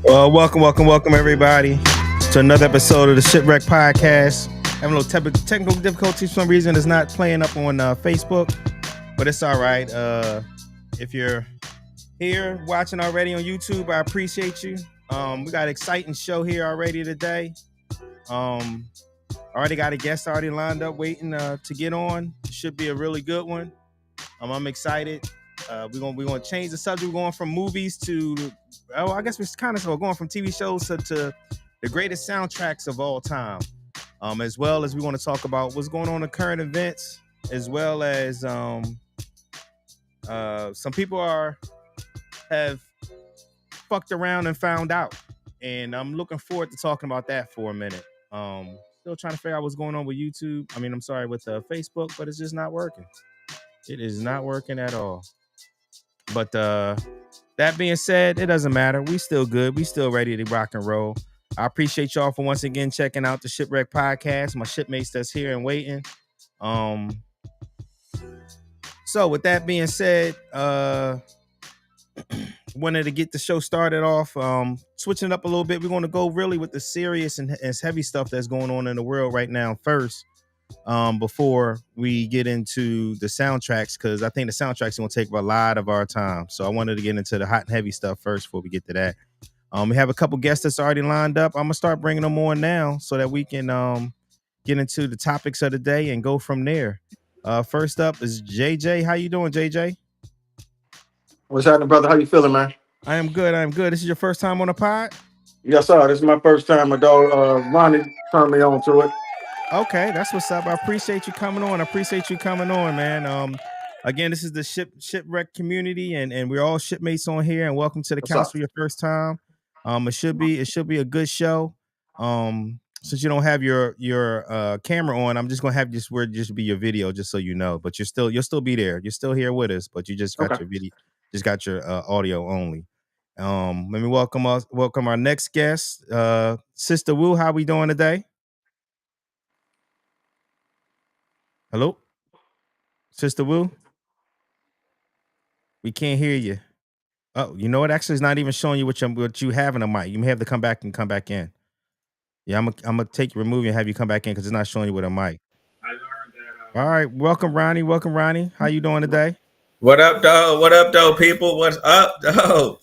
Welcome, everybody, to another episode of the Shipwreck Podcast. Having a little technical difficulties for some reason. It's not playing up on Facebook, but it's all right. If you're here watching already on YouTube, I appreciate you. We got an exciting show here already today. Already got a guest already lined up, waiting to get on. Should be a really good one. I'm excited. We're gonna change the subject. We're going from movies to, I guess we're kind of going from TV shows to the greatest soundtracks of all time. As well as we want to talk about what's going on in current events, as well as some people have fucked around and found out, and I'm looking forward to talking about that for a minute. Still trying to figure out what's going on with YouTube. With Facebook, but it's just not working. It is not working at all. But that being said, it doesn't matter. We still good. We still ready to rock and roll. I appreciate y'all for once again checking out the Shipwreck Podcast. My shipmates that's here and waiting. So with that being said, wanted to get the show started off. Switching up a little bit. We're going to go really with the serious and heavy stuff that's going on in the world right now first. Before we get into the soundtracks, because I think the soundtracks are going to take a lot of our time. So I wanted to get into the hot and heavy stuff first before we get to that. We have a couple guests that's already lined up. I'm going to start bringing them on now so that we can get into the topics of the day and go from there. First up is JJ. How you doing, JJ? What's happening, brother? How you feeling, man? I am good. This is your first time on the pod? Yes, sir. This is my first time. My dog Ronnie turned me on to it. Okay, that's what's up. I appreciate you coming on. Man. Again, this is the shipwreck community, and we're all shipmates on here. And welcome to the council for your first time. It should be a good show. Since you don't have your camera on, I'm just gonna have just be your video, just so you know. But you'll still be there. You're still here with us, but you just got your video, just got your audio only. Let me welcome our next guest, Sister Wu. How we doing today? Hello, Sister Wu. We can't hear you. Oh, you know what? Actually, it's not even showing you what you have in a mic. You may have to come back in. Yeah, I'm gonna remove you and have you come back in because it's not showing you with a mic. I learned that. All right, welcome Ronnie. How you doing today? What up, though, people? What's up, though?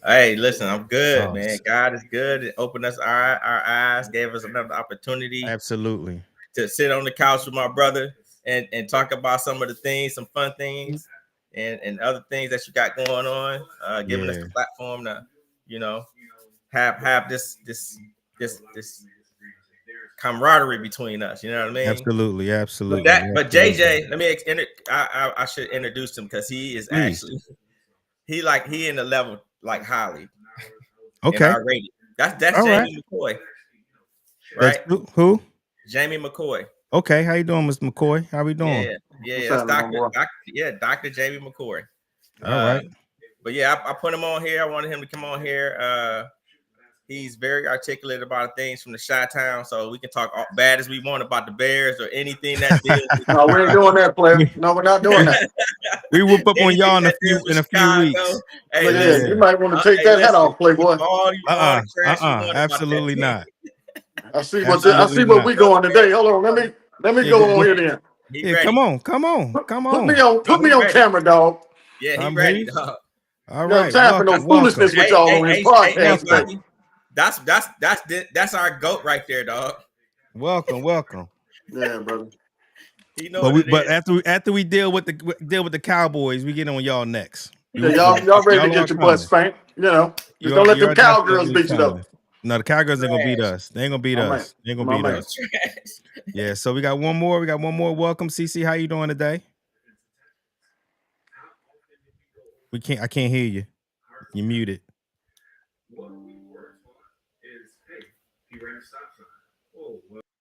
Hey, listen, I'm good, man. God is good. It opened us our eyes, gave us another opportunity. Absolutely. To sit on the couch with my brother and talk about some of the things, some fun things, and other things that you got going on. Giving us the platform to, have this camaraderie between us. You know what I mean? Absolutely. But JJ, let me I should introduce him because he is actually he in the level like highly. Okay. Rated. That's Jamie McCoy. Right? Who? Jamie McCoy. Okay, how you doing, Mr. McCoy? How we doing? Yeah, that's Dr. Jamie McCoy. All right. But yeah, I put him on here. I wanted him to come on here. He's very articulate about things from the Chi-Town, so we can talk all bad as we want about the Bears or anything that deals. No, we ain't doing that, player. No, we're not doing that. We whoop up on y'all in a few weeks. Hey, you might want to take that hat off, Playboy. Absolutely not. I see what we going today. Hold on, let me go on here then. Yeah, come on. Put me on camera, dog. Yeah, he's ready, dog. All right. Time for no foolishness with y'all on this podcast. That's our GOAT right there, dog. Welcome. Yeah, brother. But after we deal with the Cowboys, we get on y'all next. Yeah, y'all ready to get your butts spanked? Just don't let them cowgirls beat you up. No, the Cowgirls ain't gonna beat us. They ain't gonna beat us. They ain't gonna beat us. Yeah, so we got one more. Welcome, CC. How you doing today? I can't hear you. You muted.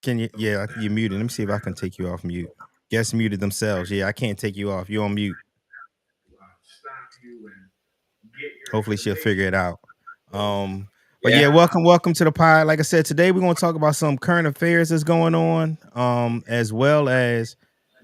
Can you? Yeah, you muted. Let me see if I can take you off mute. Guests muted themselves. Yeah, I can't take you off. You're on mute. Hopefully she'll figure it out. But yeah, welcome to the pod. Like I said, today we're going to talk about some current affairs that's going on, as well as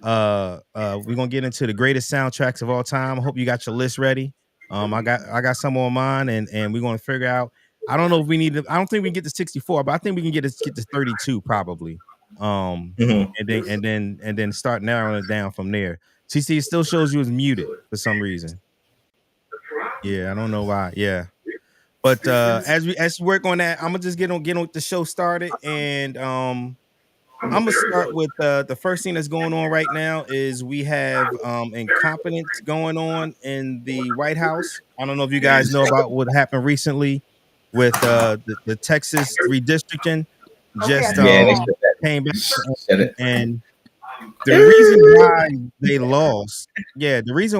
we're going to get into the greatest soundtracks of all time. I hope you got your list ready. I got some on mine, and we're going to figure out I don't know if we need to. I don't think we can get to 64, but I think we can get to 32 probably. And then start narrowing it down from there. CC, it still shows you as muted for some reason. Yeah, I don't know why. Yeah. But as we work on that, I'm gonna just get on the show started, and I'm gonna start with the first thing that's going on right now is we have incompetence going on in the White House. I don't know if you guys know about what happened recently with the Texas redistricting. Just came back, and the reason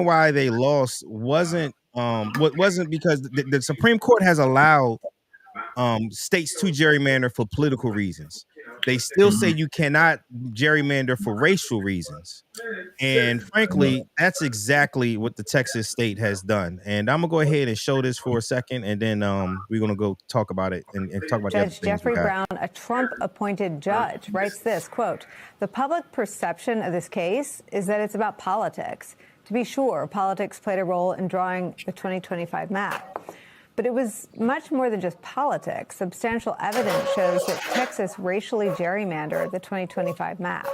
why they lost, wasn't because the Supreme Court has allowed states to gerrymander for political reasons. They still say you cannot gerrymander for racial reasons. And frankly, that's exactly what the Texas state has done. And I'm gonna go ahead and show this for a second, and then we're gonna go talk about it and talk about Judge Jeffrey Brown, a Trump-appointed judge, writes this, quote, "The public perception of this case is that it's about politics. To be sure, politics played a role in drawing the 2025 map. But it was much more than just politics. Substantial evidence shows that Texas racially gerrymandered the 2025 map."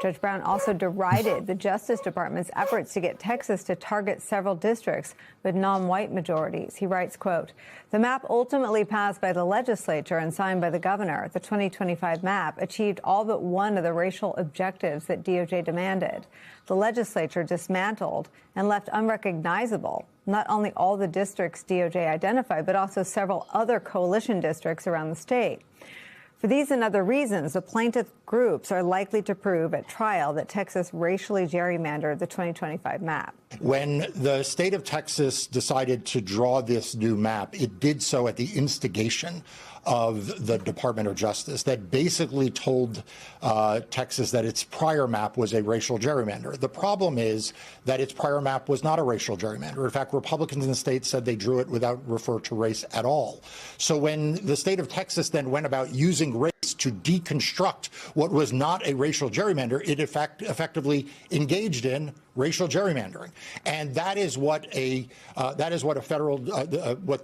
Judge Brown also derided the Justice Department's efforts to get Texas to target several districts with non-white majorities. He writes, quote, "The map ultimately passed by the legislature and signed by the governor. The 2025 map achieved all but one of the racial objectives that DOJ demanded. The legislature dismantled and left unrecognizable not only all the districts DOJ identified, but also several other coalition districts around the state. For these and other reasons, the plaintiff groups are likely to prove at trial that Texas racially gerrymandered the 2025 map." When the state of Texas decided to draw this new map, it did so at the instigation of the Department of Justice that basically told Texas that its prior map was a racial gerrymander. The problem is that its prior map was not a racial gerrymander. In fact, Republicans in the state said they drew it without refer to race at all. So when the state of Texas then went about using race to deconstruct what was not a racial gerrymander, it effectively engaged in racial gerrymandering, and that is what the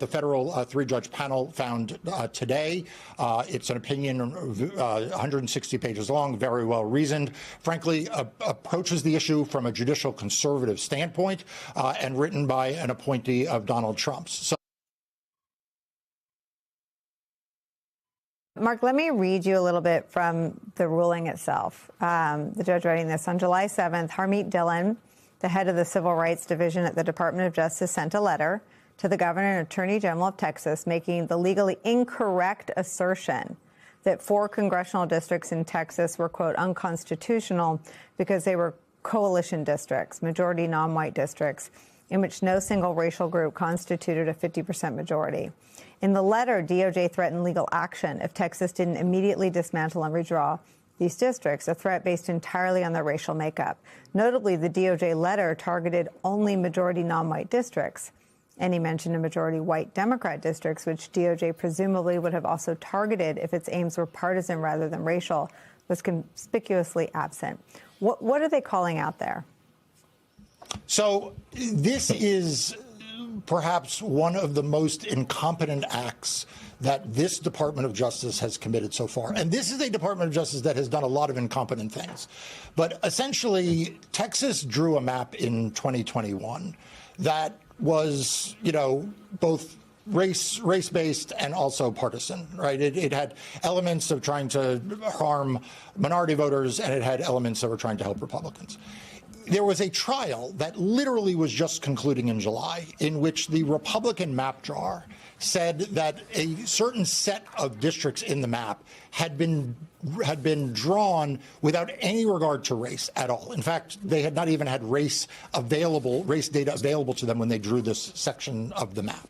federal three-judge panel found today. It's an opinion 160 pages long, very well reasoned. Frankly, approaches the issue from a judicial conservative standpoint, and written by an appointee of Donald Trump's. So, Mark, let me read you a little bit from the ruling itself. The judge writing this: on July 7th, Harmeet Dillon, the head of the Civil Rights Division at the Department of Justice, sent a letter to the Governor and Attorney General of Texas making the legally incorrect assertion that 4 congressional districts in Texas were, quote, unconstitutional because they were coalition districts, majority non-white districts, in which no single racial group constituted a 50% majority. In the letter, DOJ threatened legal action if Texas didn't immediately dismantle and redraw these districts, a threat based entirely on their racial makeup. Notably, the DOJ letter targeted only majority non-white districts. Any mention of majority white Democrat districts, which DOJ presumably would have also targeted if its aims were partisan rather than racial, was conspicuously absent. What are they calling out there? So this is perhaps one of the most incompetent acts that this Department of Justice has committed so far. And this is a Department of Justice that has done a lot of incompetent things. But essentially, Texas drew a map in 2021 that was, both race-based and also partisan, right? It had elements of trying to harm minority voters, and it had elements that were trying to help Republicans. There was a trial that literally was just concluding in July, in which the Republican map drawer said that a certain set of districts in the map had been drawn without any regard to race at all. In fact, they had not even had race data available to them when they drew this section of the map.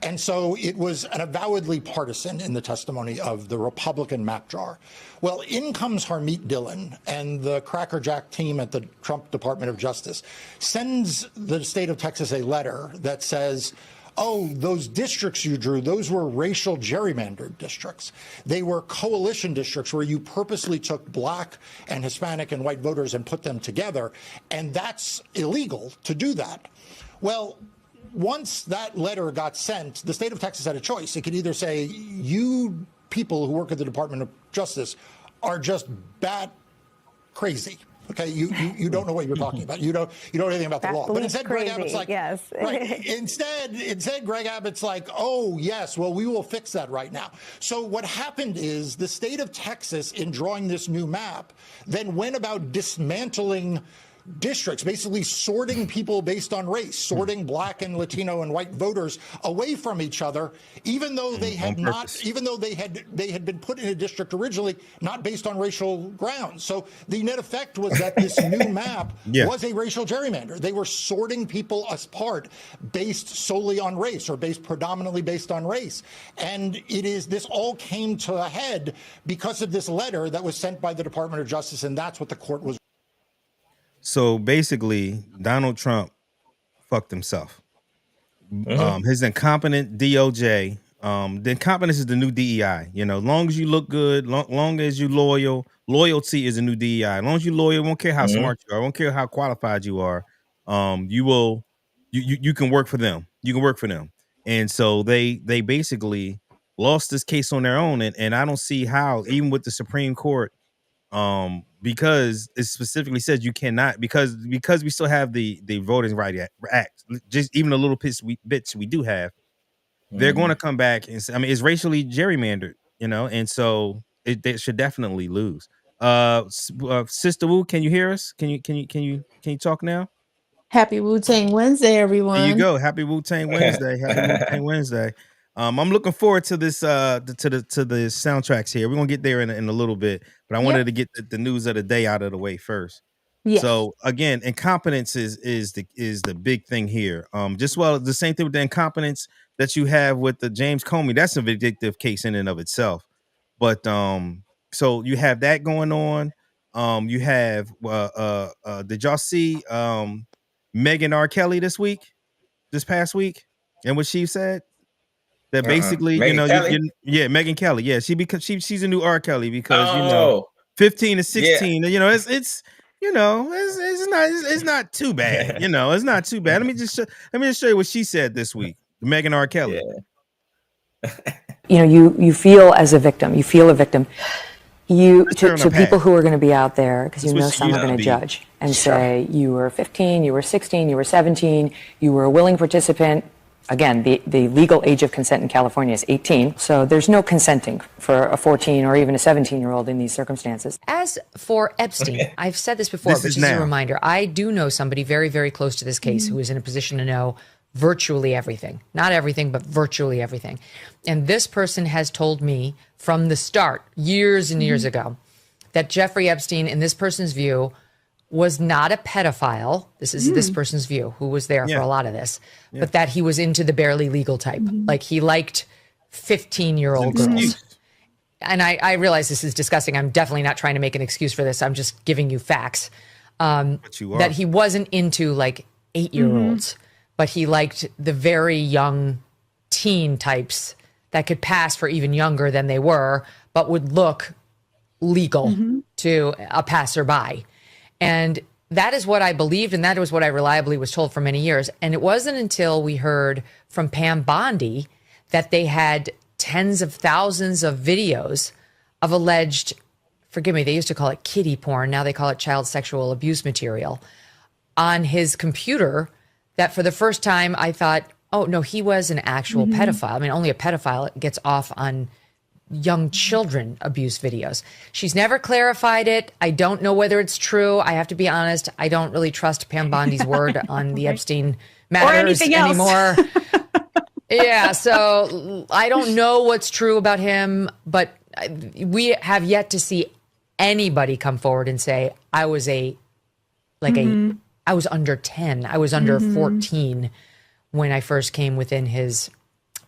And so it was an avowedly partisan in the testimony of the Republican map drawer. Well, in comes Harmeet Dillon, and the crackerjack team at the Trump Department of Justice sends the state of Texas a letter that says, oh, those districts you drew, those were racial gerrymandered districts. They were coalition districts where you purposely took black and Hispanic and white voters and put them together, and that's illegal to do that. Well, once that letter got sent, the state of Texas had a choice. It could either say, you people who work at the Department of Justice are just bat crazy. Okay, you don't know what you're talking about. You don't know anything about the law. But instead, Greg Abbott's like, yes. Right. Instead, Greg Abbott's like, oh yes, well, we will fix that right now. So what happened is the state of Texas, in drawing this new map, then went about dismantling districts, basically sorting people based on race, sorting black and Latino and white voters away from each other, even though they had had been put in a district originally not based on racial grounds. So the net effect was that this new map was a racial gerrymander. They were sorting people apart based solely on race, or predominantly based on race. And this all came to a head because of this letter that was sent by the Department of Justice, and that's what the court was. So basically, Donald Trump fucked himself. His incompetent DOJ. The incompetence is the new DEI. You know, long as you look good, long as you loyal, loyalty is a new DEI. As long as you loyal, won't care how smart you are, won't care how qualified you are. You can work for them. You can work for them. And so they basically lost this case on their own. And I don't see how, even with the Supreme Court, because it specifically says you cannot, because we still have the Voting Rights Act, just even the little bits we do have, they're going to come back and say, I mean, it's racially gerrymandered, you know, and so they should definitely lose. Sister Wu, can you hear us? Can you talk now? Happy Wu-Tang Wednesday, everyone. There you go. Happy Wu-Tang Wednesday. Happy Wu-Tang Wednesday. I'm looking forward to this to the soundtracks here. We're gonna get there in a little bit, but I wanted to get the news of the day out of the way first. Yes. So again, incompetence is the big thing here. The same thing with the incompetence that you have with the James Comey. That's a vindictive case in and of itself. But so you have that going on. You have did y'all see Megan R. Kelly this past week, and what she said? That basically, Megyn Kelly. Yeah, she's a new R. Kelly because 15 to 16. Yeah. You know, it's not too bad. You know, it's not too bad. Let me just show you what she said this week. Megan R. Kelly. Yeah. You feel as a victim. You feel a victim. To people who are going to be out there, because some are going to judge and say you were 15, you were 16, you were 17, you were a willing participant. Again, the legal age of consent in California is 18, so there's no consenting for a 14 or even a 17-year-old in these circumstances. As for Epstein, I've said this before, but just a reminder, I do know somebody very, very close to this case who is in a position to know virtually everything. Not everything, but virtually everything. And this person has told me from the start, years and years ago, that Jeffrey Epstein, in this person's view, was not a pedophile. This is this person's view, who was there for a lot of this, but that he was into the barely legal type. Like he liked 15-year-old girls. And I realize this is disgusting. I'm definitely not trying to make an excuse for this. I'm just giving you facts. But you are. That he wasn't into like 8-year-olds, but he liked the very young teen types that could pass for even younger than they were, but would look legal to a passerby. And that is what I believed, and that was what I reliably was told for many years. And it wasn't until we heard from Pam Bondi that they had tens of thousands of videos of alleged, forgive me, they used to call it kiddie porn, now they call it child sexual abuse material, on his computer, that for the first time I thought, oh, no, he was an actual pedophile. I mean, only a pedophile gets off on young children abuse videos. She's never clarified it. I don't know whether it's true. I have to be honest. I don't really trust Pam Bondi's word on the Epstein matters anymore. Yeah, so I don't know what's true about him, but we have yet to see anybody come forward and say, I was I was under 10. I was under 14 when I first came within his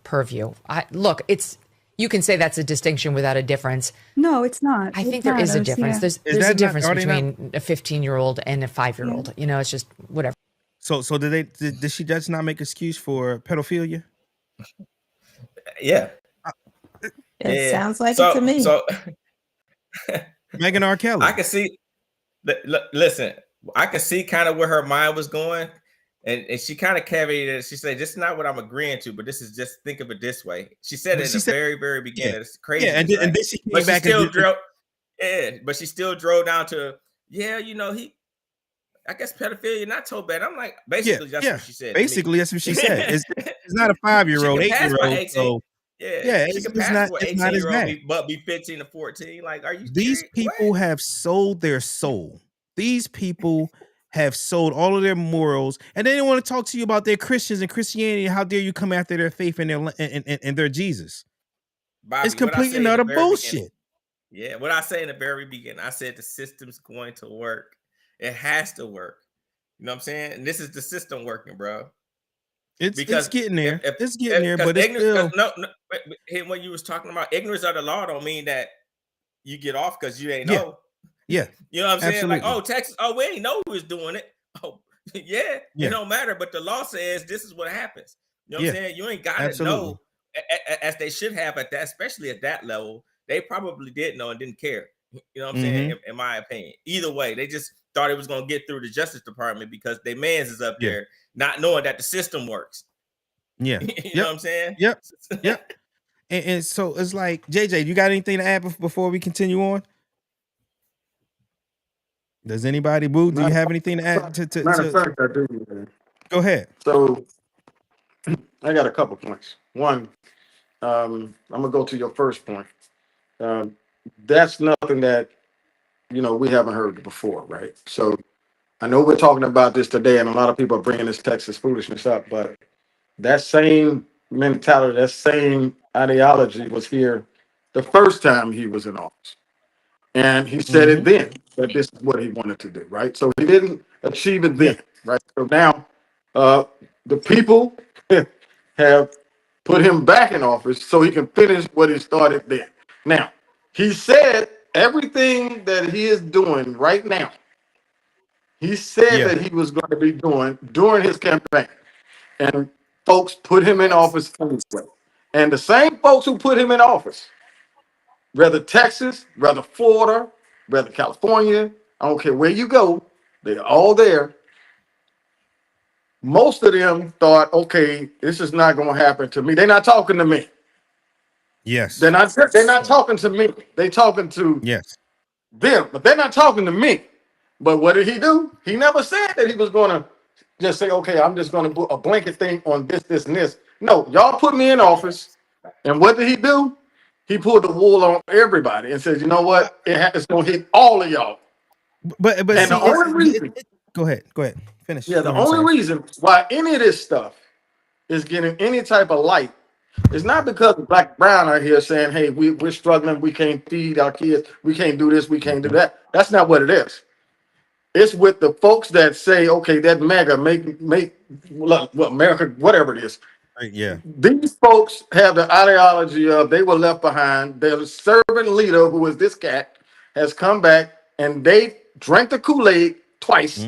purview. You can say that's a distinction without a difference. No, it's not. I think there is a difference. There's a difference between a 15-year-old and a 5-year-old. You know, it's just whatever. So did she just not make excuse for pedophilia? Yeah. It sounds like it to me. So Megan R. Kelly. I can see. Listen, I can see kind of where her mind was going, And she kind of caveated it. She said, "This is not what I'm agreeing to, but this is just think of it this way." She said it in the very, very beginning. Yeah. It's crazy. Yeah, and then she came back but she still drove down to, I guess pedophilia not so bad. I'm like, basically that's what she said. Basically, that's what she said. It's not a 5-year-old, 8-year-old. So she can pass for 18-year-old, but be 15 to 14. Like, are you? These people have sold their soul. These people have sold all of their morals, and they don't want to talk to you about their Christians and Christianity. How dare you come after their faith and their Jesus? Bobby, it's complete and utter bullshit. What I say in the very beginning, I said the system's going to work. It has to work. You know what I'm saying? And this is the system working, bro. It's getting there. It's getting there, but it's still when you was talking about ignorance of the law don't mean that you get off because you ain't know. Yeah. You know what I'm saying? Absolutely. Like, Texas, we ain't know who was doing it. It don't matter. But the law says this is what happens. You know what I'm saying? You ain't got to know as they should have at that, especially at that level. They probably did know and didn't care. You know what I'm saying? In my opinion. Either way, they just thought it was going to get through the Justice Department because their mans is up there not knowing that the system works. Yeah. You know what I'm saying? Yep. And so it's like, JJ, you got anything to add before we continue on? Does anybody, Boo? Do you have anything to add to matter of fact, I do, man. Go ahead. So I got a couple points. One, I'm gonna go to your first point. That's nothing that we haven't heard before, right? So I know we're talking about this today, and a lot of people are bringing this Texas foolishness up, but that same mentality, that same ideology was here the first time he was in office. And he said it then, that this is what he wanted to do, right? So he didn't achieve it then, right? So now the people have put him back in office so he can finish what he started then. Now, he said everything that he is doing right now, he said that he was going to be doing during his campaign. And folks put him in office anyway. And the same folks who put him in office, whether Texas, whether Florida, whether California, I don't care where you go, they're all there. Most of them thought, okay, this is not going to happen to me. They're not talking to me. Yes. They're not talking to me. They're talking to them, but they're not talking to me. But what did he do? He never said that he was going to just say, okay, I'm just going to put a blanket thing on this, this, and this. No, y'all put me in office. And what did he do? He pulled the wool on everybody and said, you know what? It's going to hit all of y'all. But and see, the only reason. Go ahead. Finish. Yeah, the only reason why any of this stuff is getting any type of light is not because Black Brown are here saying, hey, we're struggling. We can't feed our kids. We can't do this. We can't do that. That's not what it is. It's with the folks that say, okay, that MAGA make America, whatever it is. Yeah. These folks have the ideology of they were left behind. Their servant leader, who is this cat, has come back and they drank the Kool-Aid twice.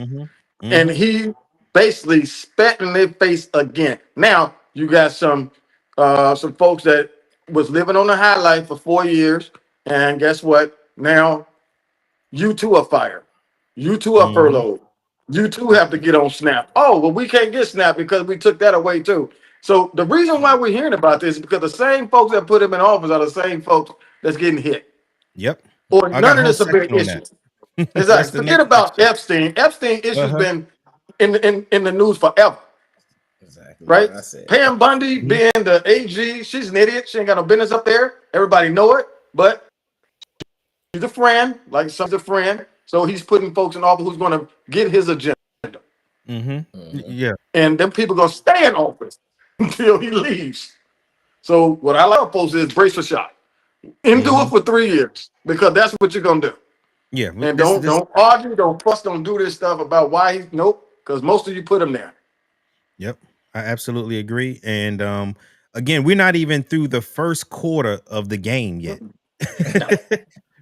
And he basically spat in their face again. Now you got some folks that was living on the high life for 4 years. And guess what? Now you too are fired. You too are furloughed. You too have to get on SNAP. Oh, well, we can't get SNAP because we took that away too. So the reason why we're hearing about this is because the same folks that put him in office are the same folks that's getting hit. Yep. Or none of this a big issue. Exactly. Forget about Epstein. Epstein issue's been in the news forever. Exactly. Right? Pam Bundy being the AG, she's an idiot. She ain't got no business up there. Everybody know it. But she's a friend, like some's a friend. So he's putting folks in office who's going to get his agenda. Yeah. And them people going to stay in office until he leaves. So what I like folks is brace for shot. And do it for 3 years because that's what you're going to do. Yeah. And don't argue, don't fuss, don't do this stuff about why because most of you put him there. Yep. I absolutely agree. And again, we're not even through the first quarter of the game yet.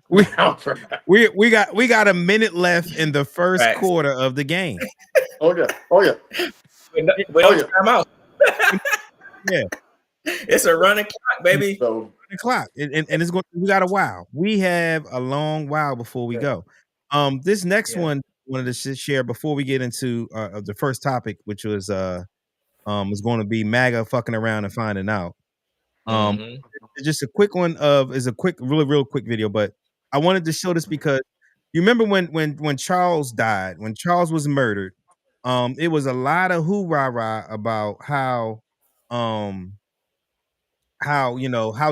We got a minute left in the first quarter of the game. Oh yeah. Time out. Yeah. It's a running clock, baby. So, the clock. And we got a while. We have a long while before we go. This next one wanted to share before we get into the first topic, which was going to be MAGA fucking around and finding out. Just a quick one is a quick, really real quick video, but I wanted to show this because you remember when Charles died, when Charles was murdered, it was a lot of hoorah about how how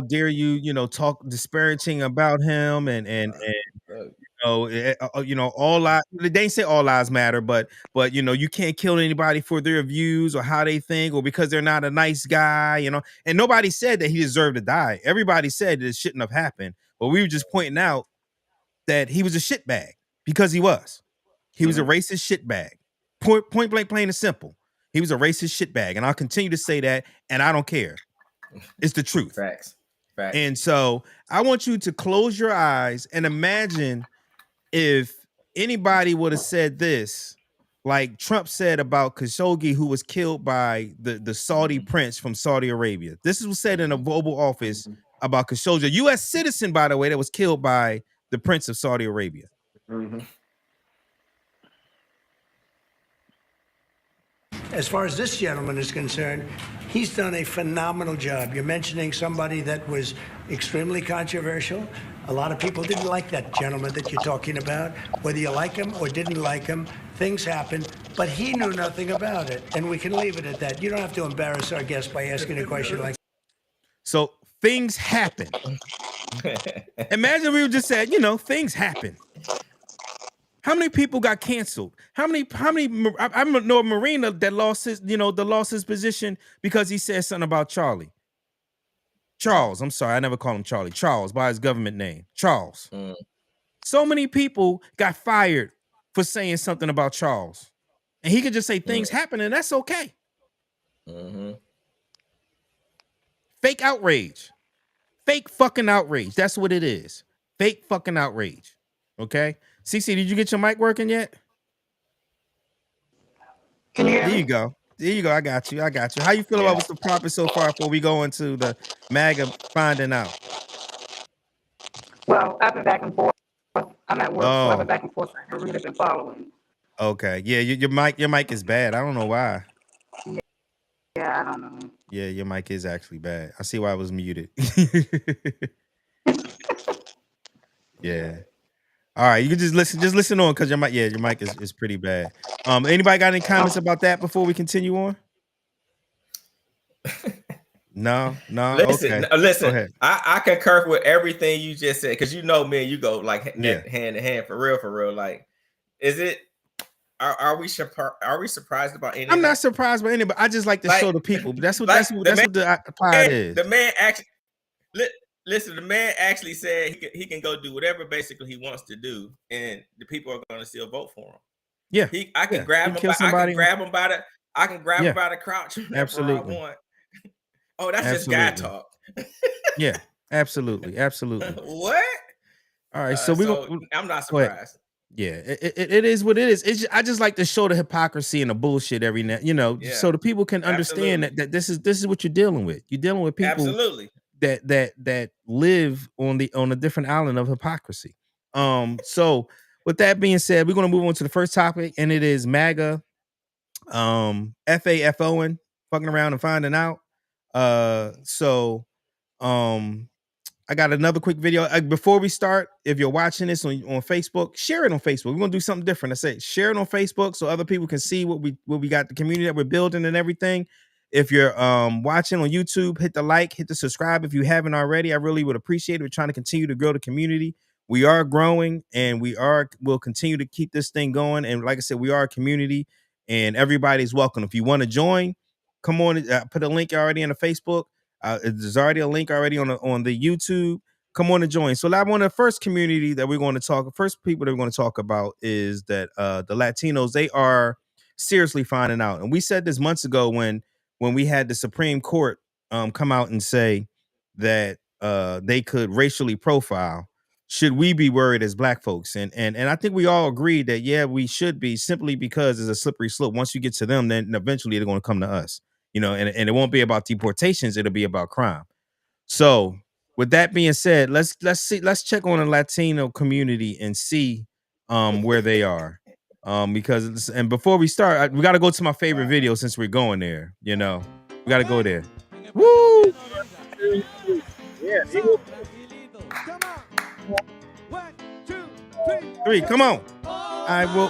dare you talk disparaging about him and all lives, they didn't say all lives matter, but you can't kill anybody for their views or how they think or because they're not a nice guy, and nobody said that he deserved to die. Everybody said that it shouldn't have happened, but we were just pointing out that he was a shitbag because he was a racist shitbag. Point blank, plain and simple. He was a racist shitbag, and I'll continue to say that, and I don't care. It's the truth. Facts. And so I want you to close your eyes and imagine if anybody would have said this, like Trump said about Khashoggi, who was killed by the Saudi prince from Saudi Arabia. This was said in a Oval Office about Khashoggi, a U.S. citizen, by the way, that was killed by the prince of Saudi Arabia. As far as this gentleman is concerned, he's done a phenomenal job. You're mentioning somebody that was extremely controversial. A lot of people didn't like that gentleman that you're talking about. Whether you like him or didn't like him, things happen, but he knew nothing about it, and we can leave it at that. You don't have to embarrass our guest by asking a question like that. So things happen. Imagine we just said, things happen. How many people got canceled? How many? I know a Marine that lost his position because he said something about Charles. I'm sorry, I never call him Charlie. Charles, by his government name, Charles. So many people got fired for saying something about Charles, and he could just say things happen, and that's okay. Fake outrage, fake fucking outrage. That's what it is. Fake fucking outrage. Okay. CC, did you get your mic working yet? Can you hear me? There you go. I got you. How you feel about what's the topic so far before we go into the MAGA finding out? Well, I've been back and forth. I'm at work, so I've been back and forth. I really been following. Okay. Yeah, your mic is bad. I don't know why. Yeah, I don't know. Yeah, your mic is actually bad. I see why it was muted. Yeah. All right, you can just listen on because your mic is pretty bad. Anybody got any comments about that before we continue on? No. Listen, okay. Listen. Go ahead. I concur with everything you just said because me and you go like hand in hand for real. Like, is it? Are we surprised about anything? I'm not surprised by anybody. I just like to show the people. That's what the pod is. The man actually. Listen, the man actually said he can go do whatever basically he wants to do, and the people are going to still vote for him. Yeah, I can grab him. I can grab him by the crotch. Absolutely. I want. Oh, that's just guy talk. Yeah, absolutely. What? All right, so I'm not surprised. Yeah, it is what it is. I just like to show the hypocrisy and the bullshit every now, so the people can understand that this is what you're dealing with. You're dealing with people absolutely that live on a different island of hypocrisy. So with that being said, we're going to move on to the first topic, and it is MAGA, FAFOing, fucking around and finding out. I got another quick video. Before we start, if you're watching this on Facebook, share it on Facebook. We're gonna do something different. I say share it on Facebook so other people can see what we got, the community that we're building and everything. If you're watching on YouTube, hit the like, hit the subscribe if you haven't already. I really would appreciate it. We're trying to continue to grow the community. We are growing, and we'll continue to keep this thing going. And like I said, we are a community, and everybody's welcome. If you want to join, come on. Put a link already on the Facebook. There's already a link already on the YouTube. Come on and join. So one of the first community that we're going to first people that we're going to talk about is that the Latinos, they are seriously finding out. And we said this months ago when we had the Supreme Court come out and say that they could racially profile. Should we be worried as Black folks? And I think we all agree that, yeah, we should be, simply because it's a slippery slope. Once you get to them, then eventually they're going to come to us. And it won't be about deportations. It'll be about crime. So with that being said, let's check on the Latino community and see where they are. Because and before we start, we got to go to my favorite video since we're going there. You know, we got to go there. Woo! Yeah. Three, come on. I will.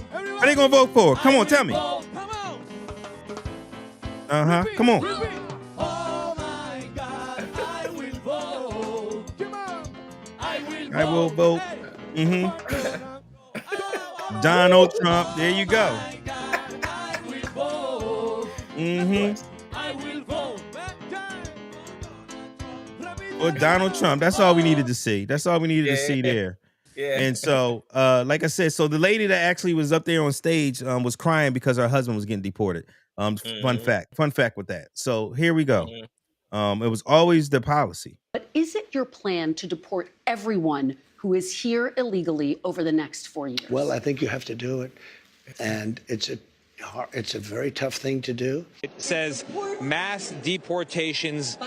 What are they gonna vote for? Come on, tell me. Come on. I will vote. Donald Trump. There you go. Or Donald Trump. That's all we needed to see. That's all we needed to see there. Yeah. And so, like I said, so the lady that actually was up there on stage was crying because her husband was getting deported. Fun fact with that. So here we go. It was always the policy. But is it your plan to deport everyone who is here illegally over the next 4 years? Well, I think you have to do it. And it's a very tough thing to do. It says mass deportations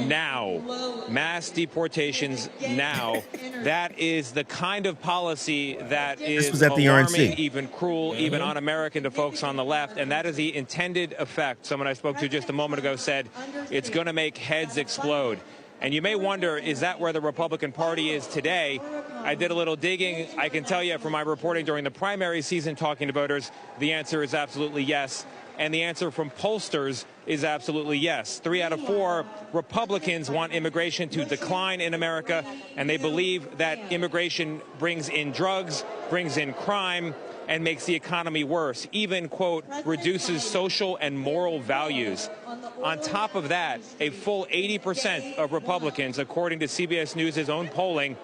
now. Mass deportations now. That is the kind of policy that is alarming, even cruel, even un-American to folks on the left. And that is the intended effect. Someone I spoke to just a moment ago said it's going to make heads explode. And you may wonder, is that where the Republican Party is today? I did a little digging. I can tell you from my reporting during the primary season talking to voters, the answer is absolutely yes. And the answer from pollsters is absolutely yes. 3 out of 4 Republicans want immigration to decline in America, and they believe that immigration brings in drugs, brings in crime, and makes the economy worse, even, quote, reduces social and moral values. On top of that, a full 80% of Republicans, according to CBS News' own polling,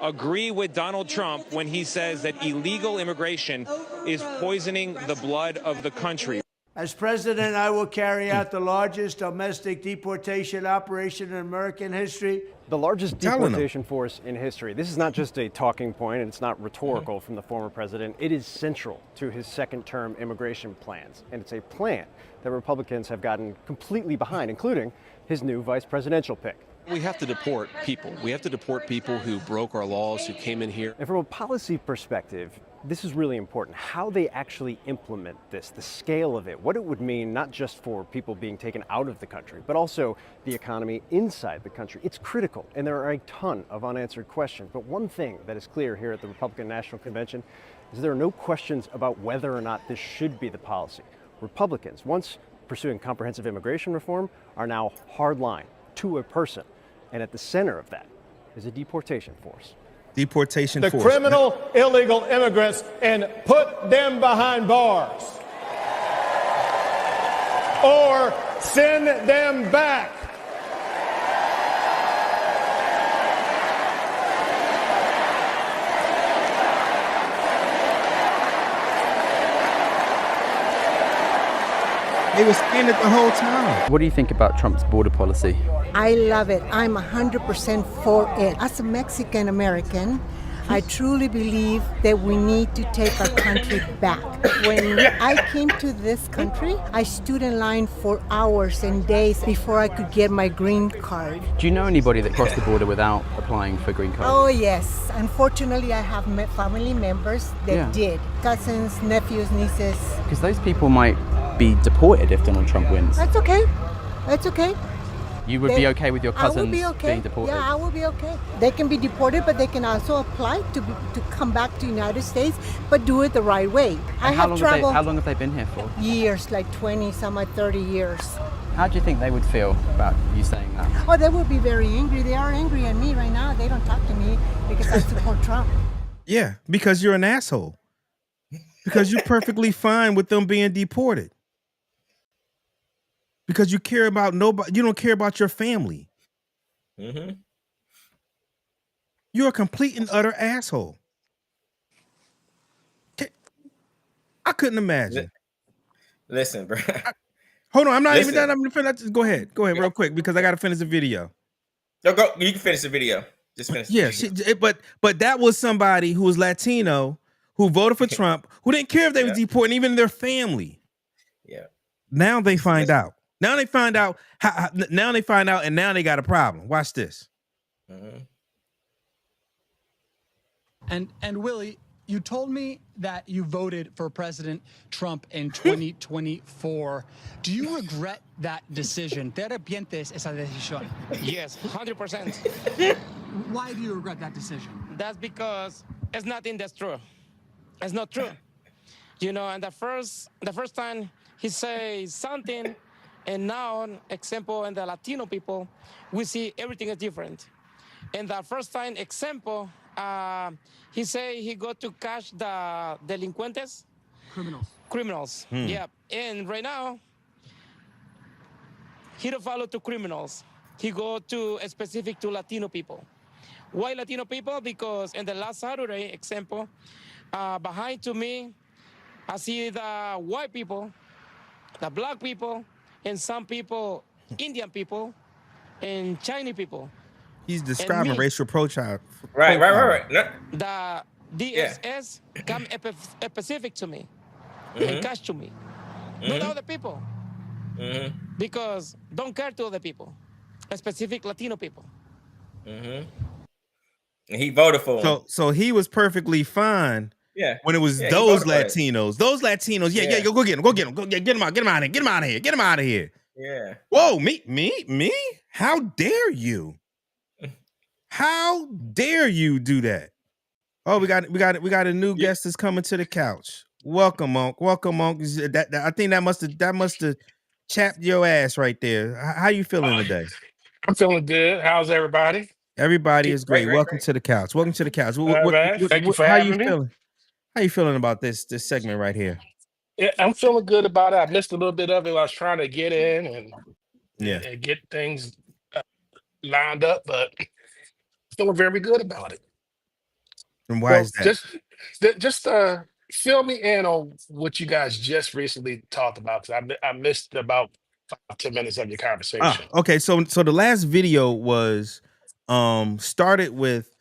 agree with Donald Trump when he says that illegal immigration is poisoning the blood of the country. As president, I will carry out the largest domestic deportation operation in American history. The largest deportation force in history. This is not just a talking point, and it's not rhetorical from the former president. It is central to his second-term immigration plans, and it's a plan that Republicans have gotten completely behind, including his new vice presidential pick. We have to deport people. We have to deport people who broke our laws, who came in here. And from a policy perspective, this is really important. How they actually implement this, the scale of it, what it would mean not just for people being taken out of the country, but also the economy inside the country. It's critical, and there are a ton of unanswered questions. But one thing that is clear here at the Republican National Convention is there are no questions about whether or not this should be the policy. Republicans, once pursuing comprehensive immigration reform, are now hardline to a person. And at the center of that is a deportation force. Deportation force. The criminal illegal immigrants and put them behind bars. Or send them back. They were saying it the whole time. What do you think about Trump's border policy? I love it. I'm 100% for it. As a Mexican American, I truly believe that we need to take our country back. When I came to this country, I stood in line for hours and days before I could get my green card. Do you know anybody that crossed the border without applying for green card? Oh, yes. Unfortunately, I have met family members that did. Cousins, nephews, nieces. Because those people might be deported if Donald Trump wins. That's okay. That's okay. You would be okay with your cousins being deported? Yeah, I will be okay. They can be deported, but they can also apply to come back to the United States, but do it the right way. How long have they been here for? Years, like 20, some like 30 years. How do you think they would feel about you saying that? Oh, they would be very angry. They are angry at me right now. They don't talk to me because I support Trump. Yeah, because you're an asshole. Because you're perfectly fine with them being deported. Because you care about nobody, you don't care about your family. Mm-hmm. You're a complete and utter asshole. I couldn't imagine. Listen, bro. Hold on, I'm not even done. I'm gonna finish. Go ahead, real quick, because I gotta finish the video. No, go. You can finish the video. Just finish. Yeah, but that was somebody who was Latino who voted for Trump, who didn't care if they were deported, even their family. Yeah. Now they find out. Now they find out. Now they find out, and now they got a problem. Watch this. And Willie, you told me that you voted for President Trump in 2024. Do you regret that decision? ¿Te arrepientes esa decisión? Yes, 100%. Why do you regret that decision? That's because it's nothing that's true. It's not true. You know, and the first time he says something, and now, example, in the Latino people, we see everything is different. And the first time example, he say he go to catch the delincuentes. Criminals. Yeah. And right now, he don't follow to criminals. He go to specific to Latino people. Why Latino people? Because in the last Saturday, example, behind to me, I see the white people, the black people, and some people, Indian people, and Chinese people. He's describing racial profile. Right. The DSS come specific to me and catch to me. Not other people. Because don't care to other people. Specific Latino people. And he voted for him. So he was perfectly fine. Yeah. When it was those Latinos. Those Latinos. Yeah. Go get him. Go get him. Get him out. Get him out of here. Get him out of here. Get him out of here. Yeah. Whoa, me? How dare you? How dare you do that? Oh, we got a new guest that's coming to the couch. Welcome, Monk. Welcome, Monk. I think that must have chapped your ass right there. How you feeling today? I'm feeling good. How's everybody? Everybody is great. Welcome to the couch. Welcome to the couch. Thank you for having me. How you feeling about this segment right here? Yeah, I'm feeling good about it. I missed a little bit of it. I was trying to get in and get things lined up, but feeling very good about it. And why is that? Just fill me in on what you guys just recently talked about, because I missed about 5-10 minutes of your conversation. Okay, so the last video was started with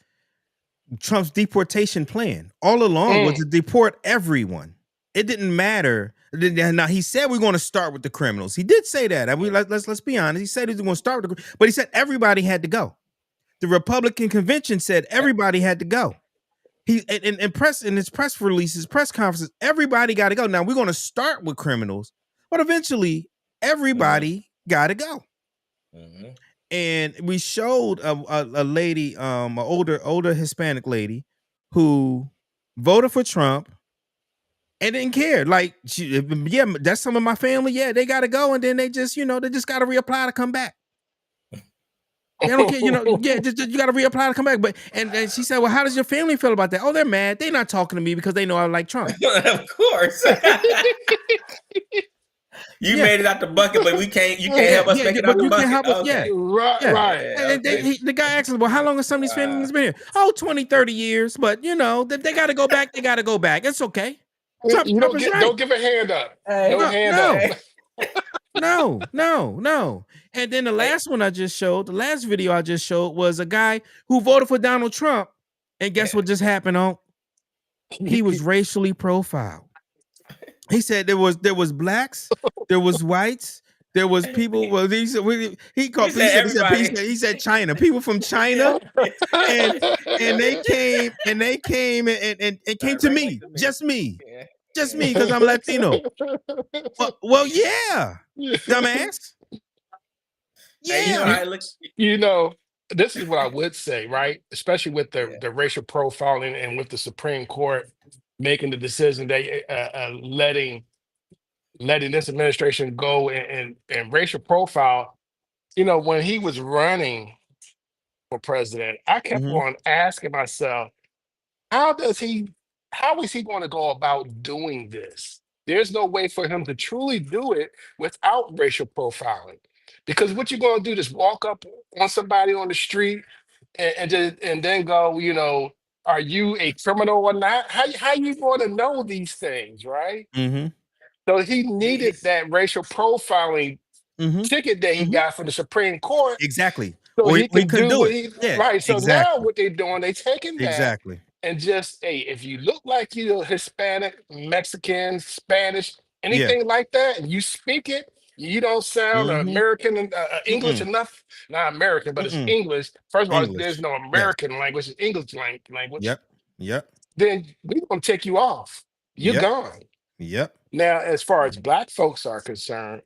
Trump's deportation plan. All along was to deport everyone. It didn't matter. Now he said we're going to start with the criminals. He did say that. I mean, let's be honest. He said he was going to start with but he said everybody had to go. The Republican convention said everybody had to go. He in his press releases, press conferences, everybody got to go. Now we're going to start with criminals, but eventually everybody got to go. And we showed a lady, an older Hispanic lady, who voted for Trump and didn't care. Like, that's some of my family. Yeah, they got to go, and then they just got to reapply to come back. They don't care, you got to reapply to come back. But and she said, "Well, how does your family feel about that?" Oh, they're mad. They're not talking to me because they know I like Trump. Of course. You made it out the bucket, but you can't help us make it out the bucket. Right. The guy asked us, "Well, how long has some of these families been here?" Oh, 20, 30 years. But they got to go back. They got to go back. It's okay. Trump don't give a hand up. No. And then the last video I just showed was a guy who voted for Donald Trump. And guess what just happened? He was racially profiled. He said there was blacks, there was whites, there was people. Well, he said China, people from China, and they came and came to me, just me, because I'm Latino. Well, yeah, dumbass. Yeah, this is what I would say, right? Especially with the racial profiling and with the Supreme Court making the decision, they letting this administration go and racial profile. When he was running for president, I kept on asking myself, how is he going to go about doing this? There's no way for him to truly do it without racial profiling. Because what you're going to do, just walk up on somebody on the street and then go, are you a criminal or not? How you going to know these things, right? So he needed that racial profiling ticket that he got from the Supreme Court. Exactly. So he can do what he right. So exactly. now what they're doing, they taking that and just, hey, if you look like you're Hispanic, Mexican, Spanish, anything like that, and you speak it, you don't sound American, English enough. Not American, but it's English. First of all, there's no American language, it's English language. Yep. then we're gonna take you off. You're Yep. gone. Yep. Now, as far as black folks are concerned,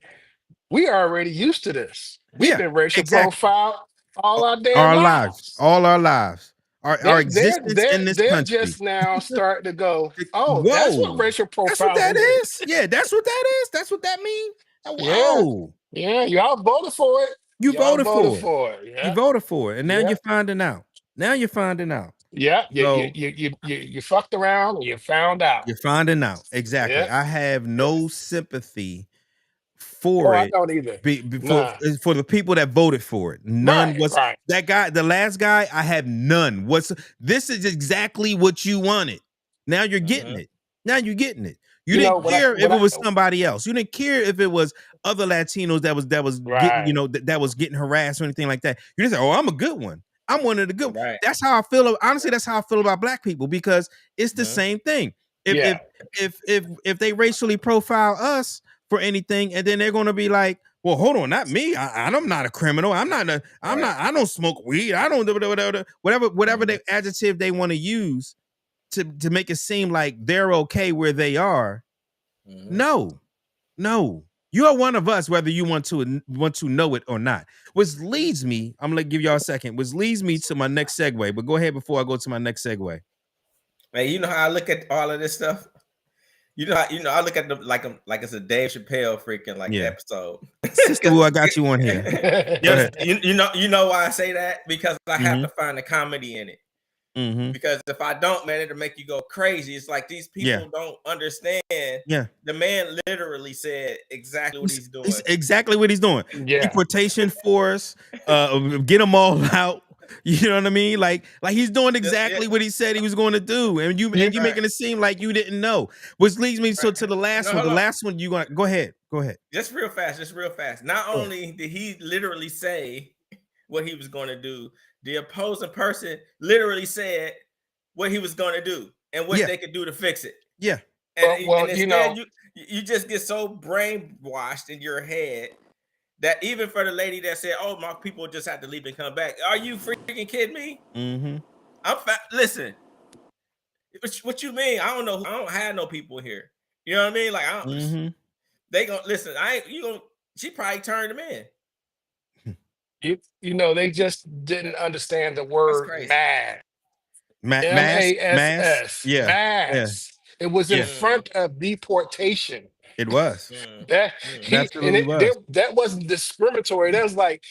we are already used to this. We've been racial profiled all our damn lives. All our lives. Our existence in this They're country. just now starting to go, oh, Whoa. that's what racial profiling That's what that is. Yeah, that's what that is. That's what that means. Whoa. Yeah, y'all voted for it. You voted for it. Yeah. You voted for it. And now you're finding out. Yeah, So, you fucked around and you found out. You're finding out. Exactly. Yeah. I have no sympathy for I it. don't either. For the people that voted for it. None was right. that guy, the last guy, I have none. This is exactly what you wanted. Now you're getting it. Now you're getting it. You didn't care if it was somebody else. You didn't care if it was other Latinos that was getting, that was getting harassed or anything like that. You just say, oh, I'm a good one. I'm one of the good. Right. That's how I feel. Honestly, that's how I feel about black people, because it's the same thing. If they racially profile us for anything, and then they're going to be like, well, hold on, not me. I'm not a criminal. I don't smoke weed. I don't whatever the adjective they want to use to make it seem like they're okay where they are. No. You are one of us, whether you want to know it or not. Which leads me, I'm gonna give y'all a second. Which leads me to my next segue. But go ahead before I go to my next segue. Man, you know how I look at all of this stuff. I look at them like it's a Dave Chappelle freaking episode. Sister, I got you on here. You know why I say that? Because I have to find the comedy in it. Because if I don't, man, it'll make you go crazy. It's like these people don't understand. Yeah. The man literally said exactly what he's doing. It's exactly what he's doing. Yeah. Deportation force, get them all out. You know what I mean? Like he's doing exactly what he said he was going to do. And you making it seem like you didn't know. Which leads me to the last one. The last one you going to go ahead. Just real fast. Not only did he literally say what he was going to do, the opposing person literally said what he was going to do and what they could do to fix it. Yeah. And instead, you just get so brainwashed in your head that even for the lady that said, "Oh, my people just have to leave and come back," are you freaking kidding me? Listen, what you mean? I don't know. I don't have no people here. You know what I mean? Like, I don't. They gonna listen. She probably turned them in. They just didn't understand the word mass. Mass. Yeah. Mass. It was in front of deportation. It was. That wasn't discriminatory. That was like,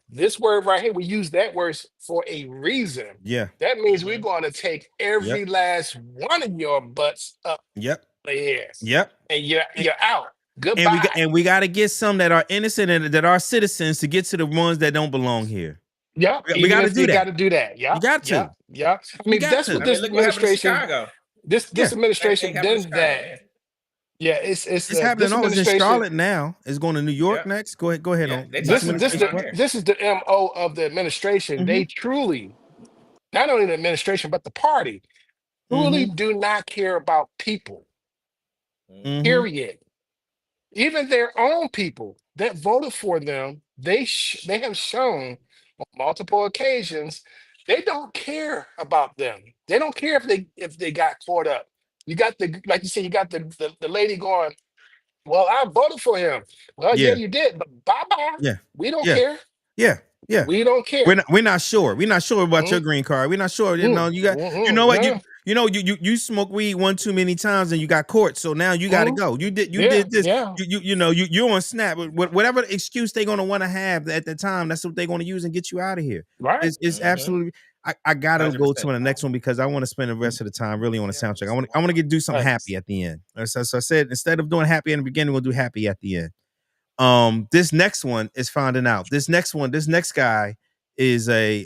this word right here, we use that word for a reason. Yeah. That means we're going to take every last one of your butts up here. Yep. And you're out. Goodbye. And we got to get some that are innocent and that are citizens to get to the ones that don't belong here. Yeah. We got to do that. You got to do that. Yeah. You got to. Yeah. I mean, that's what this administration. This administration does that. Yeah, it's happening. Oh, it's in Charlotte now. It's going to New York next. Go ahead. Yeah, this is the MO of the administration. They truly, not only the administration but the party, truly do not care about people. Period. Even their own people that voted for them, they have shown on multiple occasions they don't care about them. They don't care if they got caught up. You got like you said, you got the lady going, well, I voted for him. Well, yeah, you did, but bye-bye. Yeah. We don't care. Yeah. We don't care. We're not sure. We're not sure about your green card. We're not sure. You know, you got you know what? You smoke weed one too many times and you got caught. So now you gotta go. You did this. Yeah. You're on snap. Whatever excuse they're gonna want to have at the time, that's what they're gonna use and get you out of here. Right. It's absolutely. I gotta 100%. Go to the next one because I want to spend the rest of the time really on a sound check. I want to do something happy at the end. So I said instead of doing happy in the beginning, we'll do happy at the end. This next one is finding out. This next guy is a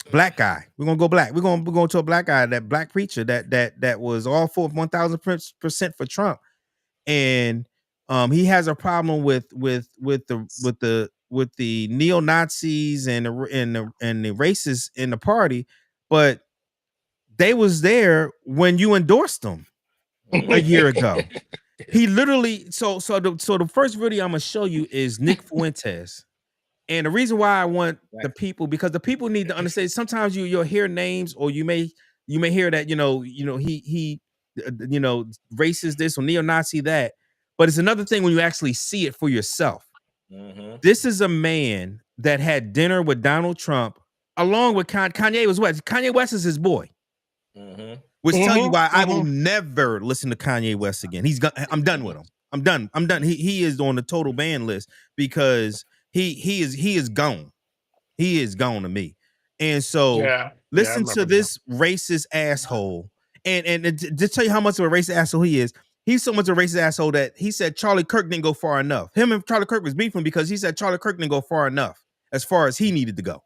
black guy. We're gonna go black. We're going to a black guy, that black preacher that was all for 1,000% for Trump, and he has a problem with the neo-Nazis and the racists in the party, but they was there when you endorsed them a year ago. He literally so the first video I'm gonna show you is Nick Fuentes. And the reason why I want the people, because the people need to understand. Sometimes you'll hear names, or you may hear that he racist this or neo-Nazi that. But it's another thing when you actually see it for yourself. Mm-hmm. This is a man that had dinner with Donald Trump, along with Kanye was what? Kanye West is his boy. Mm-hmm. Which tell you why I will never listen to Kanye West again. I'm done with him. I'm done. He is on the total ban list because he is gone. He is gone to me. And so listen to this racist asshole. And to tell you how much of a racist asshole he is, he's so much of a racist asshole that he said Charlie Kirk didn't go far enough. Him and Charlie Kirk was beefing because he said Charlie Kirk didn't go far enough as far as he needed to go.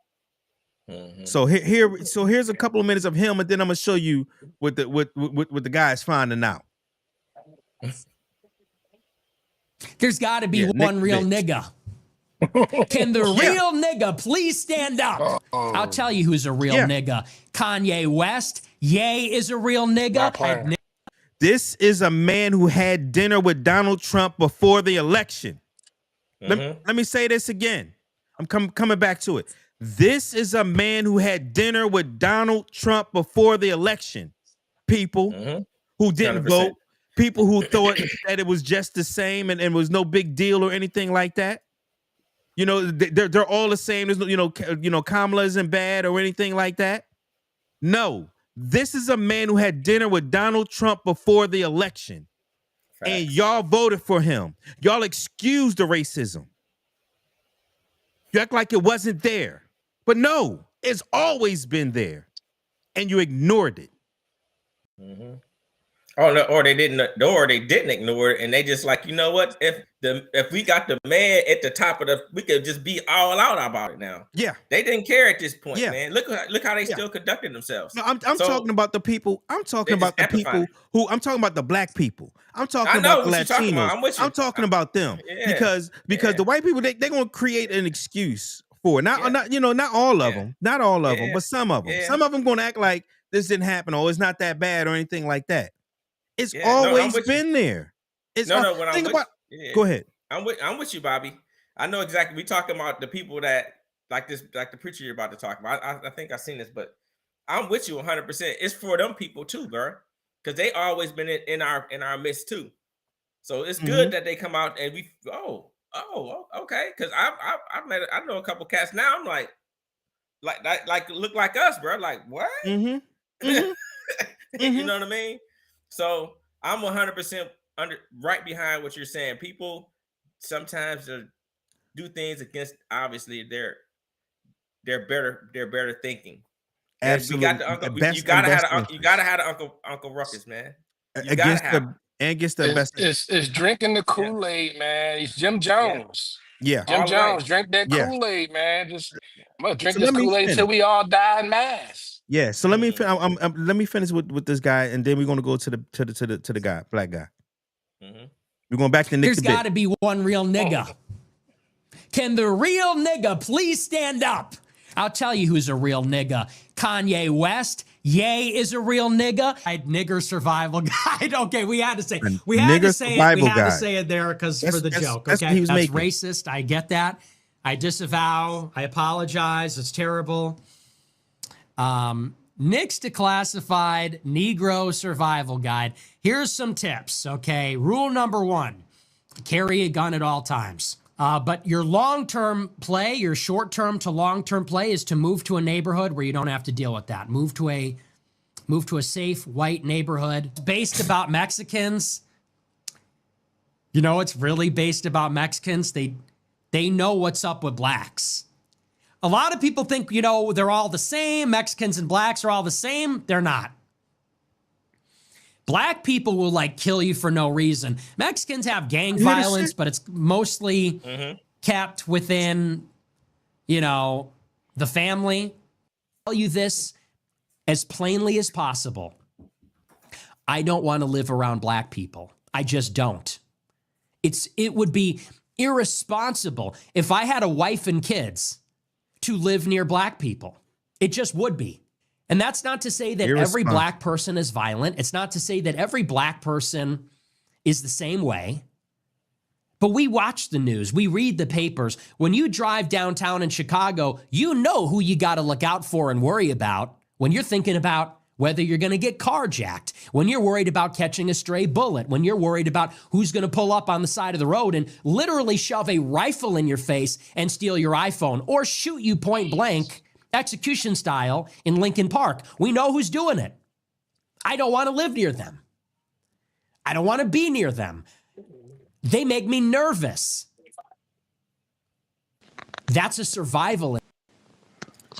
Mm-hmm. So here's a couple of minutes of him, and then I'm gonna show you what the guys finding out. There's got to be one real nigga. Can the real nigga please stand up? I'll tell you who's a real nigga. Kanye West. Ye is a real nigga. This is a man who had dinner with Donald Trump before the election. Let me say this again. I'm coming back to it. This is a man who had dinner with Donald Trump before the election. People who didn't 100%. vote, people who thought that it was just the same and was no big deal or anything like that. You know, they're all the same. There's no, Kamala isn't bad or anything like that. No, this is a man who had dinner with Donald Trump before the election. Facts. And y'all voted for him. Y'all excused the racism. You act like it wasn't there. But no, it's always been there. And you ignored it. Mm-hmm. Oh no, or they didn't ignore it, and they just like, you know what? If we got the man at the top of we could just be all out about it now. Yeah, they didn't care at this point, man. Look how they still conducted themselves. No, I'm talking about the people. I'm talking about the people who. I'm talking about the black people. I'm talking about the Latinos. I'm talking about them because the white people they're gonna create an excuse for it. Not all of them, not all of them, but some of them. Yeah. Some of them gonna act like this didn't happen or it's not that bad or anything like that. It's always been there. It's Go ahead. I'm with you, Bobby. I know exactly. We talking about the people that like the preacher you're about to talk about. I think I've seen this, but I'm with you 100%. It's for them people too, girl, because they always been in our midst too. So it's good that they come out and we okay. Because I know a couple cats now. I'm like look like us, bro. Like what? You know what I mean? So I'm 100% right behind what you're saying. People sometimes do things against obviously their better thinking. Absolutely, you got the uncle. You gotta have the Uncle Ruckus, man. Against the best. It's drinking the Kool-Aid, man. It's Jim Jones. Yeah, Jim Jones, drink that Kool-Aid, man. I'm gonna drink this Kool-Aid until we all die in mass. Yeah, so let me finish with this guy, and then we're gonna go to the guy, black guy. We're going back to Nick. There's got to be one real nigga. Can the real nigga please stand up? I'll tell you who's a real nigga. Kanye West. Ye is a real nigga. Nigger survival guide. Okay, we had to say it. We had to say it there because for the joke. Okay, that's racist. I get that. I disavow. I apologize. It's terrible. Nick's Declassified Negro Survival Guide. Here's some tips, okay? Rule number 1, carry a gun at all times. But your long-term play, your short-term to long-term play is to move to a neighborhood where you don't have to deal with that. Move to a safe white neighborhood. It's based about Mexicans. You know, it's really based about Mexicans. They know what's up with blacks. A lot of people think, they're all the same. Mexicans and blacks are all the same. They're not. Black people will kill you for no reason. Mexicans have gang violence, but it's mostly kept within, the family. I'll tell you this as plainly as possible. I don't want to live around black people. I just don't. It would be irresponsible if I had a wife and kids to live near black people. It just would be. And that's not to say that every black person is violent. It's not to say that every black person is the same way. But we watch the news. We read the papers. When you drive downtown in Chicago, you know who you got to look out for and worry about when you're thinking about whether you're going to get carjacked, when you're worried about catching a stray bullet, when you're worried about who's going to pull up on the side of the road and literally shove a rifle in your face and steal your iPhone or shoot you point blank, execution style, in Lincoln Park. We know who's doing it. I don't want to live near them. I don't want to be near them. They make me nervous. That's a survival.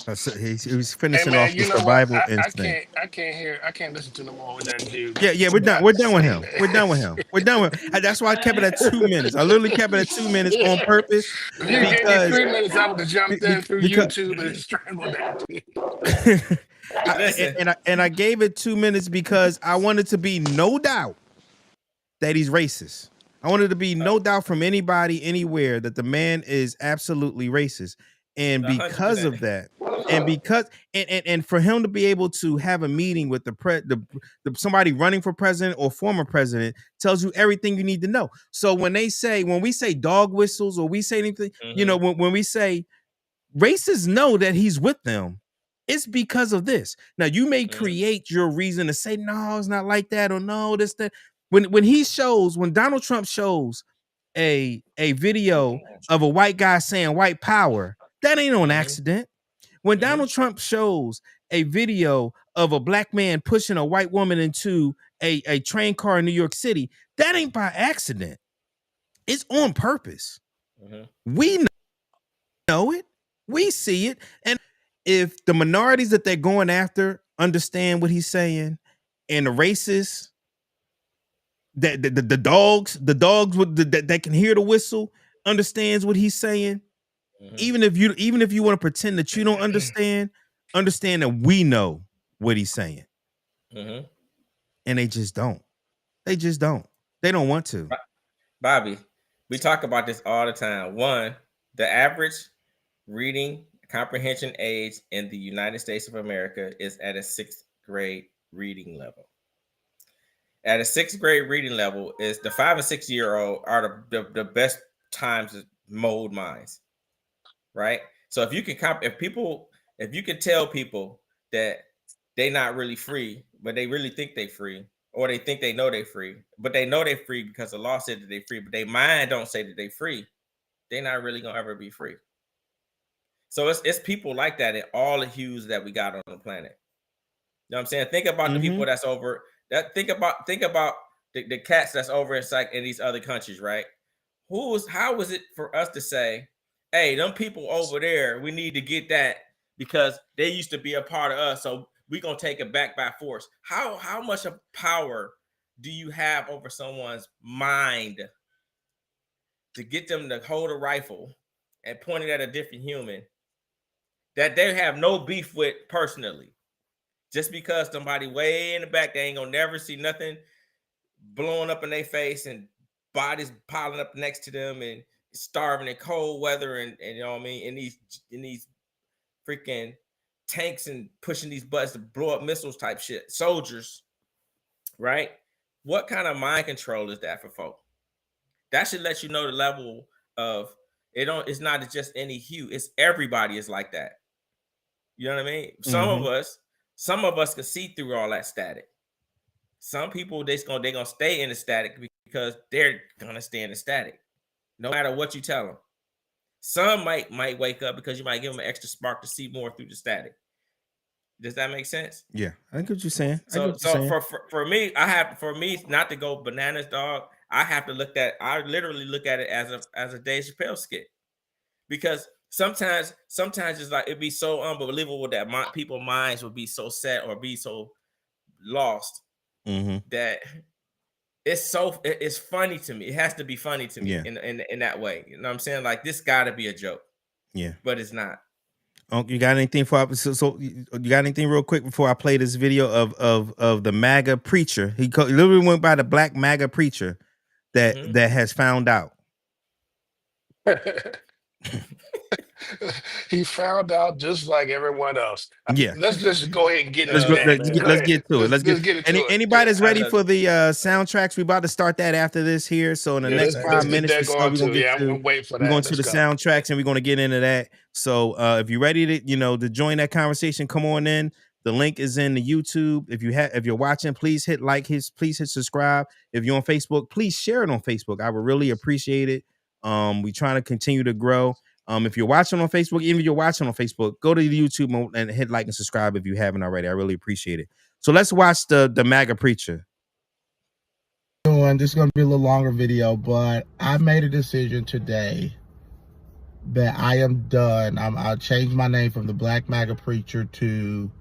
He was finishing off the survival instinct. I can't listen to no more with that dude. Yeah, we're done. We're done with him. That's why I kept it at 2 minutes. I literally kept it at 2 minutes on purpose. If you gave me 3 minutes, I would have jumped in through YouTube and strangled that. I gave it 2 minutes because I wanted to be no doubt that he's racist. I wanted to be no doubt from anybody, anywhere, that the man is absolutely racist. And because 100%. Of that, and because and for him to be able to have a meeting with the somebody running for president or former president tells you everything you need to know. So when we say dog whistles or we say anything, when we say racists know that he's with them, it's because of this. Now you may create your reason to say no, it's not like that, or no, this that. When Donald Trump shows a video of a white guy saying white power, that ain't on accident. When Donald Trump shows a video of a black man pushing a white woman into a train car in New York City, that ain't by accident. It's on purpose. We know it. We see it. And if the minorities that they're going after understand what he's saying, and the racists, that the dogs that can hear the whistle understands what he's saying. Even if you want to pretend that you don't understand that we know what he's saying. And they just don't. They don't want to. Bobby, we talk about this all the time. One, the average reading comprehension age in the United States of America is at a 6th grade reading level. At a 6th grade reading level, is the 5 and 6 year old are the best times to mold minds, right? So if you can tell people that they're not really free, but they really think they're free, or they think they know they're free, but they know they're free because the law said that they're free, but their mind don't say that they're free, they're not really gonna ever be free. So it's people like that in all the hues that we got on the planet. You know what I'm saying? Think about the people that's over. Think about the cats that's over in these other countries, right? How was it for us to say, hey, them people over there, we need to get that because they used to be a part of us, so we're gonna take it back by force. How much of power do you have over someone's mind to get them to hold a rifle and point it at a different human that they have no beef with personally? Just because somebody way in the back, they ain't gonna never see nothing blowing up in their face and bodies piling up next to them and starving in cold weather and you know what I mean, in these freaking tanks and pushing these buttons to blow up missiles type shit. Soldiers, right? What kind of mind control is that for folk? That should let you know the level of it. It's not just any hue. It's everybody is like that. You know what I mean? Some of us can see through all that static. Some people they're gonna stay in the static because they're gonna stay in the static, no matter what you tell them. Some might wake up because you might give them an extra spark to see more through the static. Does that make sense? Yeah, I get what you're saying. For me, not to go bananas, dog. I literally look at it as a Dave Chappelle skit, because sometimes it's like it'd be so unbelievable that people's minds would be so set or be so lost that it's funny to me. It has to be funny to me in that way. You know what I'm saying? Like, this got to be a joke. Yeah, but it's not. You got anything so you got anything real quick before I play this video of the MAGA preacher? He literally went by the black MAGA preacher that has found out. he found out just like everyone else. Yeah. Let's just go ahead and get Let's into go, that. let's get to it. Let's Let's get into it. anybody that's ready for the soundtracks. We about to start that after this here. So in the next let's 5 get minutes that or so, going we're too. gonna get Yeah, to I'm waiting for we're that. going to the Let's go. soundtracks and we're gonna get into that. So if you're ready to to join that conversation, come on in. The link is in the YouTube. If you're watching, please hit please hit subscribe. If you're on Facebook, please share it on Facebook. I would really appreciate it. We trying to continue to grow. If you're watching on Facebook, even if you're watching on Facebook, go to the YouTube and hit like and subscribe if you haven't already. I really appreciate it. So let's watch the MAGA preacher. This is going to be a little longer video, but I made a decision today that I am done. I'll change my name from the Black MAGA preacher to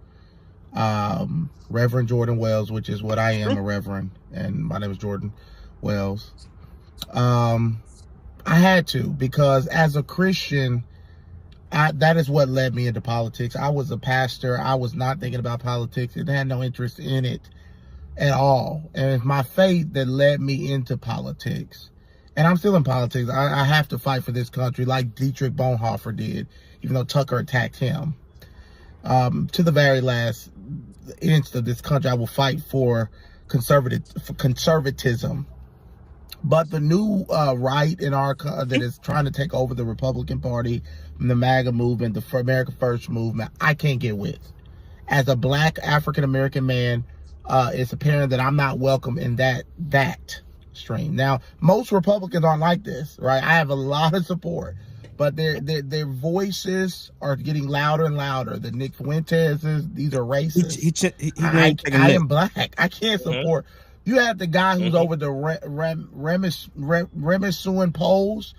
Reverend Jordan Wells, which is what I am, a reverend, and my name is Jordan Wells. I had to, because as a Christian, that is what led me into politics. I was a pastor. I was not thinking about politics and had no interest in it at all. And it's my faith that led me into politics. And I'm still in politics. I have to fight for this country like Dietrich Bonhoeffer did, even though Tucker attacked him. To the very last inch of this country, I will fight for conservatism. But the new right in our that is trying to take over the Republican Party, the MAGA movement, the America First movement, I can't get with. As a Black African-American man, it's apparent that I'm not welcome in that stream. Now, most Republicans aren't like this, right? I have a lot of support, but their voices are getting louder and louder. The Nick Fuentes, these are racist. I am Black. I can't support. You have the guy who's over the Remisuan polls.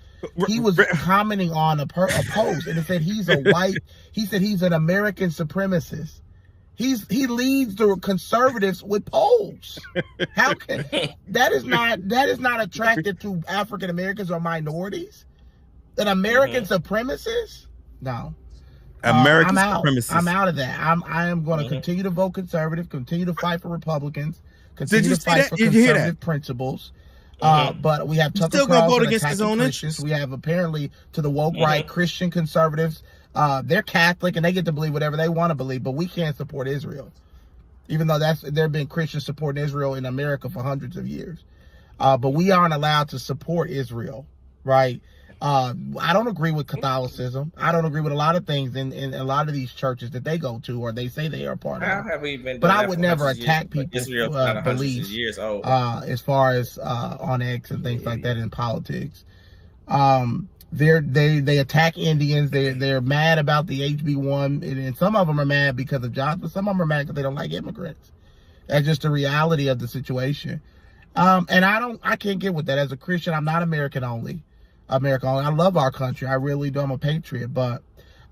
He was commenting on a post, and it said he's a white. He said he's an American supremacist. He leads the conservatives with polls. How can that is not attractive to African Americans or minorities? An American supremacist? No. American supremacist. I'm out of that. I am going to continue to vote conservative, continue to fight for Republicans, continue to fight for conservative principles. But we have Tucker Carlson attacking Christians. We have apparently to the woke right Christian conservatives. They're Catholic and they get to believe whatever they want to believe, but we can't support Israel, even though there have been Christians supporting Israel in America for hundreds of years. But we aren't allowed to support Israel, right? I don't agree with Catholicism. I don't agree with a lot of things in a lot of these churches that they go to or they say they are part How of. have we been? But I would never attack people's beliefs beliefs as far as on X and things like that in politics. They attack Indians. They're mad about the HB1, and some of them are mad because of jobs, but some of them are mad because they don't like immigrants. That's just the reality of the situation. And I can't get with that. As a Christian, I'm not American only. I love our country. I really do. I'm a patriot, but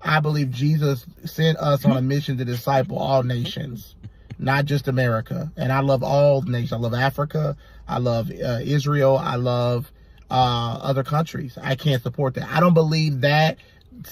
I believe Jesus sent us on a mission to disciple all nations, not just America. And I love all nations. I love Africa. I love Israel. I love other countries. I can't support that. I don't believe that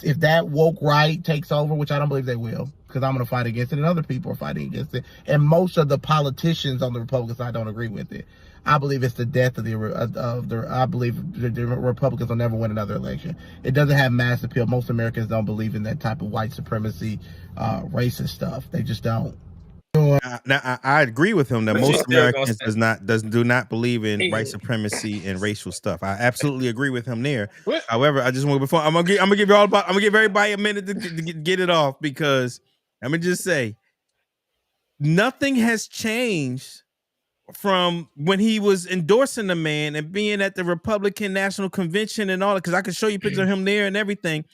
if that woke right takes over, which I don't believe they will, because I'm going to fight against it and other people are fighting against it. And most of the politicians on the Republican side don't agree with it. I believe it's the death of I believe the Republicans will never win another election. It doesn't have mass appeal. Most Americans don't believe in that type of white supremacy, racist stuff. They just don't. Now, I agree with him that most Americans do not believe in white supremacy and racial stuff. I absolutely agree with him there. However, I just want I'm gonna give everybody a minute to get it off, because let me just say nothing has changed from when he was endorsing the man and being at the Republican National Convention and all that, because I can show you pictures of him there and everything.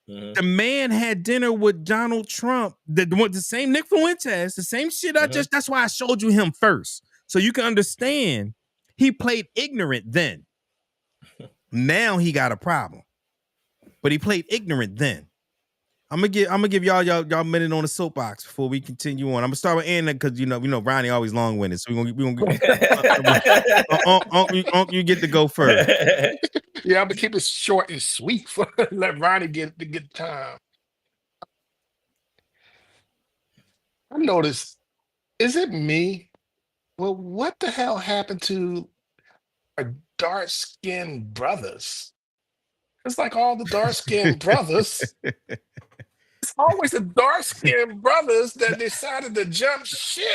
The man had dinner with Donald Trump, the same Nick Fuentes, the same shit. That's why I showed you him first, so you can understand. He played ignorant then. Now he got a problem, but he played ignorant then. I'm gonna give y'all a minute on the soapbox before we continue on. I'm gonna start with Anna, because you know Ronnie always long-winded, so we gonna you get to go first. Yeah, I'm gonna keep it short and sweet for let Ronnie get time. I noticed. Is it me? Well, what the hell happened to our dark-skinned brothers? It's like all the dark-skinned brothers. It's always the dark-skinned brothers that decided to jump ship.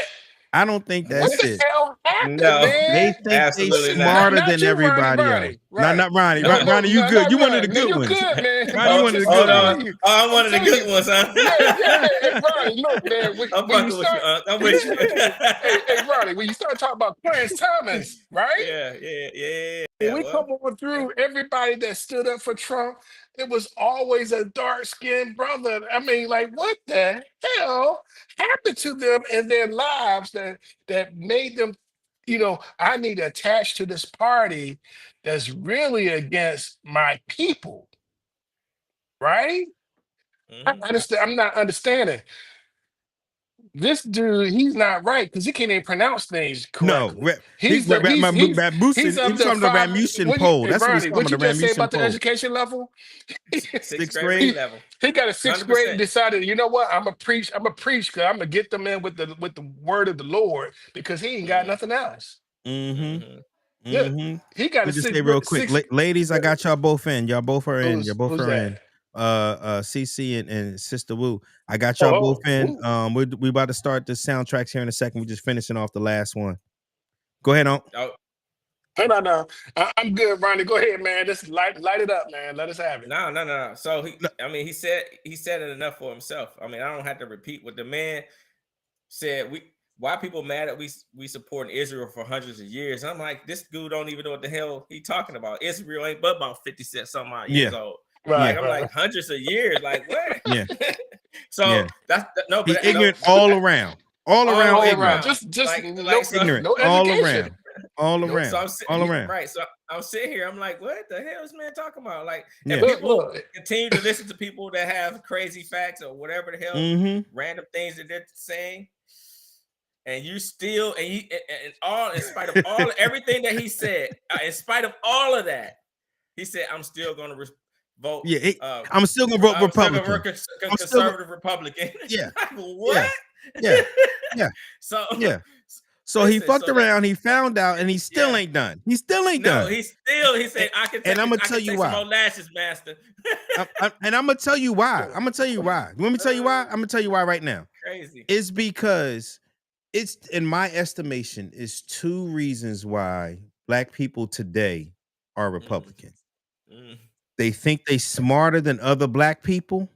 I don't think that's What the it. hell happened, No, man? They think they smarter Not than you, everybody Ronnie. else. Right. Not Ronnie. No, Ronnie, you good. not You one of the Ronnie. good You ones. good, man. Ronnie, you one of the good ones. I'm one of the good ones, huh? Yeah, hey, Ronnie, look, man. I'm fucking with you. I'm with you. Hey, Ronnie, when you start talking about Clarence Thomas, right? Yeah. When we come on through everybody that stood up for Trump, it was always a dark-skinned brother. I mean, like, what the hell happened to them in their lives that made them, I need to attach to this party that's really against my people, right? I understand. I'm not understanding. This dude, he's not right because he can't even pronounce things correctly. No, He's he up talking there the Rasmussen poll. That's what he's Ronnie, what talking you about, the just say Rasmussen about the poll. education level? Sixth grade level. He got a sixth grade 100%. and decided, you know what? I'm gonna preach because I'm gonna get them in with the word of the Lord because he ain't got nothing else. Yeah, he got Let me a just sixth say real quick, ladies, I got y'all both in. Y'all both are in. Y'all both who's are that? in. CC and Sister Woo. I got y'all both in. We about to start the soundtracks here in a second. We're just finishing off the last one. Go ahead, on. No. I'm good, Ronnie. Go ahead, man. Just light it up, man. Let us have it. No. So he said it enough for himself. I mean, I don't have to repeat what the man said. Why people mad that we supporting Israel for hundreds of years? And I'm like, this dude don't even know what the hell he talking about. Israel ain't but about 50 something years old. Right. I'm like hundreds of years. Like what? Yeah. So that's no, but he's ignorant all around. All around ignorant. Just ignorant. No education. All around. So all around. Right. So I'm sitting here. I'm like, what the hell is man talking about? Like, Yeah. and people continue to listen to people that have crazy facts or whatever the hell, random things that they're saying. And you still, in spite of all everything that he said, in spite of all of that, he said, I'm still going to vote. Yeah, I'm still going to vote Republican. Conservative Republican. Yeah. What? Yeah. So listen, he fucked around, he found out, and he still ain't done. He still ain't done. He said, I can take, and I'm gonna tell you why. Some more lashes, master. And I'm gonna tell you why. You want me to tell you why? I'm gonna tell you why right now. Crazy. It's because it's, in my estimation, is two reasons why Black people today are Republican. They think they smarter than other Black people.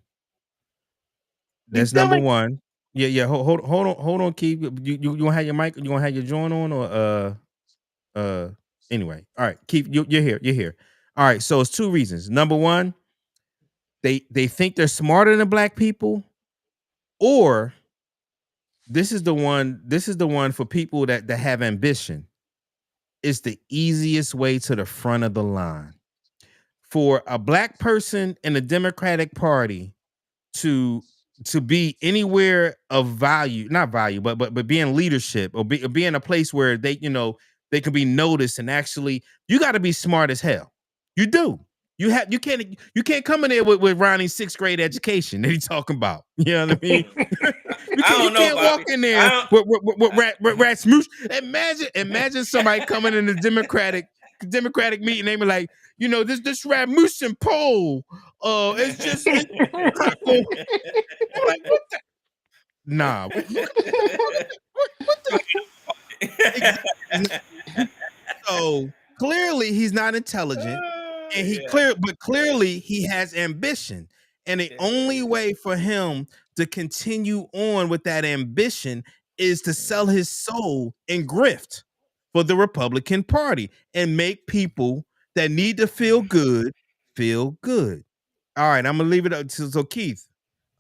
That's number one. Yeah. Hold on, Keith. You gonna have your mic? You gonna have your joint on, or anyway? All right, Keith, you're here. All right. So it's two reasons. Number one, they think they're smarter than Black people, or this is the one for people that have ambition. It's the easiest way to the front of the line for a Black person in the Democratic Party to be anywhere of value, not value, but be in leadership or be in a place where they can be noticed, and actually you got to be smart as hell. You do. You can't come in there with Ronnie's sixth grade education that he's talking about. You know what I mean? You can't walk in there with Rasmussen. Imagine somebody coming in the Democratic meeting. They be like, this Rasmussen poll. It's just like, what the? Nah. So clearly he's not intelligent, and clearly he has ambition. And the only way for him to continue on with that ambition is to sell his soul and grift for the Republican Party and make people that need to feel good. All right, I'm gonna leave it up to so Keith.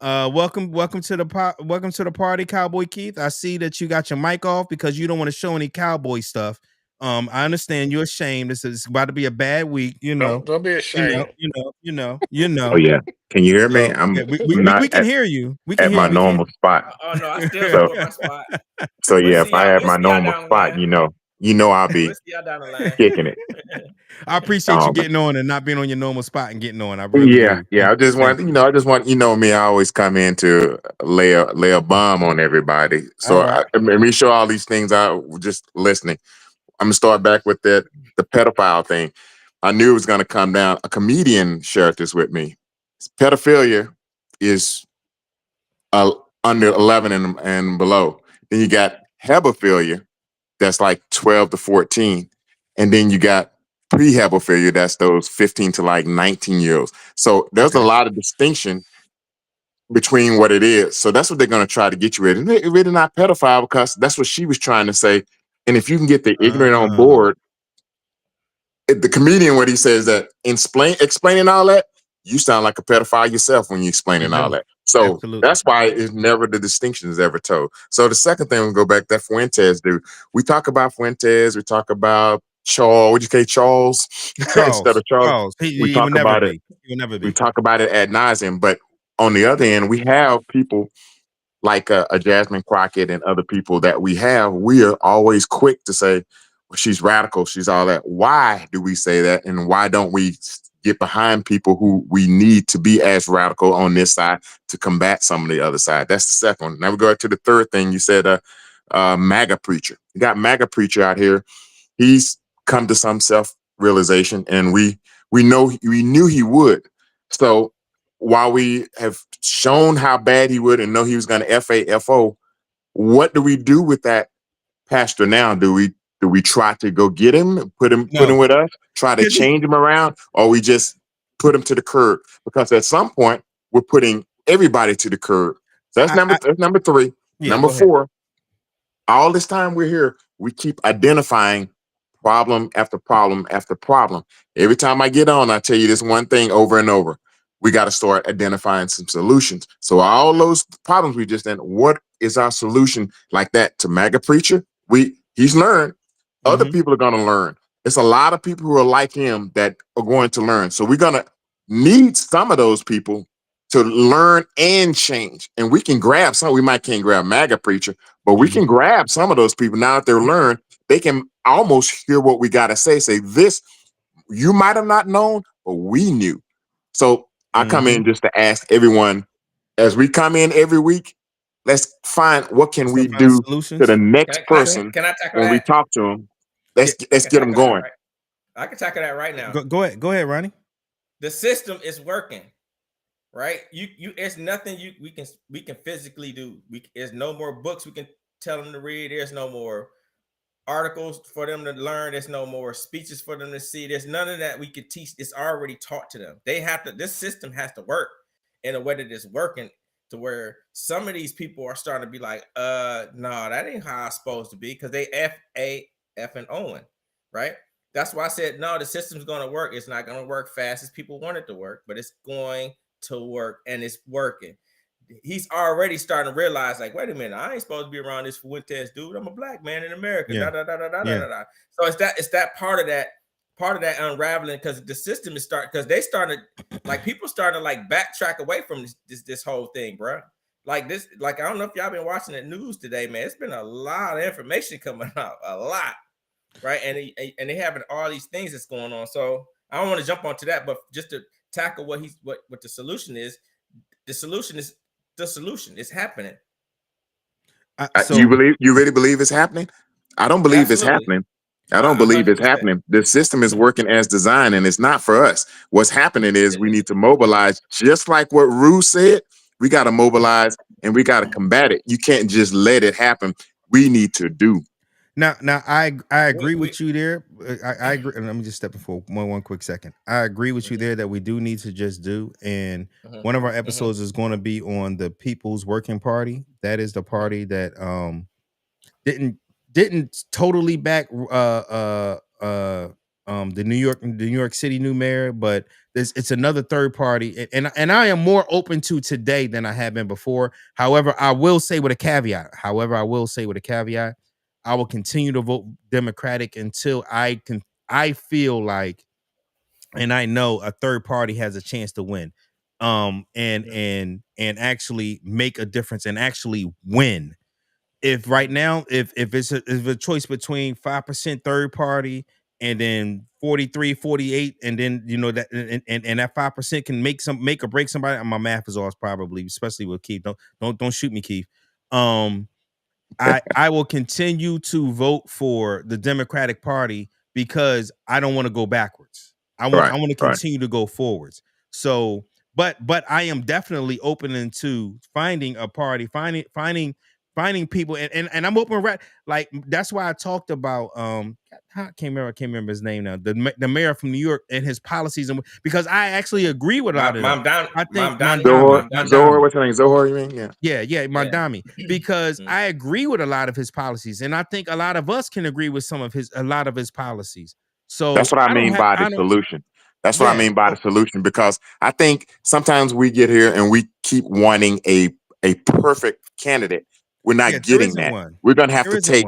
Welcome to the party, Cowboy Keith. I see that you got your mic off because you don't want to show any cowboy stuff. I understand you're ashamed. This is about to be a bad week. Don't be ashamed. You know. Oh yeah. Can you hear me? We can hear you. We can at hear my you. normal spot. Oh no, I still support my spot. So yeah, if I have my normal spot, I'll be kicking it. I appreciate you getting on and not being on your normal spot and getting on. I really do. I just want me. I always come in to lay a bomb on everybody. So let me show all these things out. Just listening. I'm gonna start back with the pedophile thing. I knew it was going to come down. A comedian shared this with me. Pedophilia is under 11 and below. Then you got hebephilia, that's like 12 to 14. And then you got pre-hebephilia, that's those 15 to like 19-year-olds. So there's a lot of distinction between what it is. So that's what they're going to try to get you with. And it's really not pedophile because that's what she was trying to say. And if you can get the ignorant on board, the comedian, what he says that explaining all that, you sound like a pedophile yourself when you're explaining all that. So that's why it's never, the distinction is ever told. So the second thing, we'll go back that Fuentes do. We talk about Fuentes, we talk about Charles, what'd you say, Charles? Instead of Charles. We talk about it. We talk about it ad nauseum. But on the other end, we have people like a Jasmine Crockett and other people that we are always quick to say, well, she's radical, she's all that. Why do we say that? And why don't we get behind people who we need to be as radical on this side to combat some of the other side? That's the second one. Now we go to the third thing. You said MAGA preacher. You got MAGA preacher out here. He's come to some self-realization, and we knew he would. So while we have shown how bad he would and know he was going to FAFO, what do we do with that pastor now? Do we try to go get him, put him with us, try to change him around, or we just put him to the curb? Because at some point we're putting everybody to the curb. So that's number three. Number four, all this time we're here, we keep identifying problem after problem after problem. Every time I get on, I tell you this one thing over and over. We got to start identifying some solutions. So all those problems we just did, what is our solution like that to MAGA preacher? He's learned. Other people are going to learn. It's a lot of people who are like him that are going to learn. So we're going to need some of those people to learn and change. And we can grab some. We can't grab MAGA preacher, but we can grab some of those people. Now that they're learned, they can almost hear what we got to say. Say this, you might have not known, but we knew. So I come in just to ask everyone, as we come in every week, let's find what can we do to the next person when we talk to them. Let's get them going. I can tackle that right now. Go ahead, Ronnie. The system is working, right? It's nothing we can physically do. There's no more books we can tell them to read. There's no more articles for them to learn. There's no more speeches for them to see. There's none of that we could teach. It's already taught to them. This system has to work in a way that is working, to where some of these people are starting to be like, no, that ain't how it's supposed to be, because they F and Owen, right? That's why I said, no, the system's going to work. It's not going to work fast as people want it to work, but it's going to work, and it's working. He's already starting to realize, like, wait a minute, I ain't supposed to be around this Fuentes dude. I'm a black man in America. So it's that part of that unraveling, because the system is they started, like, people starting to like backtrack away from this whole thing, bro. Like this, like, I don't know if y'all been watching the news today, man. It's been a lot of information coming out, a lot, right? And they having all these things that's going on. So I don't want to jump onto that, but just to tackle what the solution is. The solution is happening. You really believe it's happening? I don't believe it's happening. I don't believe it's happening. The system is working as designed, and it's not for us. What's happening is we need to mobilize, just like what Rue said. We got to mobilize and we got to combat it. You can't just let it happen. We need to do. Now, I agree with you there. I agree. And let me just step before one quick second. I agree with you there that we do need to just do. And one of our episodes is going to be on the People's Working Party. That is the party that didn't totally back the New York City new mayor, but it's another third party, and I am more open to today than I have been before. However, I will say with a caveat. I will continue to vote Democratic until I feel like, and I know a third party has a chance to win, and actually make a difference and actually win. If right now, if it's a choice between 5% third party and then 43, 48, and then that and that 5% can make or break somebody. My math is off probably, especially with Keith. Don't shoot me, Keith. I will continue to vote for the Democratic Party because I don't want to go backwards. I want to continue to go forwards. So, but I am definitely open into finding a party, finding people, and I'm open, right? Like that's why I talked about I can't remember his name now. The mayor from New York and his policies, and because I actually agree with a lot of them. I think Zohar, what's her name? Zohar, you mean? Yeah, Mamdani. Because I agree with a lot of his policies, and I think a lot of us can agree with a lot of his policies. So that's what I mean by the solution. That's what I mean by the solution, because I think sometimes we get here and we keep wanting a perfect candidate. We're not getting that. We're going to have to take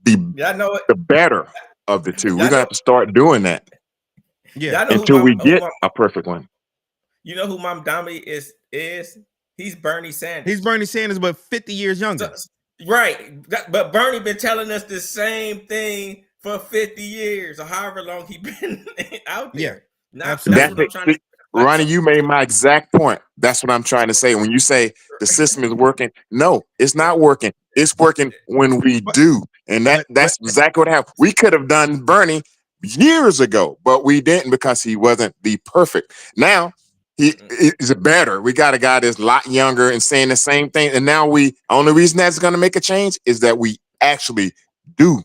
the better of the two. We're going to have to start doing that until we get a perfect one. You know who Mamdani is? He's Bernie Sanders. He's Bernie Sanders, but 50 years younger. Right. But Bernie been telling us the same thing for 50 years or however long he been out there. Absolutely. Ronnie, you made my exact point. That's what I'm trying to say. When you say the system is working, no, it's not working. It's working when we do. And that's exactly what happened. We could have done Bernie years ago, but we didn't because he wasn't the perfect. Now, he is better. We got a guy that's a lot younger and saying the same thing. And now only reason that's going to make a change is that we actually do.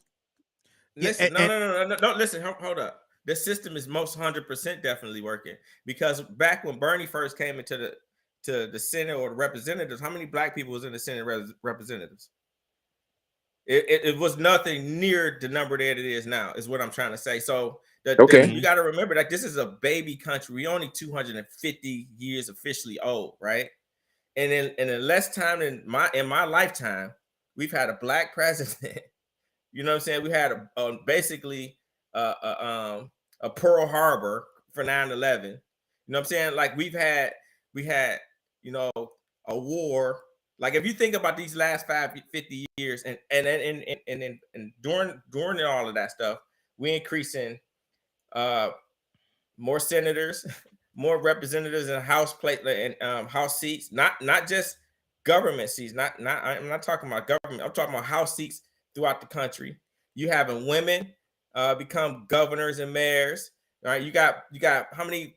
Listen, no, listen, hold up. The system is most 100% definitely working, because back when Bernie first came into the Senate or the representatives, how many black people was in the Senate representatives? It was nothing near the number that it is now, is what I'm trying to say. So you got to remember that this is a baby country. We're only 250 years officially old, right? And in less time than in my lifetime, we've had a black president. You know what I'm saying? We had basically a Pearl Harbor for 9/11. You know what I'm saying? Like we had, you know, a war. Like if you think about these last 50 years and during all of that stuff, we're increasing more senators, more representatives in House House seats, not just government seats. I'm not talking about government. I'm talking about House seats throughout the country. You having women become governors and mayors. All right, you got how many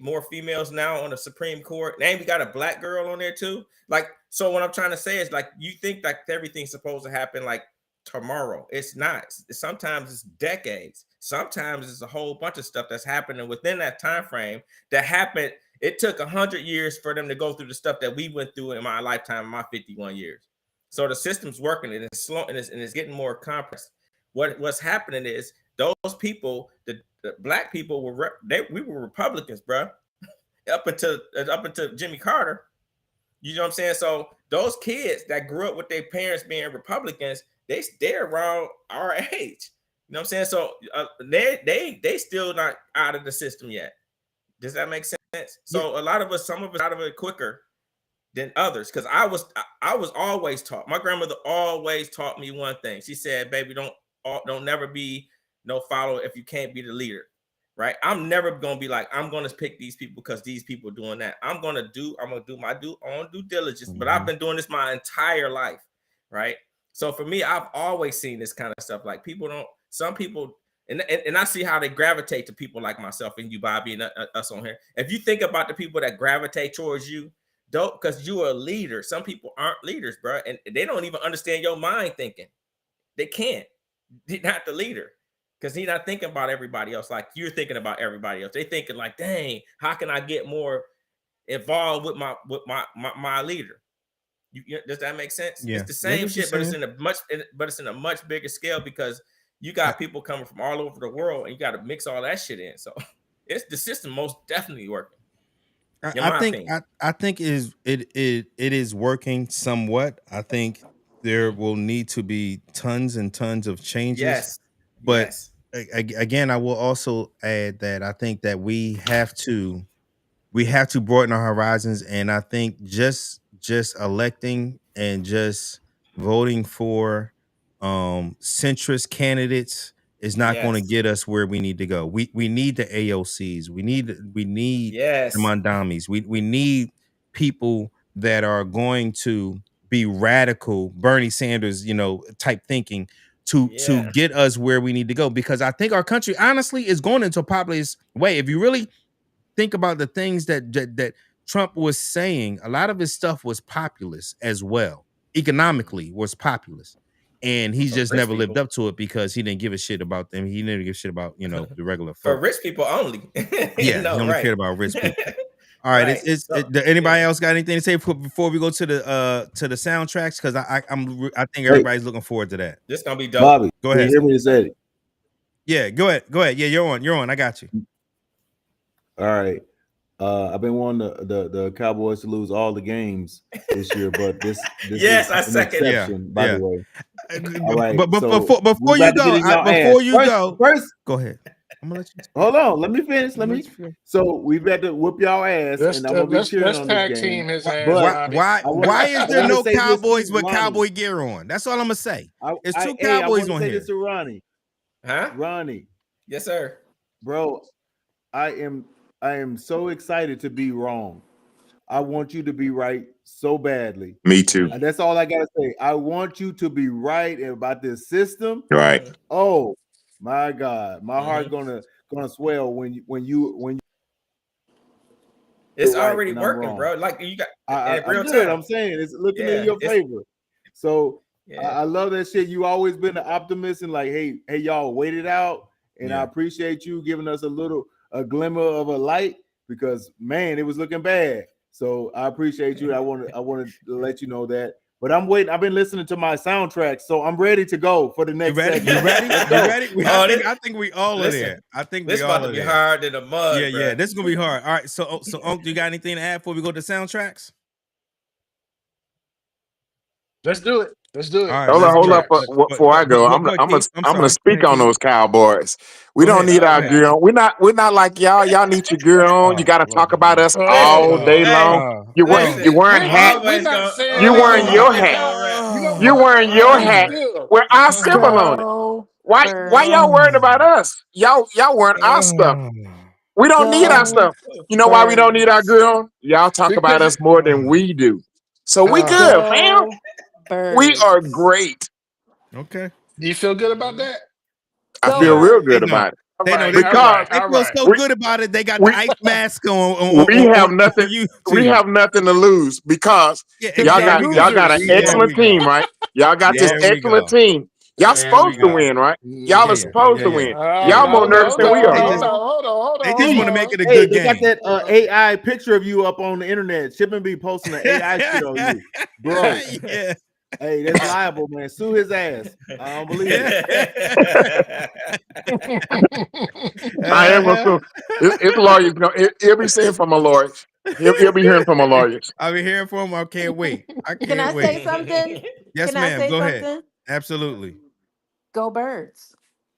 more females now on the Supreme Court? And we got a black girl on there too. Like, so what I'm trying to say is, like, you think that everything's supposed to happen like tomorrow. It's not. Sometimes it's decades. Sometimes it's a whole bunch of stuff that's happening within that time frame that happened. It took 100 years for them to go through the stuff that we went through in my lifetime, in my 51 years. So the system's working, and it's slow, and it's getting more compressed. What's happening is those people, the black people we were Republicans, bro, up until Jimmy Carter. You know what I'm saying? So those kids that grew up with their parents being Republicans, they're around our age. You know what I'm saying? So they still not out of the system yet. Does that make sense? So a lot of us, some of us out of it quicker than others, because I was always taught. My grandmother always taught me one thing. She said, "Baby, don't never be no follower if you can't be the leader." Right? I'm never gonna be like, I'm gonna pick these people because these people are doing that. I'm gonna do my own due diligence. But I've been doing this my entire life, right? So for me, I've always seen this kind of stuff. Like some people, and I see how they gravitate to people like myself and you, Bobby, and us on here. If you think about the people that gravitate towards you, because you're a leader. Some people aren't leaders, bro, and they don't even understand your mind thinking. They can't. They're not the leader, because he's not thinking about everybody else like you're thinking about everybody else. They thinking like, dang, how can I get more involved with my leader? Does that make sense? Yeah. It's the same shit, but it's in a much bigger scale, because you got people coming from all over the world, and you got to mix all that shit in. So it's the system most definitely working. I think it is working somewhat. I think there will need to be tons and tons of changes. Yes. But again, I will also add that I think that we have to broaden our horizons, and I think just electing and just voting for centrist candidates is not going to get us where we need to go. We need the AOCs. We need the Mondamis. We need people that are going to be radical, Bernie Sanders, type thinking, to get us where we need to go, because I think our country honestly is going into a populist way. If you really think about the things that Trump was saying, a lot of his stuff was populist as well. Economically was populist, and he just never lived up to it because he didn't give a shit about them. He didn't give a shit about the regular For folk. rich people only. He only cared about rich people. All right, anybody else got anything to say before we go to the soundtracks? Because I think everybody's looking forward to that. This gonna be dope. Bobby, go ahead. Can you hear me say it? Yeah, go ahead. Yeah, you're on. I got you. All right. I've been wanting the Cowboys to lose all the games this year, but this yes, is I second. By the way. All right. But before you go, first, go ahead. I'm gonna let you. Hold on, let me finish. So we've had to whoop y'all ass, and I'm gonna be cheering on tag this team game. his ass. Why is there no Cowboys with cowboy gear on? That's all I'm gonna say. It's two Cowboys on here. This to Ronnie. Huh? Ronnie. Yes, sir. Bro, I am so excited to be wrong. I want you to be right so badly. Me too. And that's all I gotta say. I want you to be right about this system. Right. Oh my God, my heart's gonna swell when you. It's right already working, bro. Like you got real time. I'm saying it's looking in your favor. So I love that shit. You always been an optimist and like, hey, y'all, wait it out. And I appreciate you giving us a glimmer of a light, because man, it was looking bad. So I appreciate you. I wanted to let you know that. But I'm waiting. I've been listening to my soundtrack, so I'm ready to go for the next. You ready? I think we all are there. I think this we all about to be hard in the mud. Yeah. This is gonna be hard. All right. So Unc, you got anything to add before we go to soundtracks? Let's do it. All right, hold up. Before I go, I'm gonna speak on those Cowboys. We don't need our gear on. We're not like y'all. Y'all need your gear on. You got to talk about us all day long. You're wearing hat. You wearing your hat. You wearing your hat with our symbol on it. Why y'all worried about us? Y'all wearing our stuff. We don't need our stuff. You know why we don't need our gear on? Y'all talk about us more than we do. So we good, fam. We are great. Okay. Do you feel good about that? I feel real good about it. They feel so good about it. They got the ice mask on. We have nothing. We have nothing to lose because y'all got an excellent team, right? Y'all got this excellent team. Y'all supposed to win, right? Y'all are supposed to win. Y'all more nervous than we are. Hold on. They just want to make it a good game. They got that AI picture of you up on the internet. Shipman be posting the AI shit on you, bro. Yeah. Hey, that's liable, man. Sue his ass. I don't believe it. I am gonna sue. It's lawyers. He'll be saying from a lawyer. He'll be hearing from a lawyer. I'll be hearing from him. I can't wait. Can I say something? Yes, Can ma'am. I say Go something? ahead. Absolutely. Go Birds.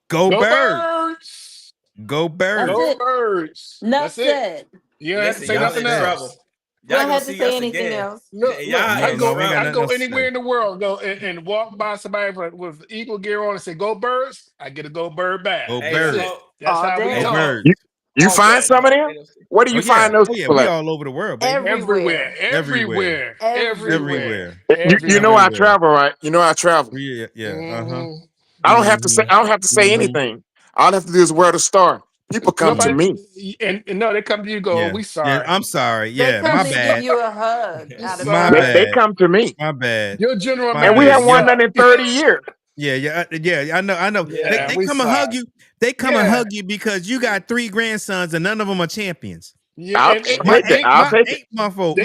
Go Birds. Go Birds. Go Birds. That's it. You don't have to say nothing else. You don't have to say anything else. Look, I go anywhere in the world, and walk by somebody with Eagle gear on and say "Go Birds." I get a Go Bird back. Go Birds. That's how we talk. You find some of them? Where do you find those people? We all over the world, baby. Everywhere. You know I travel, right? You know I travel. Yeah. I don't have to say anything. All I have to do is wear the star. People come to me. And no, they come to you and go, we sorry. Yeah, I'm sorry. Yeah, my bad. Give you a hug. My bad. They come to me. My bad. Your general and we haven't won that in 30 years. Yeah. I know. Yeah, they come and hug you. They come and hug you because you got 3 grandsons and none of them are champions. Yeah, I'll take it. My 8-month-old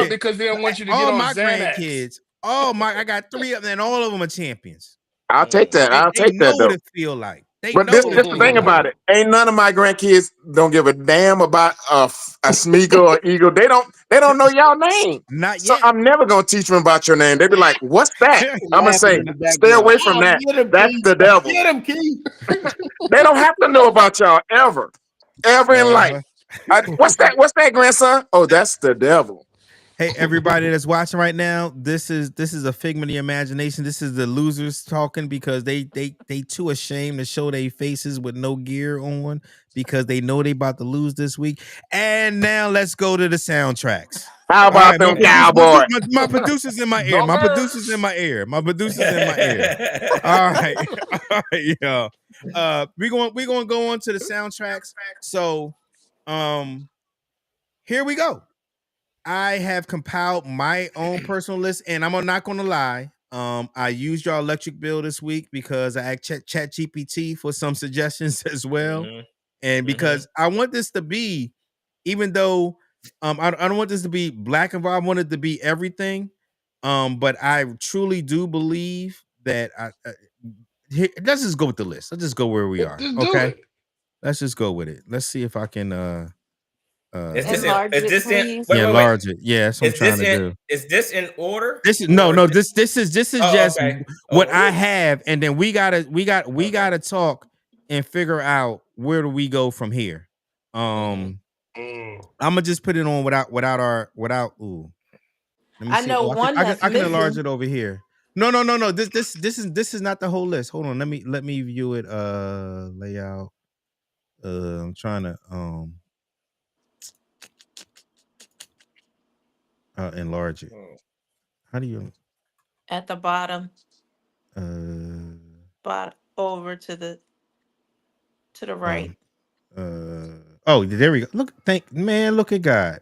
because they don't want you to get all on my Xanax. grandkids. I got 3 of them, and all of them are champions. I'll take that. They know what it feel like. But this is the thing about it. Ain't none of my grandkids don't give a damn about a Smeagol or Eagle. They don't know y'all name. Not yet. So I'm never gonna teach them about your name. They be like, "What's that?" I'm gonna say, "Stay away from that. That's the devil." Get him, Keith. They don't have to know about y'all ever in life. What's that, grandson? Oh, that's the devil. Hey, everybody that's watching right now, this is a figment of your imagination. This is the losers talking because they too ashamed to show their faces with no gear on because they know they about to lose this week. And now let's go to the soundtracks. How about them Cowboys? My producer's in my ear. My producer's in my ear. My producer's in my ear. All right, y'all. We're gonna go on to the soundtracks. So, here we go. I have compiled my own personal list, and I'm not gonna lie. I used your electric bill this week because I asked ChatGPT for some suggestions as well, and because I want this to be, even though I don't want this to be black and white. I want it to be everything. But I truly do believe that let's just go with the list. Let's just go where we are. Okay, let's just go with it. Let's see if I can enlarge it. Yeah, that's what I'm trying to do. Is this in order? This is This is just what I have, and then we gotta talk and figure out where do we go from here. I'm gonna just put it on without. Ooh, let me I see. know one I that's can enlarge missing. it over here. No. This is not the whole list. Hold on. Let me view it. Layout. I'm trying to enlarge it. How do you? At the bottom. Over to the right. Oh, there we go. Look, look at God.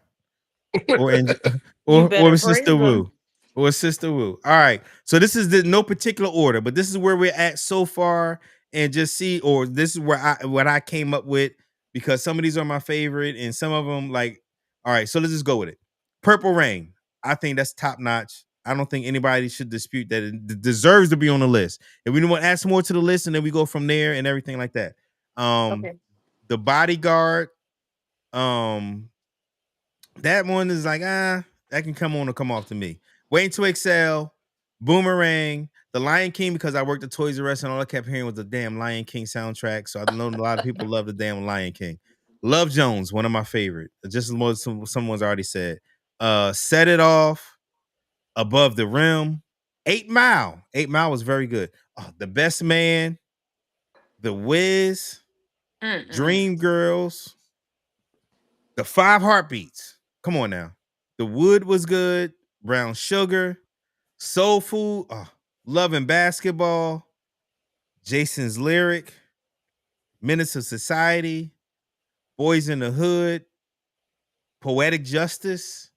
Or Sister Wu. Or Sister Wu. All right. So this is no particular order, but this is where we're at so far, and just see, or this is what I came up with, because some of these are my favorite and some of them like, all right, so let's just go with it. Purple Rain. I think that's top notch. I don't think anybody should dispute that it deserves to be on the list. If we want to add some more to the list, and then we go from there and everything like that. The Bodyguard. That one is like, that can come on or come off to me. Waiting to Excel, Boomerang, The Lion King, because I worked at Toys R Us and all I kept hearing was the damn Lion King soundtrack. So I know a lot of people love the damn Lion King. Love Jones, one of my favorite. Just as someone's already said. Set It Off, Above the Rim, 8 Mile. 8 Mile was very good. The Best Man, The Wiz, Dream Girls, The 5 Heartbeats. Come on now. The Wood was good. Brown Sugar, Soul Food, Love and Basketball, Jason's Lyric, Menace of Society, Boys in the Hood, Poetic Justice,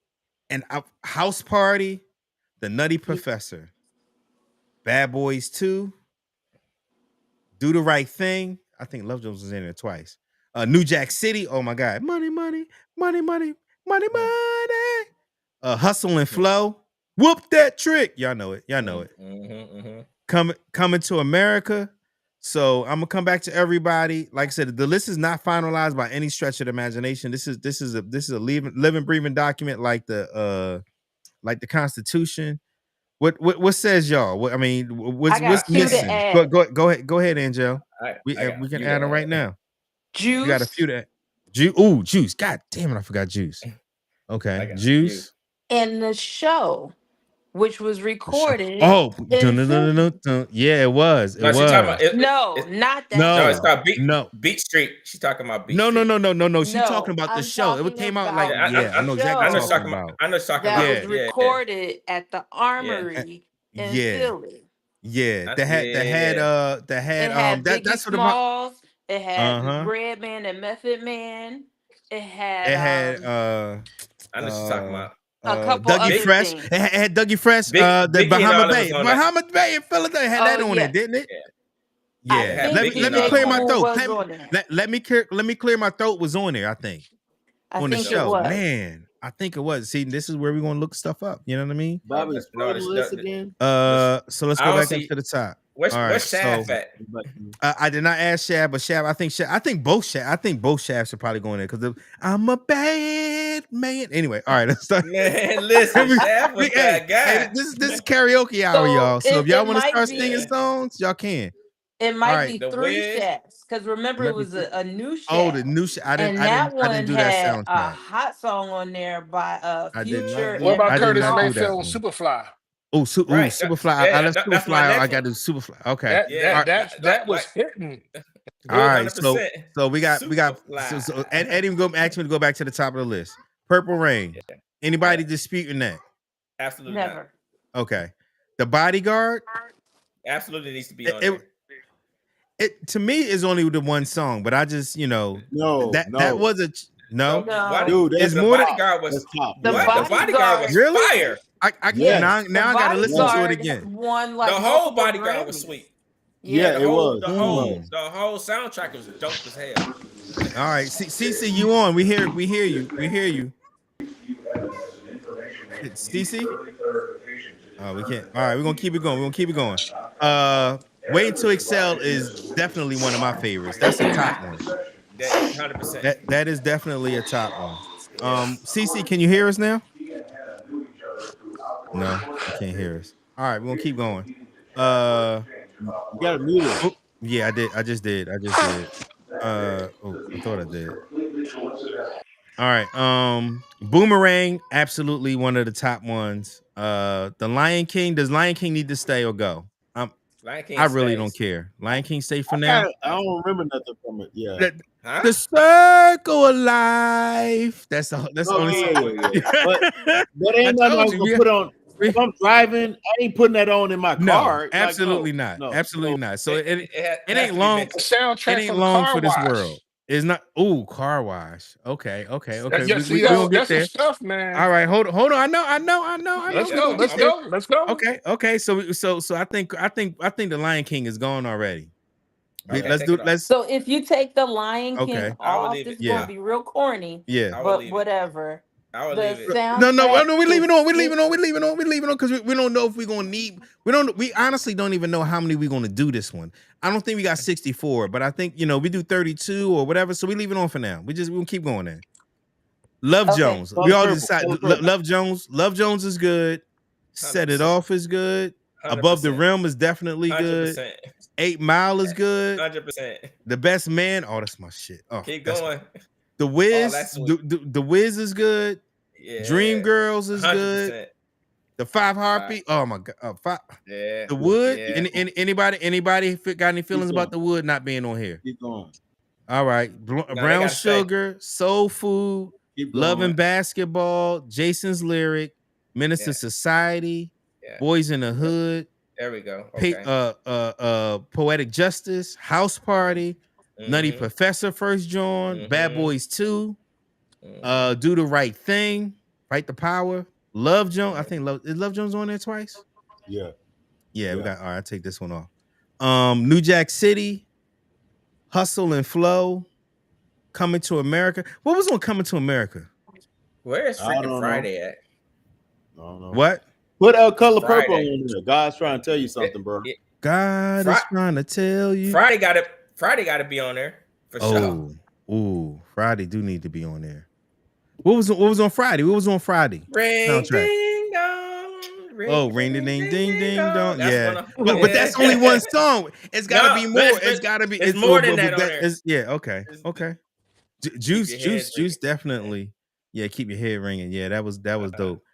and House Party, The Nutty Professor, Bad Boys 2, Do the Right Thing. I think Love Jones was in there twice. New Jack City. Oh my God. Money. Hustle and Flow. Whoop That Trick. Y'all know it. Coming to America. So I'm gonna come back to everybody. Like I said, the list is not finalized by any stretch of the imagination. This is a living, breathing document like the Constitution. What says y'all? What's missing? Go ahead, Angel. Right, we can add them right now. Juice. We got a few that. Juice. God damn it, I forgot Juice. Okay, Juice. And the show, which was recorded. No. Yeah, it was. Not that. No, it's called Beat Street. She's talking about Beat Street. No. She's talking about the show. It came out like I know exactly what you're talking about. I know talking about. That was recorded at the Armory in Philly. Yeah, that had that's what Smalls. It had Redman and Method Man. It had I know she's talking about. A couple Dougie Fresh. It had Dougie Fresh. The Bahama Bay in Philadelphia had that on it, didn't it? Yeah. Let me clear my throat. Let me clear my throat. Was on there, I think. On the show, man. I think it was. See, this is where we're gonna look stuff up. You know what I mean? Bobby, scroll the list again. So let's go back up to the top. Where's Shaft at? I did not ask Shab, but Shab, I think both Shabs are probably going there because I'm a bad man. Anyway, all right, let's start. Man, listen, Shab was that guy. This is karaoke hour, y'all. So if y'all want to start singing songs, y'all can. It might be 3 Shafts because remember it was a new Shaft. Oh, the new Shaft. I didn't do that soundtrack. A hot song on there by Future. What about Curtis Mayfield and Superfly? Superfly. I left Superfly. I got to do Superfly. Okay. That was hitting. All right. So we got. So Eddie asked me to go back to the top of the list. Purple Rain. Anybody disputing that? Absolutely Never. Okay. The Bodyguard absolutely needs to be on there. It to me is only the one song, but I just that was a no. Dude, it's more Bodyguard was top. The Bodyguard was really fire. Now I gotta listen to it again. One like the whole Bodyguard was sweet. Yeah, the whole, it was. The whole soundtrack was dope as hell. All right, CC, you on? We hear you. CC. Oh, we can't. All right, we're gonna keep it going. Waiting to Excel is definitely one of my favorites. That's a top one. 100%. That is definitely a top one. CC, can you hear us now? No, you can't hear us. All right, we're gonna keep going. You gotta mute it. Yeah, I just did. I thought I did. All right. Boomerang, absolutely one of the top ones. The Lion King. Does Lion King need to stay or go? I really don't care. Lion King stay for now. I don't remember nothing from it. Yeah. The Circle of Life. That's the only song. But ain't nothing I was gonna put on. If I'm driving, I ain't putting that on in my car. Absolutely not. Absolutely not. So it ain't long. It ain't long for this world. It's not. Ooh, Car Wash. Okay. We gonna get there. Stuff, man. All right, hold on. I know. Let's go. Okay. So I think the Lion King is gone already. Okay, Let's. So if you take the Lion King off, this is Yeah. gonna be real corny. Yeah. But whatever. I would leave it. No, we're leaving on because we don't know if we're gonna need. We honestly don't even know how many we're gonna do this one. I don't think we got 64, but I think we do 32 or whatever. So we leave it on for now. We'll keep going there. Love Jones. We all decided Love Jones. Love Jones is good. 100%. Set It Off is good. 100%. Above the Rim is definitely good. 100%. 8 Mile is good. 100%. The Best Man. Oh, that's my shit. Oh, keep going. The Wiz, the Wiz is good. Yeah. Dream Girls is 100%. Good. The 5 Heartbeat. Oh my god. Yeah. The Wood. Yeah. Anybody got any feelings about The Wood not being on here? Keep going. All right. Brown Sugar, Soul Food, Love and Basketball, Jason's Lyric, Minister Society, Boys in the Hood. There we go. Okay. Poetic Justice, House Party. Nutty Professor, First John, Bad Boys 2, Do the Right Thing, Fight the Power, Love Jones. I think Love Jones on there twice. Yeah. We got. All right, I take this one off. New Jack City, Hustle and Flow, Coming to America. What was on Coming to America? Where is freaking Friday at? I don't know. What? Put Color Purple on there. God's trying to tell you something, bro. God is trying to tell you. Friday got to be on there for sure. Ooh, Friday do need to be on there. What was on Friday? What was on Friday? Ring ding dong. Ring ding ding dong. Yeah, but that's only one song. It's got to be more. It's got to be. It's more than that on there. Yeah. Okay. Juice definitely. Yeah, keep your head ringing. Yeah, that was dope.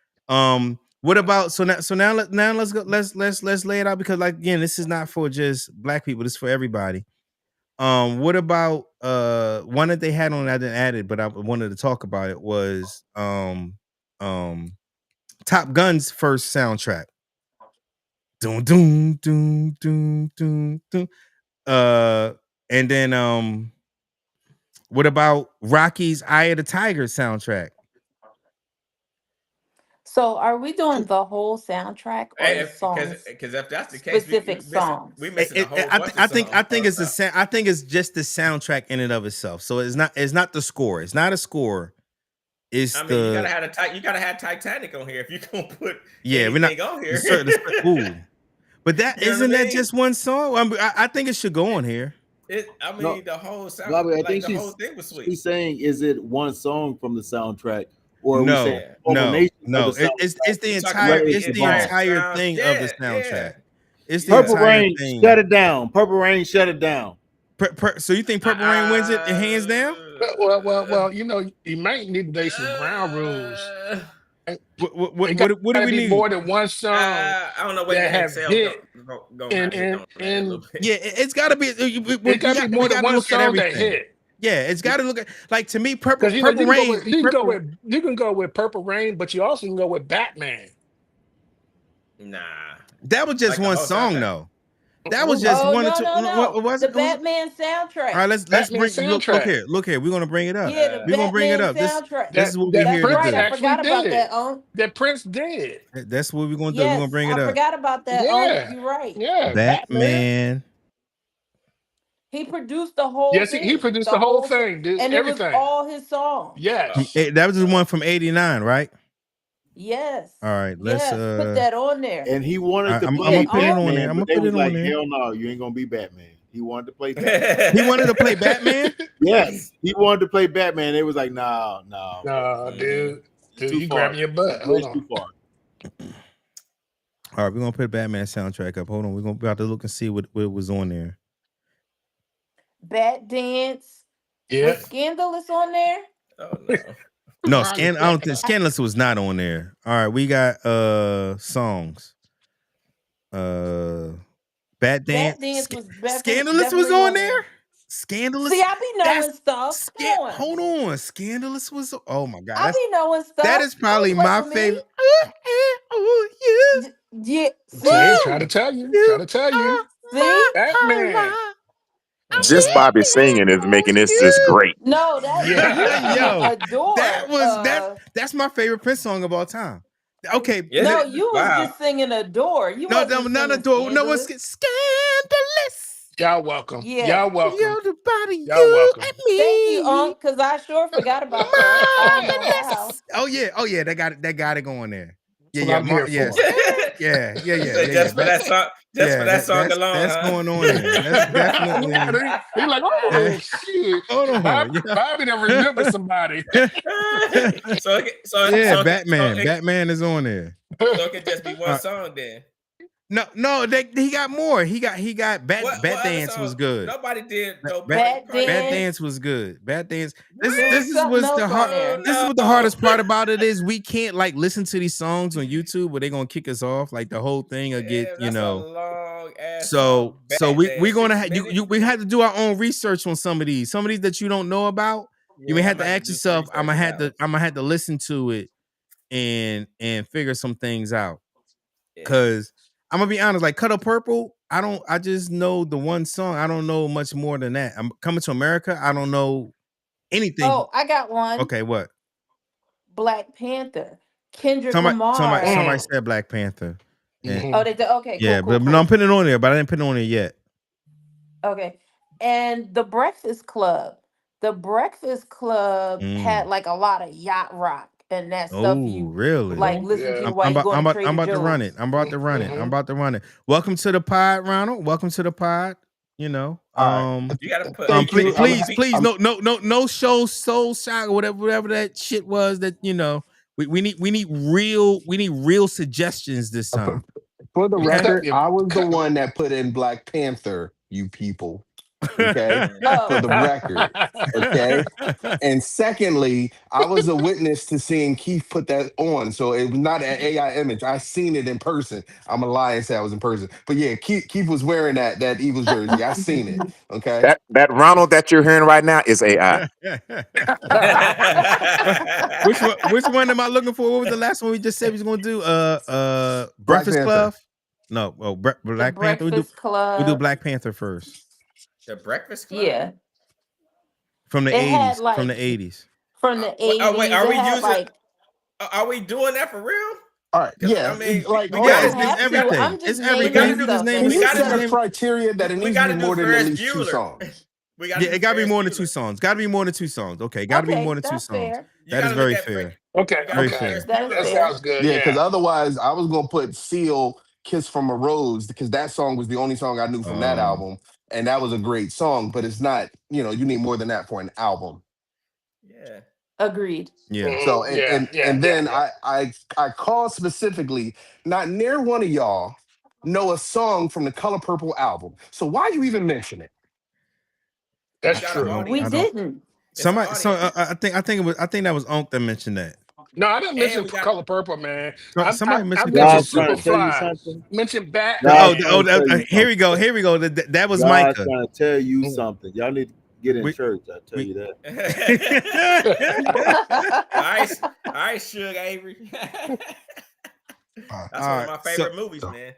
What about now let's go. Let's lay it out because again, this is not for just black people. This is for everybody. What about one that they had on? I didn't add it, but I wanted to talk about it. Was Top Gun's first soundtrack. Doom doom doom doom doom doom. And then what about Rocky's Eye of the Tiger soundtrack? So are we doing the whole soundtrack or songs? Because if that's the case, specific songs. We missing a whole bunch I think it's I think it's just the soundtrack in and of itself. So it's not the score. It's not a score. It's you gotta have Titanic on here if you're gonna put we're not on here. Ooh. But that isn't that just one song? I think it should go on here. The whole soundtrack. I think the whole thing was sweet. She's saying, is it one song from the soundtrack? Or no. It's the entire thing of the soundtrack. Yeah. It's the Purple entire Rain. thing. Shut it down. Purple Rain. Shut it down. So you think Purple Rain wins it hands down? Well, you might need to lay some ground rules. What do we need? More than one song. I don't know what that have hit. Yeah, and it's got to be. It got to be more than one song that hit. Yeah, it's got to look like to me. Purple You Rain. You can go with Purple Rain, but you also can go with Batman. Nah, that was just one song though. That was just one or two. What was it? The Batman soundtrack. All right, let's bring look here. We're gonna bring it up. Yeah, we're gonna bring it up. This is what we're here to do. I forgot about that. That Prince did. That's what we're gonna do. We're gonna bring it up. I forgot about that. Yeah. You're right. Yeah, Batman. He produced the whole thing. He produced the whole thing, dude. And everything. It was all his songs. Yes. That was the one from '89, right? Yes. All right, let's put that on there. And he wanted to I'm play gonna put it on there. I'm gonna put it on there. Hell no, you ain't gonna be Batman. He wanted to play Batman. He wanted to play Batman? Yes, he wanted to play Batman. It was like, no, dude, you grabbing your butt. Hold on. Too far. All right, we're gonna put Batman soundtrack up. Hold on, we're gonna about to look and see what was on there. Bat Dance. Yeah. Was Scandalous on there? Oh no. No, I don't think Scandalous was not on there. All right, we got songs. Bat Dance. Scandalous was on there. Scandalous. See, I be knowing stuff. Hold on, Scandalous was. Oh my god, I be knowing stuff. That is probably my favorite. Yeah. Try to tell you. See, Batman. Just Bobby singing is making this just great. No, that's that's my favorite Prince song of all time. Okay, no, you was just singing Adore. You not Adore. No, it's Scandalous. Y'all welcome. Yeah. Y'all welcome. You're the body, Y'all welcome. Thank you, because I sure forgot about that. Oh yeah, they got it going there. Yeah. Just for that song. For that song alone. That's going on there. That's definitely. He's like, oh shit. Hold on. Bobby never remember somebody. Batman is on there. So it could just be one song then. No, he got more. He got Bat Dance was good. Nobody did. Bat Dance was good. Bat Dance. This is what the hardest part about it is we can't like listen to these songs on YouTube where they're gonna kick us off. Like the whole thing will get So we're gonna we have to do our own research on some of these that you don't know about. You may have to ask yourself. I'm gonna have to listen to it and figure some things out because. I'm gonna be honest, like Cut Up Purple, I just know the one song. I don't know much more than that. I'm Coming to America. I don't know anything. Oh, I got one. Okay, what? Black Panther. Kendrick Lamar. Somebody said Black Panther. Mm-hmm. Oh, they did. Okay, cool, yeah, cool. No, I'm putting it on there, but I didn't put it on there yet. Okay, and The Breakfast Club. The Breakfast Club had like a lot of yacht rock. And that stuff you really like listen to while I'm you go about to run it. I'm about to run it. Welcome to the pod, Ronald. Welcome to the pod. You know, you gotta put please, no show soul shot or whatever that shit was that we need real suggestions this time. For the record, I was the one that put in Black Panther, you people. Okay, for the record. Okay, and secondly, I was a witness to seeing Keith put that on, so it was not an AI image. I seen it in person. I'm gonna lie and say I was in person, but yeah, Keith was wearing that Eagles jersey. I seen it. Okay, that Ronald that you're hearing right now is AI. Which one am I looking for? What was the last one we just said we was gonna do? Breakfast Club. No, Black Panther. We do Black Panther first. The Breakfast Club? Yeah. From the 80s. From the 80s. From the 80s. Oh, wait, are we doing that for real? All right. Yeah. I mean, it's everything. It's everything. We got to set a criteria that it needs to be more than at least 2 songs. It got to be more than 2 songs. Got to be more than 2 songs. Okay. Got to be more than 2 songs. Fair. That is very fair. Okay. Very fair. That sounds good. Yeah, because otherwise I was going to put Seal Kiss from a Rose because that song was the only song I knew from that album. And that was a great song, but it's not, you need more than that for an album. Yeah. Agreed. Yeah. So, then I called specifically, not near one of y'all know a song from the Color Purple album. So why you even mention it? That's true. We didn't. Somebody, I think that was Onk that mentioned that. No, I didn't mention Color Purple, man. Somebody mentioned Superfly. Mentioned Bat. Here we go. That was Micah. Trying to tell you something. Y'all need get in church. I tell you that. All right, Suge Avery. That's one of my favorite movies, man.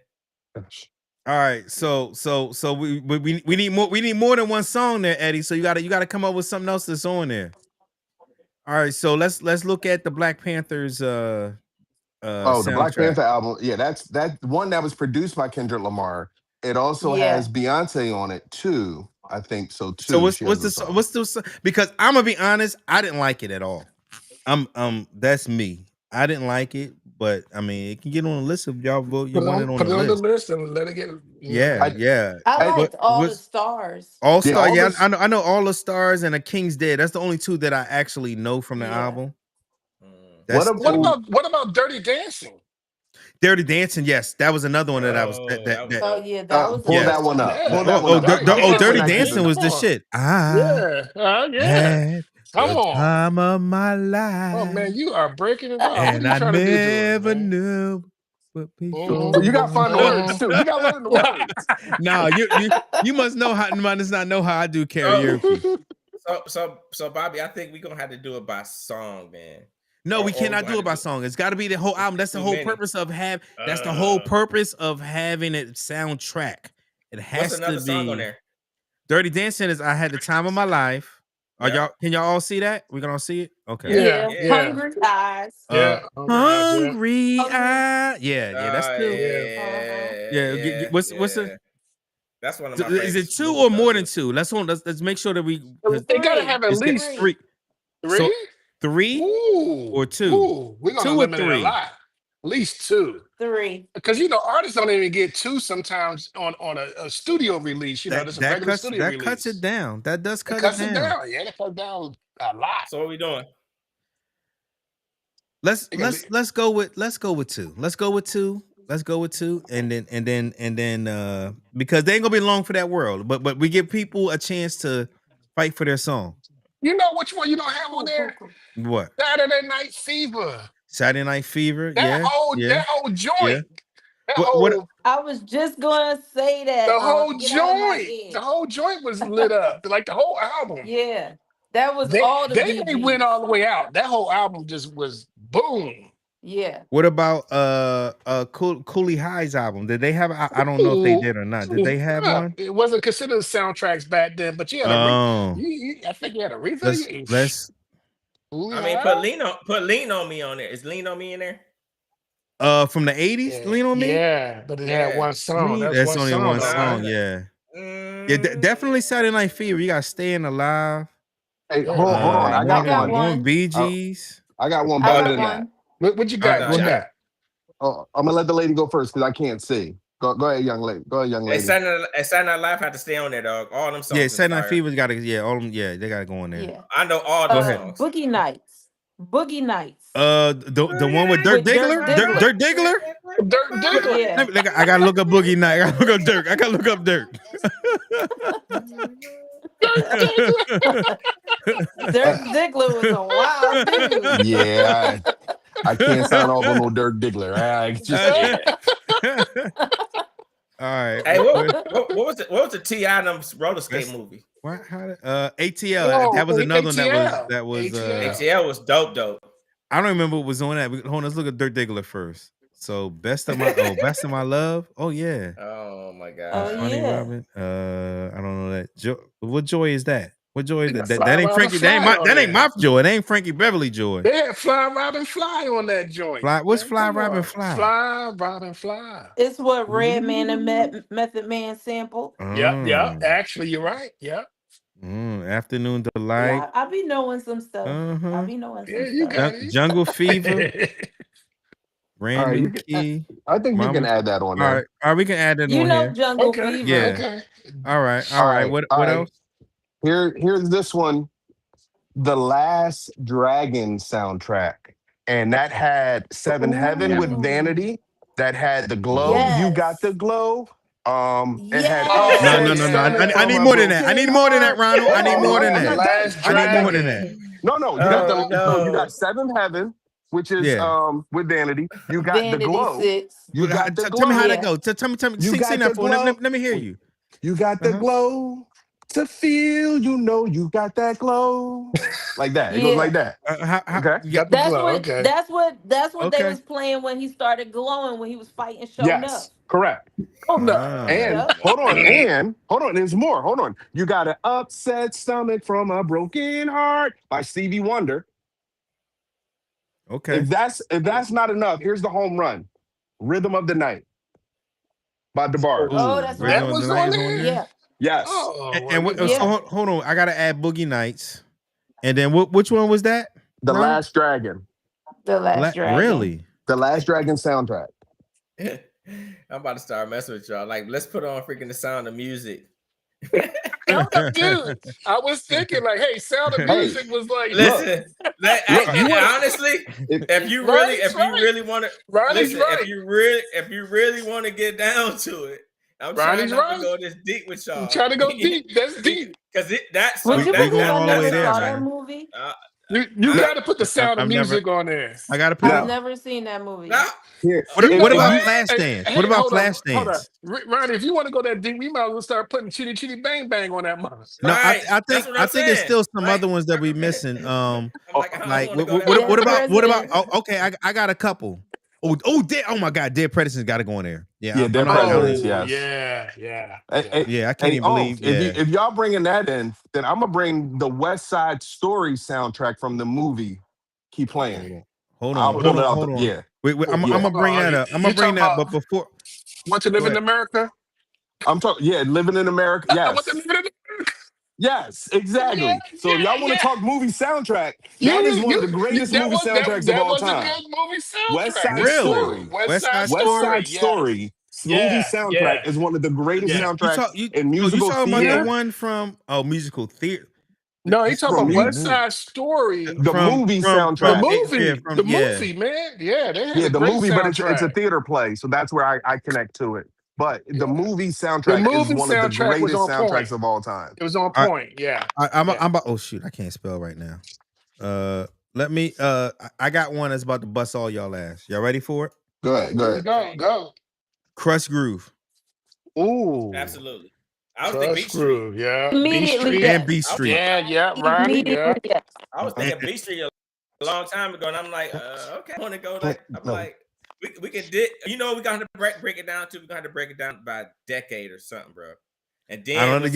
All right, so we need more. We need more than one song there, Eddie. So you gotta come up with something else that's on there. All right, so let's look at the Black Panthers. The Black Panther album. Yeah, that's one that was produced by Kendrick Lamar. It also has Beyonce on it too. I think so too. So what's the because I'm gonna be honest, I didn't like it at all. That's me. I didn't like it, but I mean, it can get on the list if y'all vote. You want it on put the it on list. the list and let it get. Yeah. I liked All the Stars. All Star. Yeah, I know All the Stars and A King's Dead. That's the only two that I actually know from the album. What about Dirty Dancing? Dirty Dancing, yes, that was another one that I was. That was pull that one up. Dirty Dancing was the shit. Come on. Time of my life. Oh man, you are breaking it off. And I never knew what people. You got to find the words too. You got to learn the words. No, you must know how. Must not know how I do karaoke. So Bobby, I think we're gonna have to do it by song, man. No, we cannot do it by song. It's got to be the whole album. That's the whole purpose of That's the whole purpose of having a soundtrack. It has to be. Song on there? Dirty Dancing is I Had the Time of My Life. Y'all? Can y'all all see that? We gonna all see it? Okay. Yeah. Hungry Eyes. Hungry Eyes. Yeah. That's two. Yeah. What's the? That's one of my. Is it two or more than two? Let's make sure that we. They gotta have at least three. So, 3 or 2? We're gonna limit it a lot. At least 2. 3. Because artists don't even get 2 sometimes on a studio release. That's a regular studio release. That cuts it down. That does cut it down. Yeah, that cuts down a lot. So what are we doing? Let's go with 2. Let's go with 2. And then because they ain't gonna be long for that world. But we give people a chance to fight for their song. You know which one you don't have on there? What? Saturday Night Fever. Saturday Night Fever. That whole joint. Yeah. I was just gonna say that. The whole joint. The whole joint was lit up. Like the whole album. Yeah. That was all the They went all the way out. That whole album just was boom. Yeah. What about Cooley High's album? Did they have? I don't know if they did or not. Did they have one? It wasn't considered soundtracks back then, but you had I think you had a reason. Let's. I mean, put Lean on Me on there. Is Lean on Me in there? From the 80s, Lean on Me. Yeah, but it had one song. That's only one song. Yeah. Definitely Saturday Night Fever. You got Staying Alive. Hey, hold on. I got one. Bee Gees. I got one better than that. What you got? I'm gonna let the lady go first because I can't see. Go ahead, young lady. Hey, Saturday Night Live had to stay on there, dog. All them songs. Yeah, Saturday Night Fever's got to. Yeah, all them. Yeah, they got to go on there. Yeah. I know all the songs. Boogie Nights. The one with Dirk Diggler. Dirk Diggler. Yeah. I gotta look up Boogie Night. I gotta look up Dirk. Dirk Diggler was a wild dude. Yeah, I can't sign off on no Dirk Diggler. All right. Hey, what was the T.I. roller skate movie? What? ATL. That was another one that was ATL was dope. I don't remember what was on that. Hold on, let's look at Dirk Diggler first. So Best of My Love. Oh yeah. Oh my God. Funny Robin. I don't know that. What Joy is that? What Joy is that? That ain't Frankie. That ain't my Joy. That ain't Frankie Beverly Joy. They had Fly Robin Fly on that joint. What's Fly Robin Fly? Fly Robin Fly. It's what Redman and Method Man sampled. Yeah. Actually, you're right. Yeah. Afternoon Delight. Yeah, I be knowing some stuff. I be knowing some stuff. Got it. Jungle Fever. Brand New Key. I think you can add that on there. All right, we can add that on here. You know Jungle Fever. Yeah. Okay. All right. What else? Here's this one. The Last Dragon soundtrack. And that had Seven Heaven with Vanity. That had The Glow. Yes. You Got the Glow. It had No. I need more than that. I need more than that, Ronald. I need more than that. I need more than that. No. You got Seven Heaven, which is with Vanity. You got Vanity The Glow. 6. You got The Glow. Tell me how that goes. Tell me. Sing that for me. Let me hear you. You got The Glow. to feel, you know, you got that glow. Like that. It goes like that. Okay. Got the glow. Okay. That's what they Okay. was playing when he started glowing when he was fighting Show Yes, correct. Oh no. And Yep. hold on, there's more. Hold on. You got an upset stomach from a broken heart by Stevie Wonder. Okay. If that's not enough, here's the home run. Rhythm of the Night by DeBarge. Oh, that's Rhythm right. of the was Night on is there? Yeah. Yes. Oh, And well, so hold on, I gotta add Boogie Nights, and then which one was that? The Ron? Last Dragon. The Last Dragon. Really? The Last Dragon soundtrack. I'm about to start messing with y'all. Like, let's put on freaking The Sound of Music. dude, I was thinking like, hey, Sound of Music was like, Listen, honestly, if you really want to, if you really want to get down to it, I'm trying not to go this deep with y'all. I'm trying to go deep. That's deep. Because that's Would you believe going all the I way never there, saw man. that movie? You got to put the Sound of I've Music on there. I gotta put I've never seen that movie. Here. What about Flashdance? Hey, What about hold on. Flashdance? Ronnie, if you want to go that deep, we might as well start putting Chitty Chitty Bang Bang on that month. No, Right. I think That's what I'm it's still saying. some other ones that we missing. like, What about? Oh, okay, I got a couple. Oh my God, Dead Predators got to go in there. Yeah, Dead Predators. Yes. Yeah. I can't even believe. If y'all bringing that in, then I'm gonna bring the West Side Story soundtrack from the movie. Keep playing. Hold on. Yeah. Wait, I'm gonna bring that up. I'm gonna bring that, but before. Want to live in America? I'm talking. Yeah, living in America. Yes. Yes, exactly. So if y'all want to talk movie soundtrack, that is one of the greatest movie soundtracks of all time. That was a good movie soundtrack. West Side Really? Story. West Side Story. Movie soundtrack is one of the greatest soundtracks in musical you talking theater. about the one from musical theater? No, he's talking about West Side Story. The movie soundtrack. The movie, man. Yeah, they had the movie, soundtrack. but it's a theater play, so that's where I connect to it. But the movie soundtrack is one of the greatest soundtracks of all time. It was on point, yeah. I'm about. Oh shoot, I can't spell right now. Let me. I got one that's about to bust all y'all ass. Y'all ready for it? Go ahead. Go. Crush Groove. Ooh, absolutely. I was thinking B Street. Groove, yeah. Immediately, and B Street. Yeah, right. Yeah. I was thinking B Street a long time ago, and I'm like, okay, I want to go. Like, I'm like, we can we got to break it down too. We got to break it down by decade or something, bro. And then I don't know.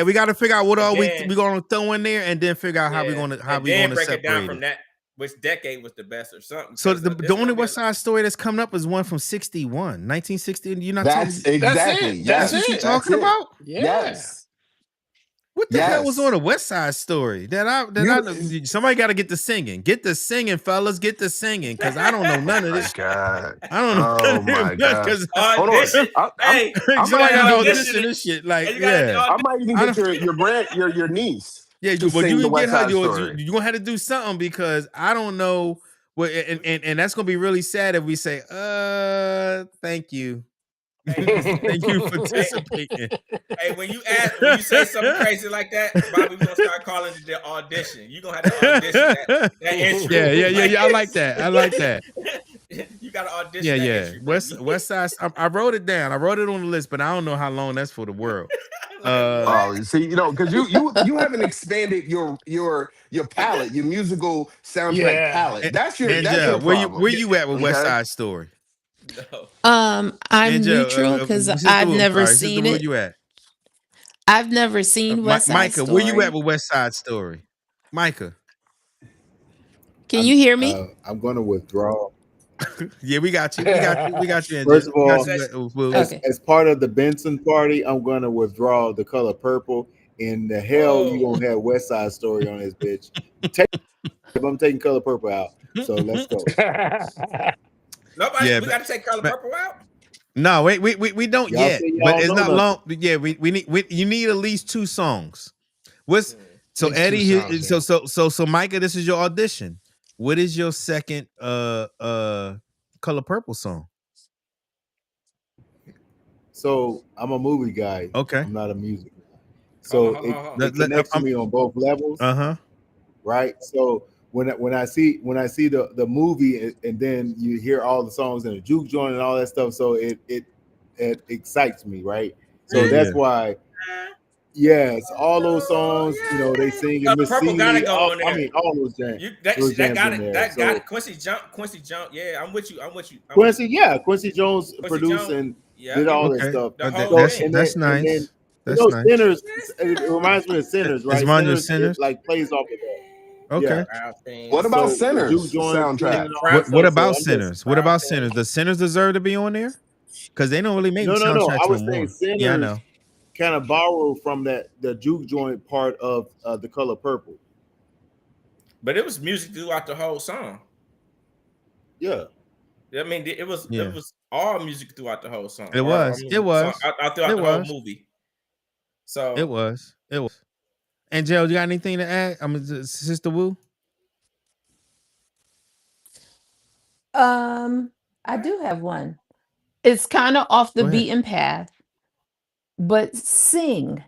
We got to figure out what all we gonna throw in there, and then figure out how we gonna break separate it down from that. Which decade was the best or something? So the only West Side Story that's coming up is one from 1960. You're not that's talking. Exactly. That's what you're talking about. Yes. What the hell was on a West Side Story? Somebody got to get the singing. Get the singing, fellas. Get the singing, because I don't know none of this. God. I don't know. Oh my God. Hold on. Hey, somebody got to audition this shit. Like, I might even get your niece. Yeah, but you can get her. You're gonna have to do something, because I don't know. Well, and that's gonna be really sad if we say, thank you. Thank you for participating. Hey, when you say something crazy like that, Bobby, we're gonna start calling it the audition. You're gonna have to audition that intro. Yeah. I like that. You gotta audition. Yeah. West Side. I wrote it down. I wrote it on the list, but I don't know how long that's for the world. See, because you haven't expanded your palette, your musical soundtrack palette. That's your problem. Where you at with West Side Story? No. I'm neutral because I've never seen it. Where you at? I've never seen West Side Story. Micah, where you at with West Side Story? Micah, can you hear me? I'm going to withdraw. Yeah, we got you. We got you. First of all, as part of the Benson party, I'm going to withdraw The Color Purple. In the hell, you gonna have West Side Story on this bitch? I'm taking Color Purple out. So let's go. We got to take Color Purple out. No, we don't yet. But it's not long. Yeah, you need at least 2 songs. Eddie? So Micah, this is your audition. What is your second Color Purple song? So I'm a movie guy. Okay. I'm not a music guy. So it connects to me on both levels. Right. So when I see the movie, and then you hear all the songs and the juke joint and all that stuff, so it excites me, right? So that's why Yes, all those songs, they sing in Miss Purple gotta Seeley. go on there. I mean, all those jams. That got it. That got it. Quincy Jones. Yeah, I'm with you. Quincy Jones produced and did all that stuff. That's nice. That's nice. Sinners. It reminds me of Sinners, right? Sinners. Like plays off of that. Okay. Yeah. What about Sinners soundtrack? What about Sinners? What about Sinners? Does Sinners deserve to be on there? Because they don't really make soundtracks I was no more. saying Sinners I know. kind of borrowed from the juke joint part of The Color Purple. But it was music throughout the whole song. Yeah. I mean, it was all music throughout the whole song. It was. Throughout the whole movie. So it was. And Joe, you got anything to add? Sister Wu. I do have one. It's kind of off the beaten path, but Sing,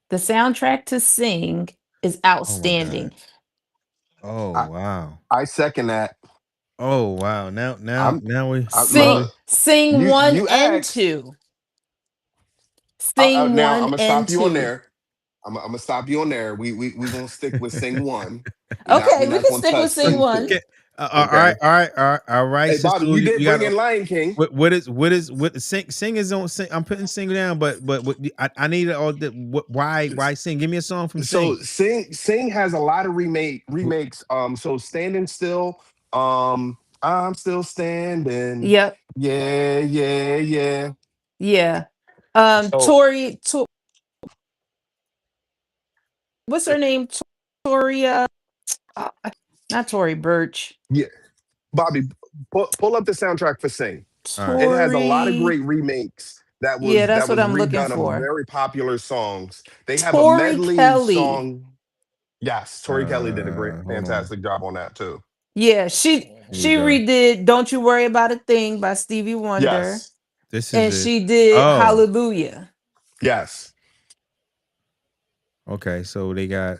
the soundtrack to Sing is outstanding. Oh wow! I second that. Oh wow! Now we Sing 1 and 2. Sing now 1 I'm gonna and stop you 2. on there. I'm gonna stop you on there. We gonna stick with Sing 1. Okay, we can stick with Sing 1. Okay. All right. Hey, Bobby, you did bring in Lion King. What Sing is on? I'm putting Sing down, but I need all the why Sing? Give me a song from Sing. So Sing has a lot of remakes. So Standing Still. I'm Still Standing. Yep. Yeah. Tori. What's her name? Tori. Not Tory Burch. Yeah, Bobby, pull up the soundtrack for Sing. Tory... It has a lot of great remakes. That was that's what I'm looking for. Of very popular songs. They have Tori a medley Kelly. song. Yes, Tori Kelly did a fantastic job on that too. Yeah, she redid "Don't You Worry About a Thing" by Stevie Wonder. Yes, she did "Hallelujah." Yes. Okay, so they got.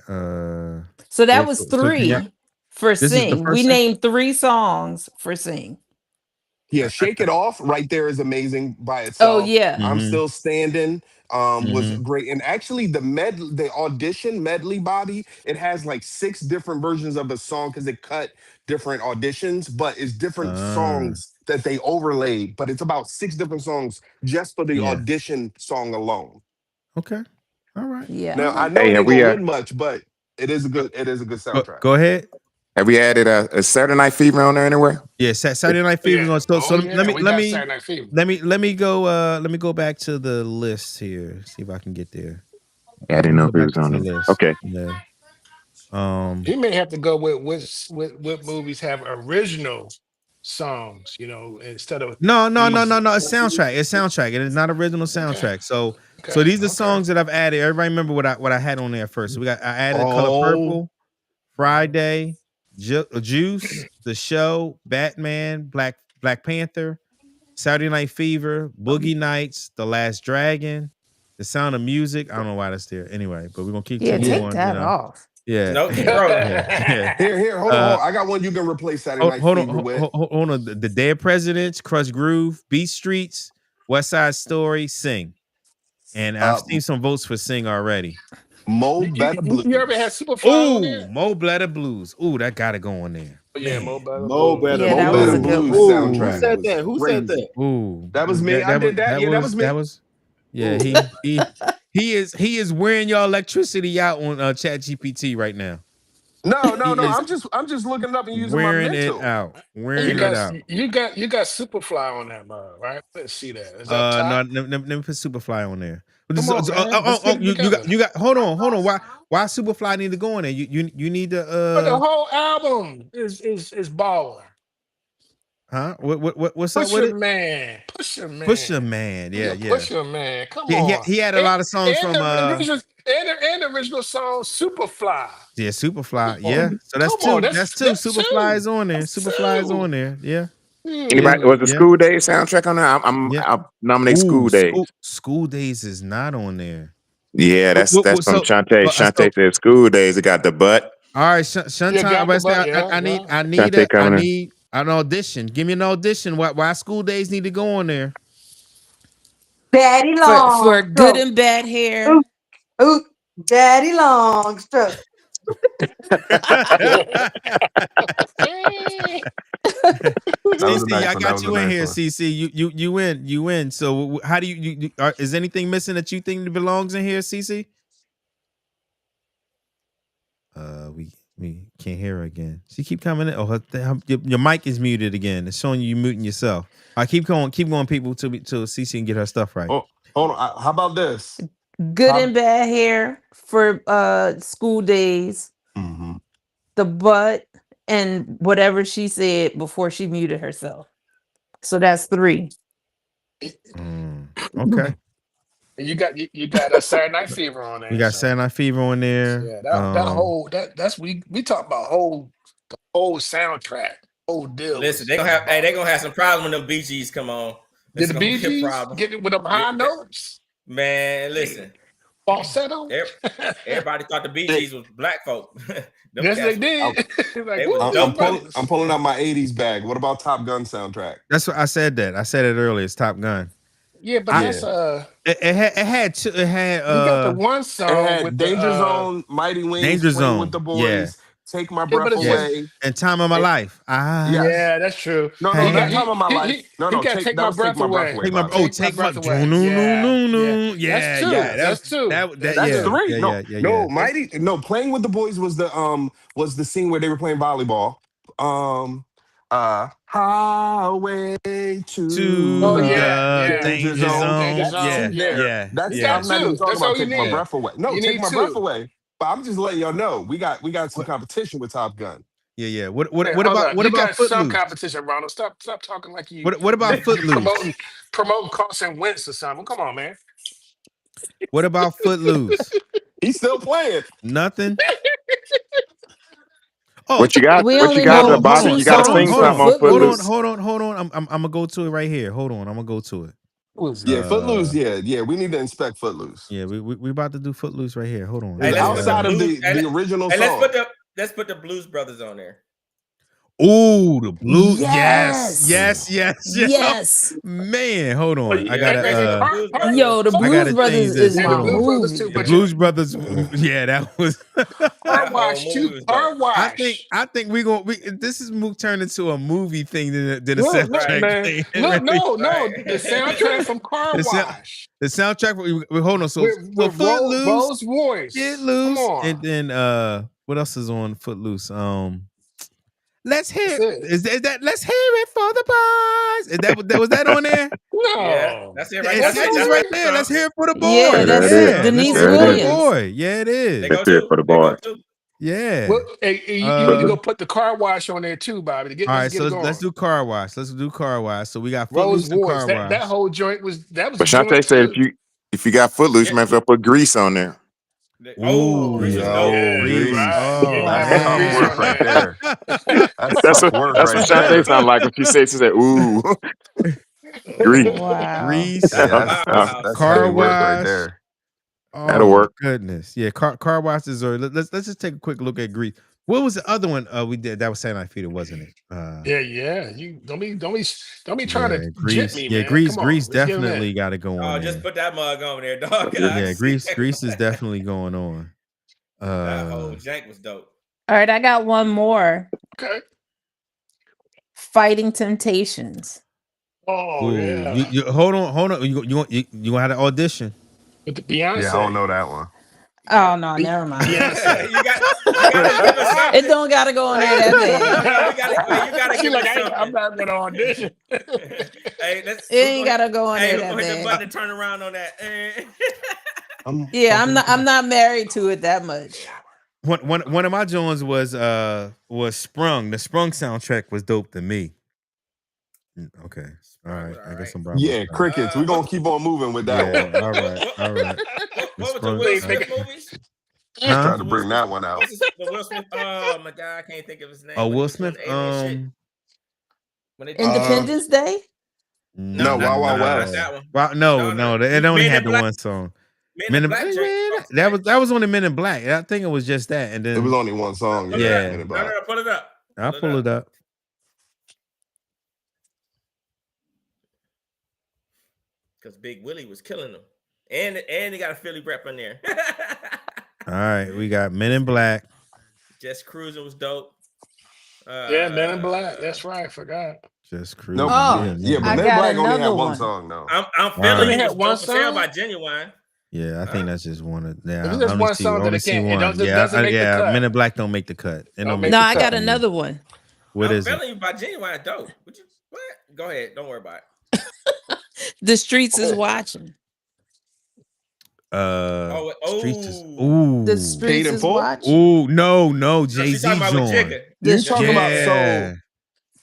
So that was 3 for Sing. We named 3 songs for Sing. Yeah, Shake It Off right there is amazing by itself. Oh yeah, I'm Still Standing was great, and actually the audition medley, Bobby, it has like 6 different versions of the song because it cut different auditions, but it's different songs that they overlaid. But it's about 6 different songs just for the audition song alone. Okay, all right. Yeah. Now I know it ain't gonna win much, but it is a good soundtrack. Go ahead. Have we added a Saturday Night Fever on there anywhere? Yeah, Saturday Night Fever on. So let me go back to the list here. See if I can get there. Yeah, I didn't know if it was on there. Okay. Yeah. You may have to go with movies have original songs, instead of no. It's soundtrack. It is not original soundtrack. So these are songs that I've added. Everybody remember what I had on there first. So I added Color Purple, Friday, Juice, The Show, Batman, Black Panther, Saturday Night Fever, Boogie Nights, The Last Dragon, The Sound of Music. I don't know why that's there. Anyway, but we're gonna keep take going. that off. Yeah. No, Here, hold on. I got one you can replace Saturday Night Fever with. Hold on. The Dead Presidents, Crush Groove, Beat Streets, West Side Story, Sing. And I've seen some votes for Sing already. Mo Better Blues. You ever had Superfly on there? Mo Better Blues. Ooh, that gotta go on there. Yeah, Mo Better Blues. Yeah, that was a good Blues soundtrack. Who said that? Who said that? Ooh, that was me. I did that. Yeah, that was me. That was. Yeah, he is wearing y'all electricity out on ChatGPT right now. No. I'm just looking it up and using wearing my mental. it out. You got Superfly on that mug, right? Let's see that. Is that no, let me put Superfly on there. You got hold on. Why Superfly need to go on there? You need to But the whole album is baller. Huh? What's Pusha up with it? Pusha Man. Yeah. Pusha Man. Come on. He had a lot of songs from and the original song Superfly. Yeah, Superfly. Yeah. So that's two. That's two. Superfly is on there. Superfly is on there. Yeah. Anybody was the School Days soundtrack on there? I'll nominate School Days. School Days is not on there. Yeah, that's from Shantae. Shantae said School Days. It got the butt. All right, Shantae. I need an audition. Give me an audition. Why School Days need to go on there? Daddy Long for Good and Bad Hair. Ooh, Daddy Longstrap. CC, I got you in here. CC, you win. So how do you is anything missing that you think belongs in here, CC? We can't hear her again. She keep coming in. Oh, your mic is muted again. It's showing you muting yourself. I keep going, people till CC can get her stuff right. Oh, hold on. How about this? Good and bad hair for school days. Mm-hmm. The butt and whatever she said before she muted herself. So that's 3. Okay. You got a Saturday Night Fever on there. We got Saturday Night Fever on there. Yeah, that's we talk about the whole soundtrack, whole deal. Listen, they gonna have some problems when them Bee Gees come on. Did the Bee Gees get it with them high notes? Man, listen. Falsetto. Everybody thought the Bee Gees was black folk. Yes, they did. I'm pulling out my 80s bag. What about Top Gun soundtrack? That's what I said. I said it earlier. It's Top Gun. Yeah, but that's it had you got the one song with Danger Zone, Mighty Wings, Danger Zone with the boys, yeah. Take My Breath Away, and Time of My Life. Yeah, that's true. No, not Time of My Life. No, Take My Breath Away. Take my breath away. No. Yeah, that's 2. That's 3. No, Mighty. No, Playing with the Boys was the scene where they were playing volleyball. Highway to the Danger Zone. Yeah. I'm not even talking about Take My Breath Away. No, Take My Breath Away. But I'm just letting y'all know we got some competition with Top Gun. Yeah. What about Footloose? Some competition, Ronald? Stop talking like you. What about Footloose? Promoting Carson Wentz or something. Come on, man. What about Footloose? He's still playing. Nothing. What you got? Bobby? You got to sing something on Footloose. Hold on. I'm gonna go to it right here. Hold on. I'm gonna go to it. Footloose. Yeah. We need to inspect Footloose. Yeah, we about to do Footloose right here. Hold on. Hey, outside of the original song. Let's put the Blues Brothers on there. Ooh, the Blues. Yes. Man, hold on. I gotta. The Blues Brothers is my movie. The Blues Brothers. Yeah, that was. Car wash too. Car wash. I think this is turned into a movie thing than a soundtrack thing. No. The soundtrack from Car Wash. The soundtrack. Hold on. So with Footloose, Rose voice. Get Loose, and then what else is on Footloose? Let's hear it. Is that Let's Hear It for the Boys? Is that was that on there? No. Yeah, that's it right That's right there. Let's hear it for the boy. Yeah, that's it. Denise Williams. Yeah, it is. Let's hear it for the boy. Yeah. Well, you need to go put the Car Wash on there too, Bobby. All right, so let's do Car Wash. So we got Footloose and Car Wash. That whole joint was But Shantae said if you got Footloose, you might as well put Grease on there. Grease. That's work right there. That's what Shantae sound like when she said ooh. Grease. Wow. Grease. That's Car Wash right there. That'll work. Goodness. Yeah, Car Wash is. Let's just take a quick look at Grease. What was the other one we did? That was Saturday Night Fever, wasn't it? Yeah. You don't be trying to Grease. Me, yeah, man. Grease definitely got to go on. Just put that mug on there, dog. Yeah, Grease is definitely going on. That whole jank was dope. All right, I got one more. Okay. Fighting Temptations. Oh yeah. You hold on. You gonna have to audition with the Beyonce. Yeah, I don't know that one. Oh no, never mind. you gotta give us something. It don't gotta go on there that bad. You gotta give us something. I'm not gonna audition. Hey, it ain't gotta go on there that hit the bad. button to turn around on that. I'm not married to it that much. One of my joints was Sprung. The Sprung soundtrack was dope to me. Okay. All right. I guess I'm crickets. We're gonna keep on moving with that one. All right. What was the Will Smith movies? Trying to bring that one out. The Will Smith. Oh my God, I can't think of his name. Oh, Will Smith. Independence Day. No, Wild Wild West. No. It only had the one song. Men in Black. That was only Men in Black. I think it was just that, and then it was only one song. Yeah. No, pull it up. I'll pull it up. Because Big Willie was killing them. And he got a Philly rep in there. All right, we got Men in Black. Just Cruising was dope. Yeah, Men in Black. That's right. I forgot. Just Cruising. No, but Men in Black only had one song though. I'm feeling you. One song by Genuine. Yeah, I think that's just one of. Yeah, it's just one song that it can't. It doesn't make the cut. Men in Black don't make the cut. No, I got another one. What is it? I'm feeling you by Genuine. Dope. What? Go ahead. Don't worry about it. The Streets is watching. Streets is The Streets is watching. Ooh, no, Jay-Z joint. You talking about soul?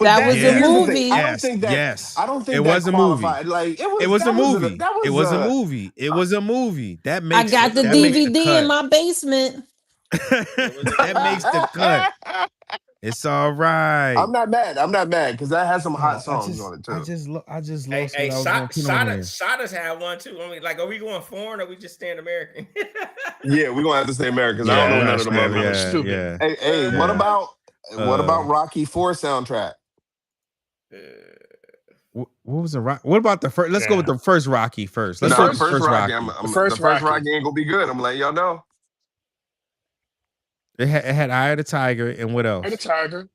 That was a movie. I don't think that. Yes, I don't think it was a movie. Like it was a movie. It was a movie. It was a movie. That makes. I got the DVD in my basement. That makes the cut. It's all right. I'm not mad because that has some hot songs on it too. I just lost. Hey, Shada's had one too. I mean, like, are we going foreign or are we just staying American? Yeah, we're gonna have to stay American. I don't know none of them other ones. Stupid. Hey, what about Rocky IV soundtrack? What was the rock? What about the first? Let's go with the first Rocky first. Let's go with the first Rocky. The first Rocky ain't gonna be good. I'm letting y'all know. It had Eye of the Tiger and what else? Eye of the Tiger.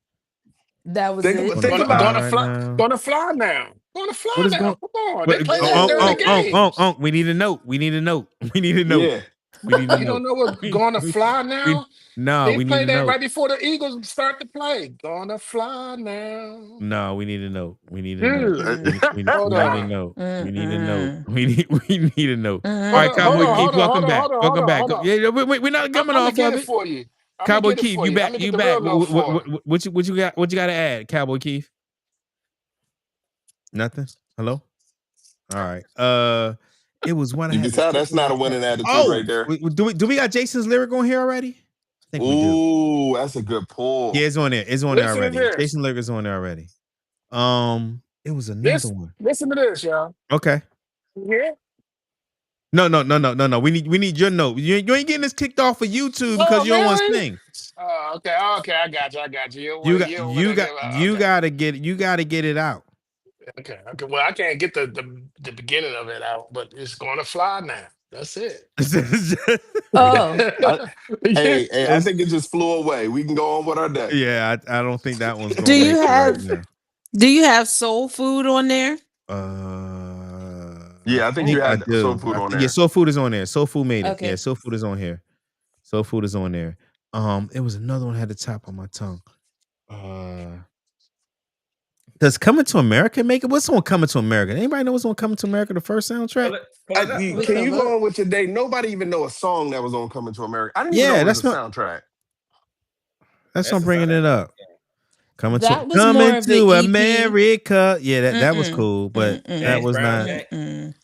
That was Think Gonna fly now. Gonna fly What is now. going- Come on. They play that during the game. We need a note. We need a note. We need a note. Yeah. We need a You don't note. know what's Gonna Fly Now? No, They we play need a that note. right before the Eagles start to play. Gonna fly now. No, we need a note. We need a note. We need a note. We need a note. We need a note. All right, Cowboy Keith, welcome back. Welcome back. Yeah, we're not coming off of it. For you. Cowboy Keith, you back? You back? What you got? What you got to add, Cowboy Keith? Nothing. Hello. All right. It was one. You can tell that's not a winning attitude right there. Do we got Jason's lyric on here already? I think we do. Ooh, that's a good pull. Yeah, it's on there. It's on there already. Jason's lyric is on there already. It was another one. Listen to this, y'all. Okay. Yeah. No. We need your note. You ain't getting this kicked off of YouTube because you don't want to sing. Okay. I got you. You gotta get it out. Okay. Well, I can't get the beginning of it out, but it's gonna fly now. That's it. Oh. Hey, I think it just flew away. We can go on with our day. Yeah, I don't think that one's going. Do you have soul food on there? Yeah, I think you had soul food on there. Yeah, soul food is on there. Soul food made it. Okay. Yeah, soul food is on here. Soul food is on there. It was another one had the top on my tongue. Does Coming to America make it? What's on Coming to America? Anybody know what's on Coming to America? The first soundtrack? Can you go on with your day? Nobody even know a song that was on Coming to America. I didn't even know it was a soundtrack. That's why I'm bringing it up. Coming to EP. America. Yeah, that was cool, but that was not.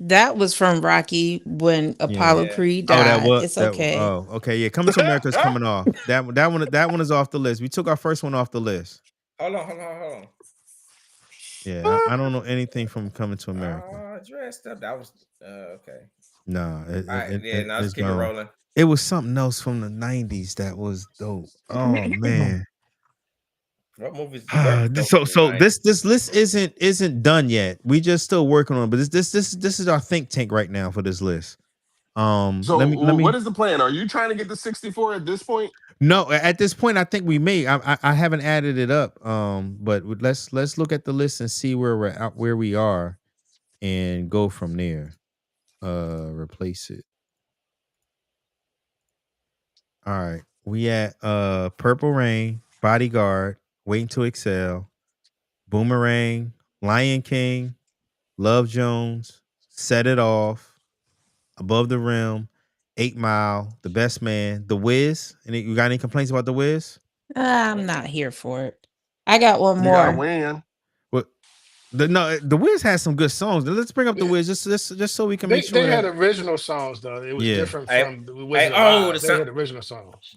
That was from Rocky when Apollo Creed died. It's okay. Okay. Yeah, Coming to America is coming off. That one is off the list. We took our first one off the list. Hold on. Yeah, I don't know anything from Coming to America. Dressed up. That was okay. No, let's keep it rolling. It was something else from the 90s that was dope. Oh man. What movies? So this list isn't done yet. We just still working on it, but this is our think tank right now for this list. So let me what is the plan? Are you trying to get to 64 at this point? No, at this point I think we may. I haven't added it up. But let's look at the list and see where we are and go from there. Replace it. All right. We at Purple Rain, Bodyguard, Waiting to Excel, Boomerang, Lion King, Love Jones, Set It Off, Above the Rim, 8 Mile, The Best Man, The Wiz. You got any complaints about The Wiz? I'm not here for it. I got one more. You gotta win. What? The Wiz has some good songs. Let's bring up The Wiz just so we can make sure. They had original songs though. It was different from the Wiz. They had original songs.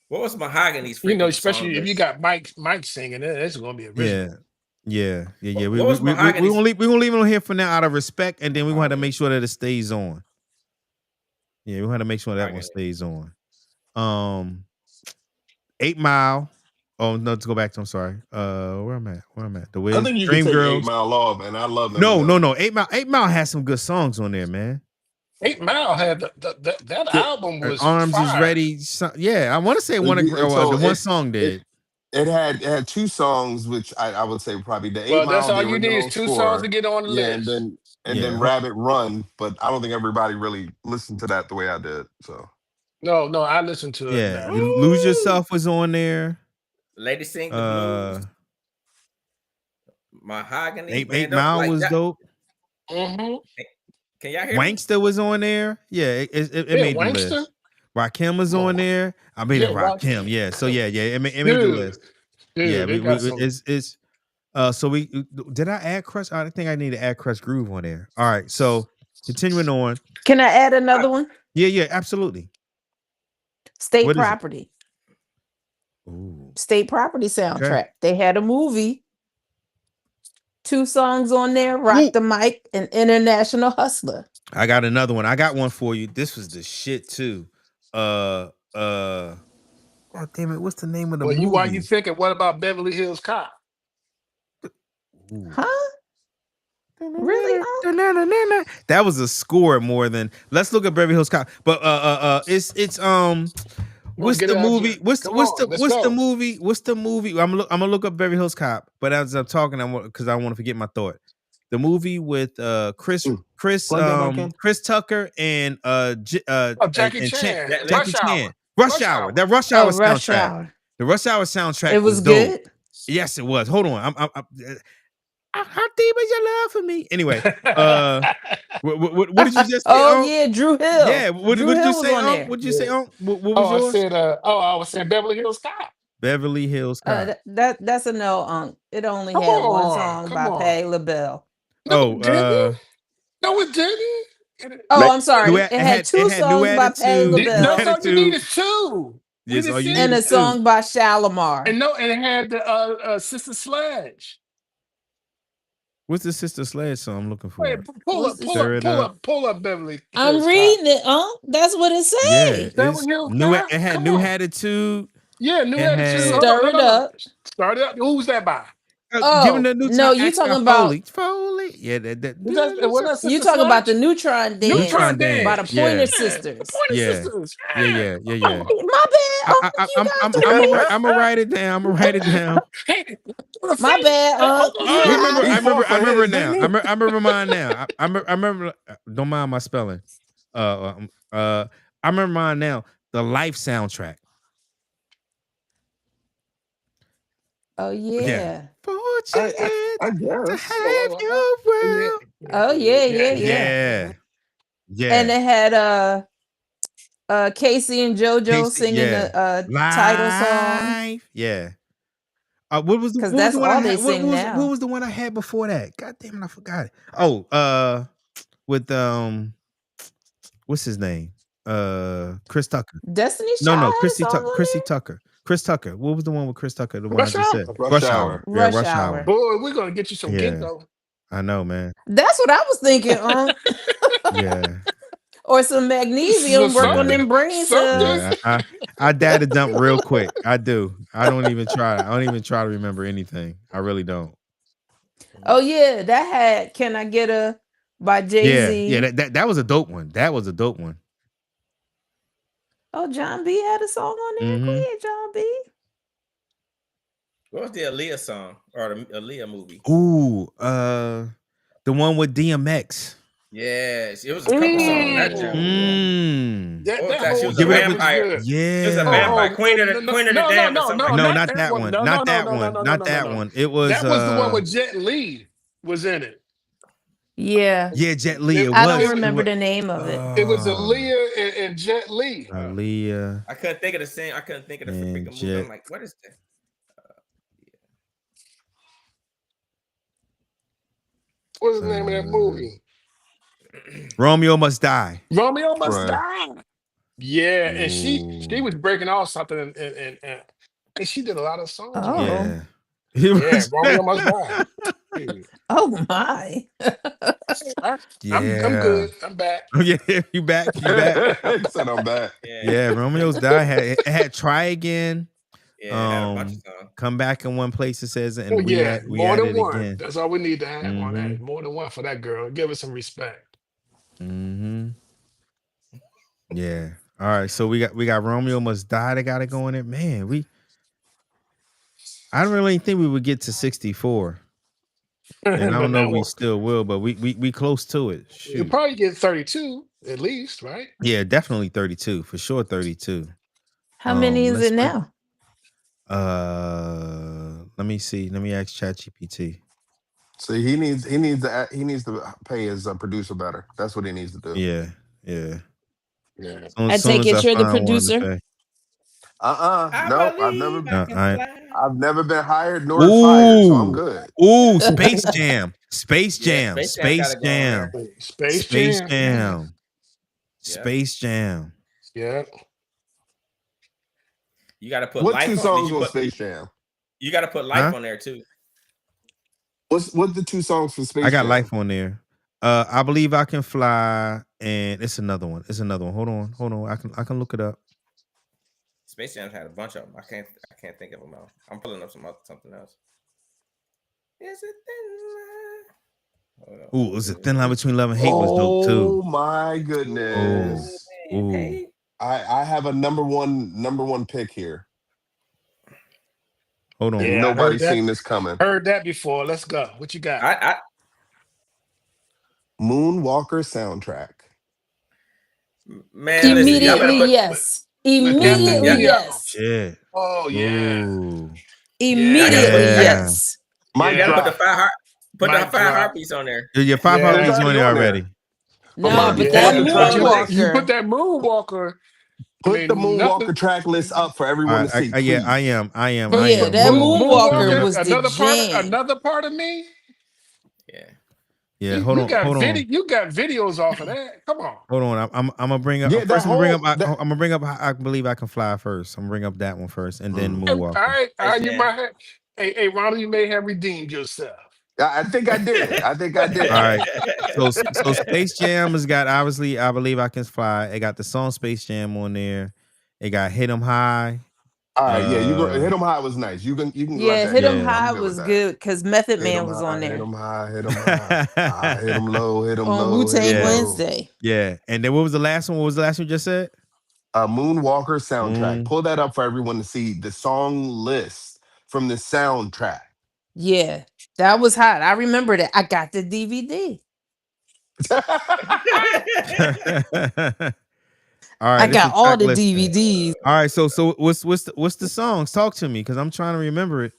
What was Mahogany's? Especially if you got Mike singing it, it's gonna be original. Yeah. We're gonna leave it on here for now out of respect, and then we're gonna have to make sure that it stays on. Yeah, we have to make sure that one stays on. 8 Mile. Oh no, to go back to. I'm sorry. Where I'm at. The Wiz. I think you Dream can take Girls. 8 Mile off, and I love them. No. 8 Mile has some good songs on there, man. 8 Mile had that album was Arms fire. Is Ready. Yeah, I want to say the one song did. It had 2 songs, which I would say probably the 8 Well, Mile, that's all the you need is original 2 score. songs to get on the list. And then Rabbit Run, but I don't think everybody really listened to that the way I did. So no, I listened to it. Yeah, Lose Yourself was on there. Lady Sing the Blues. Mahogany. 8 Mile was dope. Mm-hmm. Can y'all hear Wankster was on there. Yeah, it made the list. Rakim was on there. I mean, Rakim. Yeah, so yeah, it made the list. So we did I add Crush? I think I need to add Crush Groove on there. All right, so continuing on. Can I add another one? Yeah, absolutely. State Property. Ooh. State Property soundtrack. Okay. They had a movie. 2 songs on there, Rock the Mic and International Hustler. I got another one. I got one for you. this was the shit too. God damn it, what's the name of the movie? Why you thinking, what about Beverly Hills Cop? Huh? Really? That was a score more than. Let's look at Beverly Hills Cop. But it's what's the movie? What's the movie? I'm gonna look up Beverly Hills Cop. But as I'm talking, because I want to forget my thought. The movie with Chris Tucker and Jackie Chan. Jackie Chan. Rush Hour. That Rush Hour soundtrack. The Rush Hour soundtrack. It was good. Dope. Yes, it was. Hold on. How deep is your love for me? Anyway, what did you just say? Yeah, Drew Hill. Yeah, what did you say? What did you say? What was yours? I was saying Beverly Hills Cop. Beverly Hills Cop. That's a no. It only had one song by Patti LaBelle. No, it didn't. I'm sorry. It had 2 songs by Patti LaBelle. No, you needed 2. Yes, and a song by Shalimar. And it had the Sister Sledge. What's the Sister Sledge song I'm looking for? Wait, pull up Beverly. I'm reading it. That's what it says. Yeah, it had New Attitude. Yeah, New Attitude. Stir It Up. Start It Up. Who's that by? No, you talking about Foley. Yeah, you talking about the Neutron Dance by the Pointer Sisters. Yeah. My bad. I'm gonna write it down. My bad. I remember now. I remember mine now. I remember. Don't mind my spelling. I remember mine now. The Life soundtrack. Oh yeah. I guess. Oh yeah. And it had Casey and JoJo singing the title song. Yeah. What was the because that's all they sing now. What was the one I had before that? God damn it, I forgot it. Oh, with what's his name? Chris Tucker. Destiny's Child. No, Chrissy Tucker. Chris Tucker. What was the one with Chris Tucker? The one Rush I just Hour. said. Rush Hour. Yeah, Rush Hour. Boy, we're gonna get you some Gecko. I know, man. That's what I was thinking. Yeah. Or some magnesium, work on them brain cells. Yeah, I data dump real quick. I do. I don't even try to remember anything. I really don't. Oh yeah, that had "Can I Get a" by Jay-Z. Yeah. That was a dope one. Oh, John B had a song on there. Go ahead, John B. What was the Aaliyah song or the Aaliyah movie? Ooh, the one with DMX. Yes, it was a couple songs on that joke. She was a vampire. Yeah, she was a vampire. Queen of the Damned. No, not that one. Not that one. It was. That was the one with Jet Li was in it. Yeah. Yeah, Jet Li. I don't remember the name of it. It was Aaliyah and Jet Li. Aaliyah. I couldn't think of the same. I couldn't think of the freaking movie. I'm like, what is that? What's the name of that movie? Romeo Must Die. Romeo Must Die. Yeah, and she was breaking off something, and she did a lot of songs. Oh. Yeah. Romeo Must Die. Oh my. I'm good. I'm back. Yeah, you back. Said I'm back. Yeah, Romeo's Die had Try Again. Yeah, had a bunch of songs. Come Back in One Place, it says, and we more added than one. Again. That's all we need to have on that. More than one for that girl. Give her some respect. Yeah. All right. So we got Romeo Must Die. They got to go in it. Man, I don't really think we would get to 64. And I don't know if we still will, but we close to it. You'll probably get 32 at least, right? Yeah, definitely 32 for sure. 32. How many is it now? Let me see. Let me ask ChatGPT. So he needs to pay his producer better. That's what he needs to do. Yeah. I take it you're the producer. No, I've never been hired nor fired, so I'm good. Ooh, Space Jam. Space Jam. Space Jam. Space Jam. Space Jam. Yeah. You got to put what life 2 songs on Space Jam? You got to put life on there too. What's the 2 songs for Space Jam? I got life on there. I Believe I Can Fly, and it's another one. Hold on. I can look it up. Space Jam had a bunch of them. I can't think of them all. I'm pulling up something else. Is it thin line? Ooh, was it Thin Line Between Love and Hate was dope too. Oh my goodness. Ooh. I have a number one pick here. Hold on. Yeah, nobody's seen this coming. Heard that before. Let's go. What you got? Moonwalker soundtrack. Man, immediately yes. Immediately yes. Yeah. Oh yeah. Ooh. Immediately yes. Put the 5 heartbeats on there. Your 5 heartbeats on there already. No, but that Moonwalker. You put that Moonwalker. Put the Moonwalker track list up for everyone to see. Yeah, I am. Yeah, that Moonwalker was another the jam. Another part of me. Yeah, hold on. You got videos off of that. Come on. Hold on. I'm gonna bring up. I'm gonna bring up. I Believe I Can Fly first. I'm gonna bring up that one first, and then Moonwalker. All right. You might have. Hey, Ronald, you may have redeemed yourself. I think I did. All right. So Space Jam has got obviously I Believe I Can Fly. It got the song Space Jam on there. It got Hit 'Em High. All right, Hit 'Em High was nice. You can. Yeah, Hit 'Em High was good because Method Man was on there. Hit 'em high, hit 'em high, hit 'em low, hit 'em low. On Wu-Tang Wednesday. Yeah, and then what was the last one? What was the last one you just said? Moonwalker soundtrack. Pull that up for everyone to see the song list from the soundtrack. Yeah, that was hot. I remember that. I got the DVD. All right, I got all the DVDs. All right, so what's the songs? Talk to me, because I'm trying to remember it.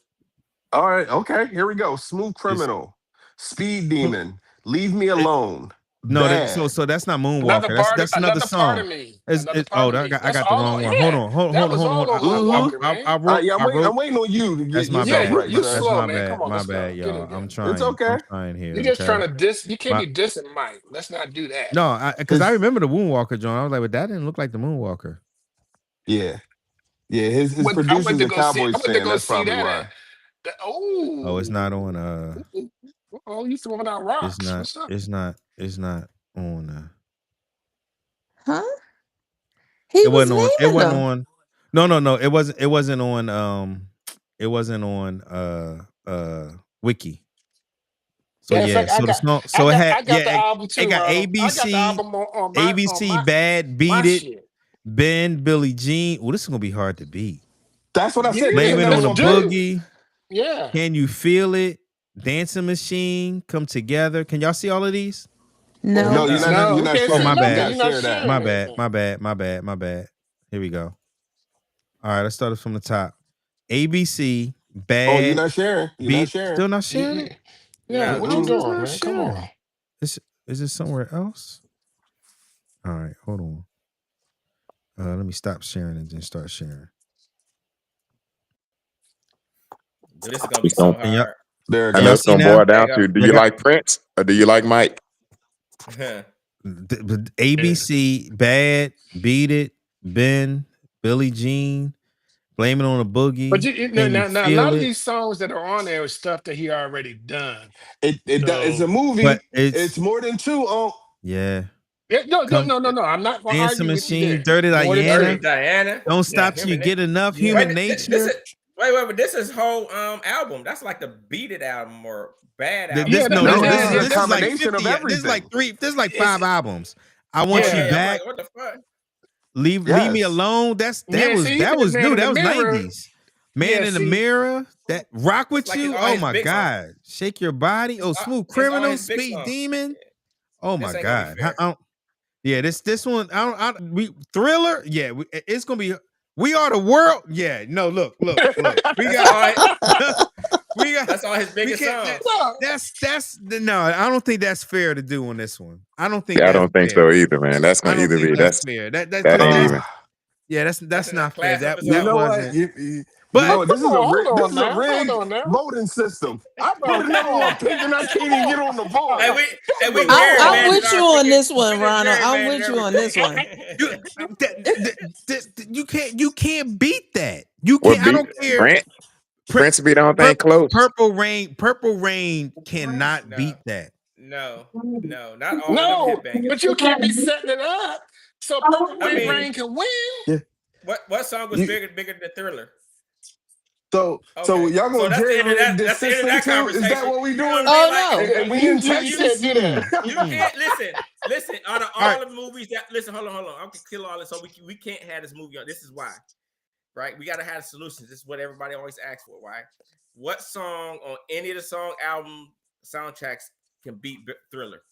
All right, okay, here we go. Smooth Criminal, Speed Demon, Leave Me Alone. No, so that's not Moonwalker. That's another song. I got the wrong one. Hold on. I'm waiting on you to get yourself right. You slow, man. My bad, y'all. I'm trying. It's okay. I'm trying here. You're just trying to diss. You can't be dissing Mike. Let's not do that. No, because I remember the Moonwalker, John. I was like, but that didn't look like the Moonwalker. Yeah. His producer's a Cowboys fan. That's probably why. Oh, it's not on. Oh, you throwing out rocks? It's not on. Huh? It wasn't on. No. It wasn't on. It wasn't on. Wiki. So the song. So it had. It got ABC. ABC, Bad, Beat It, Ben, Billie Jean. Well, this is gonna be hard to beat. That's what I said. Blame It on the Boogie. Yeah. Can You Feel It? Dancing Machine, Come Together. Can y'all see all of these? No, you're not. Oh, my bad. Here we go. All right, let's start it from the top. ABC, Bad. Oh, you're not sharing. Still not sharing it? Yeah, what you doing, man? Come on. Is it somewhere else? All right, hold on. Let me stop sharing and then start sharing. This is gonna be so hard. I know it's gonna boil down to: do you like Prince or do you like Mike? ABC, Bad, Beat It, Ben, Billie Jean, Blame It on the Boogie. But now a lot of these songs that are on there is stuff that he already done. It's a movie. But it's more than two. Yeah. No. I'm not going to Dancing argue Machine, with you Dirty Diana. Diana. Don't Stop Till You Get Enough. Human Nature. Wait, but this is whole album. That's like the Beat It album or Bad album. This is a combination of everything. This is like 5 albums. I Want You Back. Like, what the fuck? Leave Me Alone. That was new. That was 90s. Man in the Mirror. That Rock With You. Oh my God. Shake Your Body. Oh, Smooth Criminal. Speed Demon. Oh my God. This one. Thriller. Yeah, it's gonna be. We Are the World. Yeah. No, look. We got. That's all his biggest songs. That's no. I don't think that's fair to do on this one. I don't think. I don't think so either, man. That's gonna either be that's fair. That ain't even. Yeah, that's not fair. That wasn't. But this is a rigged voting system. I put a number on pick and I can't even get on the vote. I'm with you on this one, Ronald. I'm with you on this one. You can't beat that. You can't. I don't care. Prince beat on thing close. Purple Rain cannot beat that. No, not all. No, but you can't be setting it up so Purple Rain can win. Yeah. What song was bigger than Thriller? So y'all gonna that's the end of that conversation. Is that what we doing? No. And we in Texas. You can't listen. Out of all the movies that hold on. I can kill all this, so we can't have this movie on. This is why, right? We gotta have solutions. This is what everybody always asks for, right? What song on any of the song album soundtracks can beat Thriller?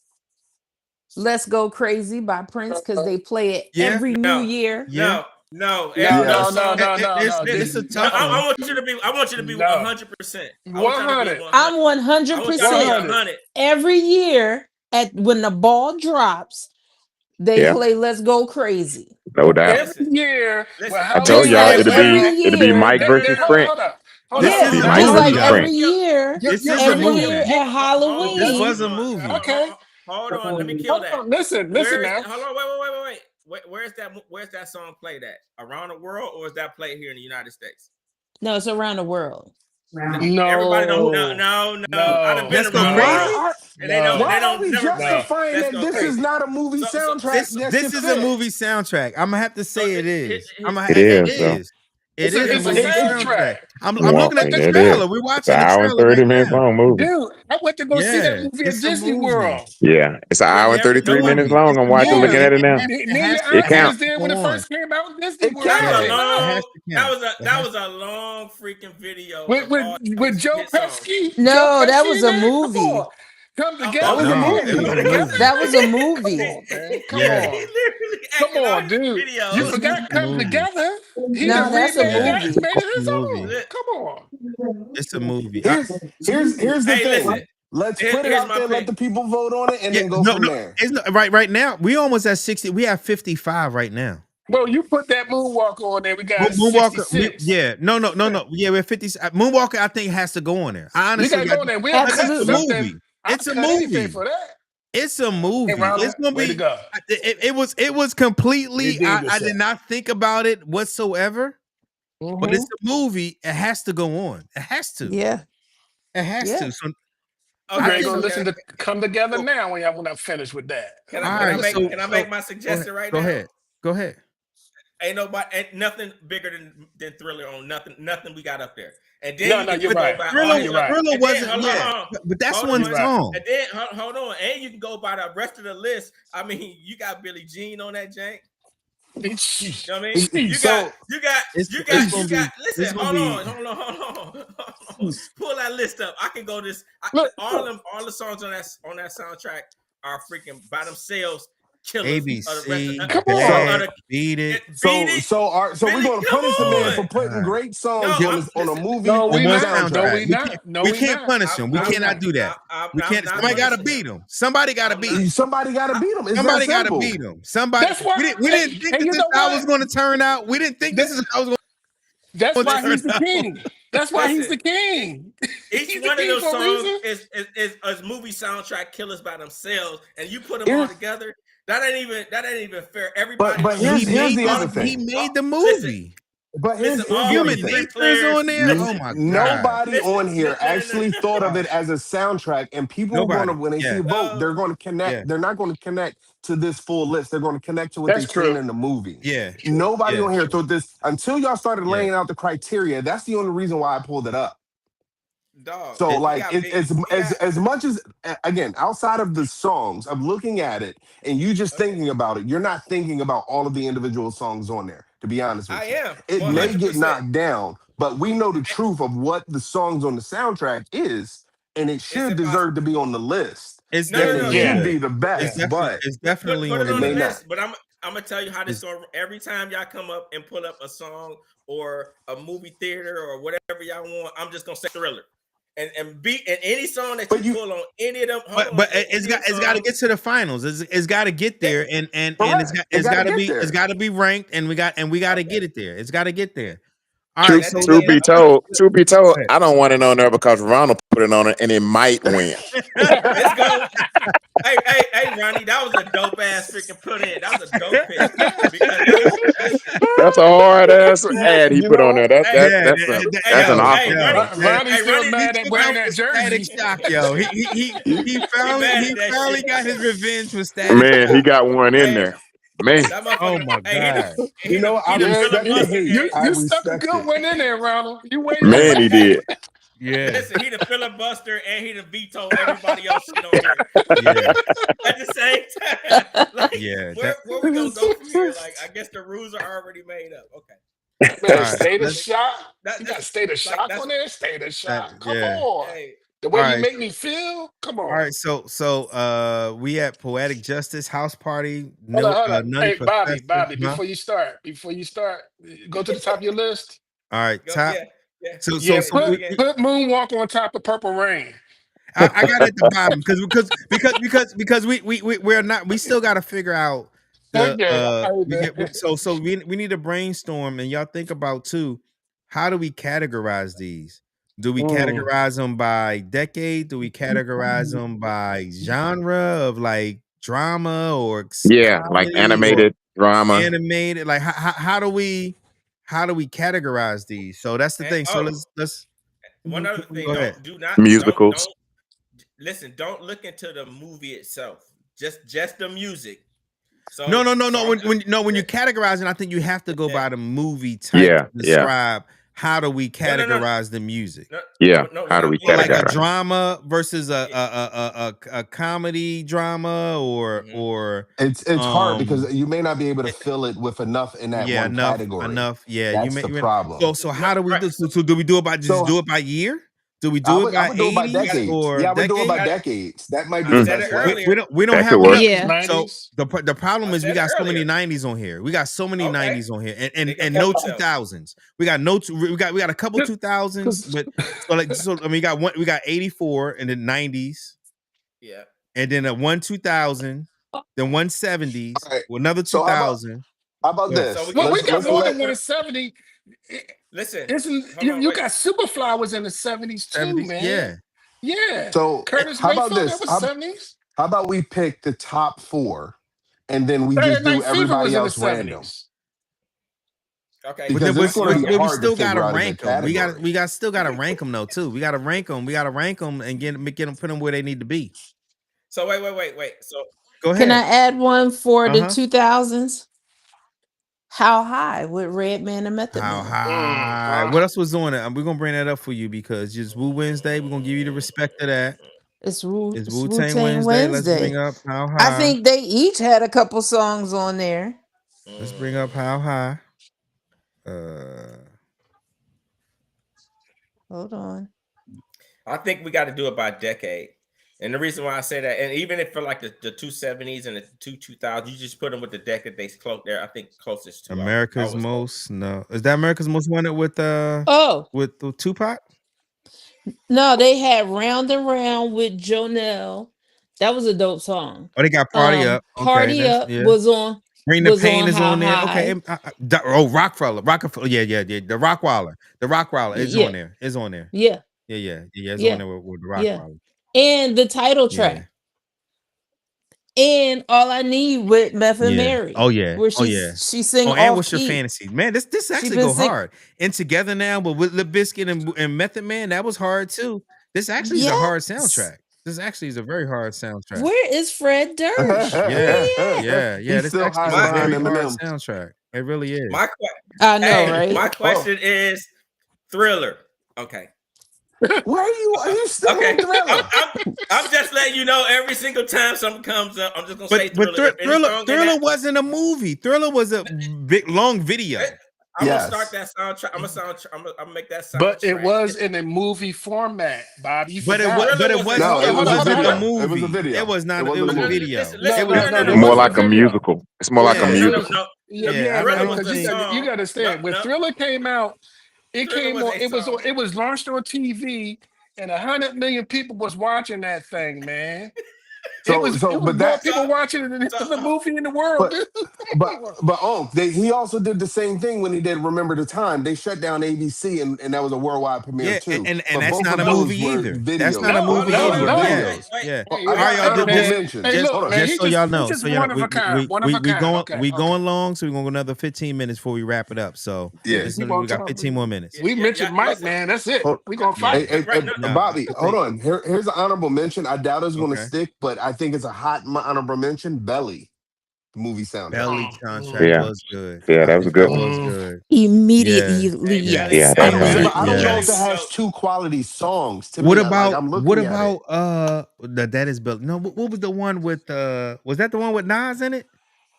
Let's Go Crazy by Prince, because they play it every New Year. No. It's a tough one. I want you to be 100%. 100. I'm 100%. Every year when the ball drops, they play Let's Go Crazy. No doubt. Every year. I told y'all it'll be Mike versus Prince. Every year at Halloween. This was a movie. Okay. Hold on. Let me kill that. Listen now. Hold on. Wait. Where's that song played at? Around the world, or is that played here in the United States? No, it's around the world. No, everybody don't. No. I done been around the world. And they don't justifying that this is not a movie soundtrack. This is a movie soundtrack. I'm gonna have to say it is. It is a movie soundtrack. I'm looking at the trailer. We're watching the trailer. It's an hour and 30 minutes long movie. Dude, I went to go see that movie at Disney World. Yeah, it's an hour and 33 minutes long. I'm looking at it now. It counts. When it first came out in Disney World. That was a long freaking video. With Joe Pesci. No, that was a movie. Come together. That was a movie. Come on, dude. You forgot Come Together. No, that's a movie. Come on. It's a movie. Here's the thing. Let's put it out there. Let the people vote on it, and then go from there. Right now, we almost at 60. We have 55 right now. Well, you put that Moonwalker on there. We got Moonwalker. 66. No. Yeah, we're 50. Moonwalker, I think, has to go on there. I honestly, you got to go on there. It's a movie. It's a movie. For that. It's a movie. Hey, Ronald, it's gonna be. Go. It was completely. I did not think about it whatsoever. Mm-hmm. But it's a movie. It has to go on. It has to. Yeah. It has to. So, okay, go listen to Come Together now when I'm finished with that. Can I make my suggestion right now? Go ahead. Ain't nothing bigger than Thriller on nothing we got up there. And then you're right. Thriller wasn't, but that's one song. And then hold on, and you can go by the rest of the list. I mean, you got Billie Jean on that jank. You know what I mean? You got. Listen, hold on. Pull that list up. I can go this. All the songs on that soundtrack are freaking by themselves. Killers. ABC. Come on. Beat it. So we're going to punish the man for putting great songs on a movie. No, we can't punish him. We cannot do that. We can't. Somebody got to beat him. Somebody got to beat him. Somebody got to beat him. Somebody got to beat him. Somebody. We didn't think this is how it was going to turn out. We didn't think this is how it was going. That's why he's the king. That's why he's the king. Each one of those songs is movie soundtrack killers by themselves, and you put them all together. That ain't even fair. Everybody, but here's the other thing. He made the movie. But here's Human Nature's on there. Oh my God! Nobody on here actually thought of it as a soundtrack, and people are going to, when they see a vote, they're going to connect. They're not going to connect to this full list. They're going to connect to what they've seen in the movie. Yeah. Nobody on here thought this until y'all started laying out the criteria. That's the only reason why I pulled it up. Dog. So like as much as, again, outside of the songs, I'm looking at it and you just thinking about it, you're not thinking about all of the individual songs on there, to be honest with you. I am. It 100%. may get knocked down, but we know the truth of what the songs on the soundtrack is, and it should deserve to be on the list. It's it should be the best, but it's definitely put it on the list. Not. But I'm gonna tell you how this song. Every time y'all come up and pull up a song or a movie theater or whatever y'all want, I'm just gonna say Thriller. And beat and any song that you pull on any of them. But it's got to get to the finals. It's got to get there, and it's got to be ranked, and we got to get it there. It's got to get there. All right. To be told, I don't want it on there because Ronald put it on it, and it might win. Let's go. Hey, Ronnie, that was a dope ass freaking put in. That was a dope pick. That's a hard ass ad he put on there. That's an awesome. Ronnie's still mad at wearing that jersey. Shock, yo. He finally got his revenge for Static. Man, he got one in there. Man, oh my god! You know, you stuck a good one in there, Ronald. You waited. Man, he did. Yeah. Listen, he the filibuster and he the veto everybody else shit on here. Yeah. At the same time. Like, yeah. Where we gonna go from here? Like, I guess the rules are already made up. Okay. Man, State of Shock. You got State of Shock on there. State of Shock. Come on. Hey. The way you make me feel. Come on. All right. So we at Poetic Justice House Party. Hold on. Hey, Bobby. Before you start, go to the top of your list. All right. Top. Yeah. So put Moonwalk on top of Purple Rain. I got it at the bottom because we're not. We still got to figure out. So we need to brainstorm, and y'all think about too. How do we categorize these? Do we categorize them by decade? Do we categorize them by genre of like drama or like animated drama? Animated, like how do we categorize these? So that's the thing. So let's one other thing. Do not musicals. Don't look into the movie itself. Just the music. So no. When you're categorizing, I think you have to go by the movie type to describe. How do we categorize the music? How do we categorize? Like a drama versus a comedy drama, or it's hard because you may not be able to fill it with enough in that one category. That's the problem. So how do we do? So do we do it by do it by year? Do we do it by 80s by decades? Or I would do it by decades. That might be the best way. We don't have yeah. So the problem is we got so many 90s on here. We got so many 90s on here, and no 2000s. We got a couple 2000s, but we got one. We got 84 and then 90s. Yeah, and then a 2000, then 170s, right. Another 2000. How about this? So we got more than 170. Listen, you got Superfly was in the 70s too, man. Yeah. So Curtis how about Mayfield, this? That was 70s. How about we pick the top 4, and then we just do everybody else random? Okay, because we still got to rank them. We still got to rank them though too. We got to rank them. We got to rank them and get them, put them where they need to be. So wait. So go ahead. Can I add one for the 2000s? How High with Redman and Method Man. How High? What else was on it? We're gonna bring that up for you because it's Woo Wednesday. We're gonna give you the respect of that. It's Wu-Tang Wednesday. Let's bring up How High. I think they each had a couple songs on there. Let's bring up How High. Hold on. I think we got to do it by decade. And the reason why I say that, and even if for like the 270s and the 2000s, you just put them with the decade they close there. I think closest to America's Most. No, is that America's Most Wanted with with Tupac? No, they had Round and Round with Jonelle. That was a dope song. Oh, they got Party Up. Okay, Party Up was on. Bring the Pain is on there. High. Okay. Rockefeller. Yeah. The Rockwaller is on there. Is on there. Yeah. It's on there with the Rockwaller. Yeah. And the title track. And All I Need with Meth and Mary. Oh yeah. Where she sing and What's Your Fantasy? Man, this actually go hard. And Together Now, but with Lil Bizkit and Method Man, that was hard too. This actually is a hard soundtrack. This actually is a very hard soundtrack. Where is Fred Durst? Yeah. This actually is a very hard soundtrack. It really is. I know, right? My question is Thriller. Okay. Where are you? Are you still Okay. on Thriller? I'm just letting you know every single time something comes up, I'm just gonna say Thriller. Thriller wasn't a movie. Thriller was a big long video. I'm gonna start that soundtrack. I'm gonna make that soundtrack. But it was in a movie format, Bob. You But it forgot. wasn't a movie. It was a video. It was not. It was a video. It's more like a musical. It's more like a musical. Yeah, because you got to understand when Thriller came out, it came on. It was launched on TV, and 100 million people was watching that thing, man. It was more people watching it than the movie in the world. He also did the same thing when he did Remember the Time. They shut down ABC, and that was a worldwide premiere too. And that's not a movie either. That's not a movie either. Yeah. All right, y'all. Just so y'all know, we going long, so we're going to go another 15 minutes before we wrap it up. So we got 15 more minutes. We mentioned Mike, man. That's it. We're gonna fight. Bobby, hold on. Here's an honorable mention. I doubt it's going to stick, but I think it's a hot honorable mention. Belly, the movie soundtrack. Belly soundtrack was good. Yeah, that was a good one. Was good. Immediately, yes. I don't know if it has two quality songs. What about that is Belly? No, what was the one with was that the one with Nas in it?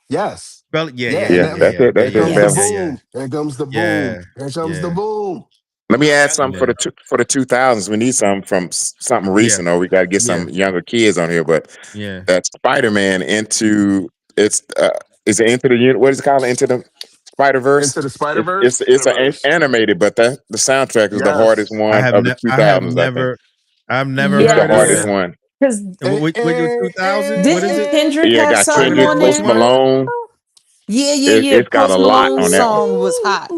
Yes. Belly, that's it. That's boom. Here comes the boom. Here comes the boom. Let me add something for the 2000s. We need something recent, or we got to get some younger kids on here. But that Spider-Man is it Into the what is it called? Into the Spider-Verse? Into the Spider-Verse? It's animated, but the soundtrack is the hardest one of the 2000s. I've never it's heard the hardest one. Because which 2000? Didn't Kendrick have got something Kendrick, on Post there? Malone. Yeah. It's got Post a lot Malone's on that. song was hot.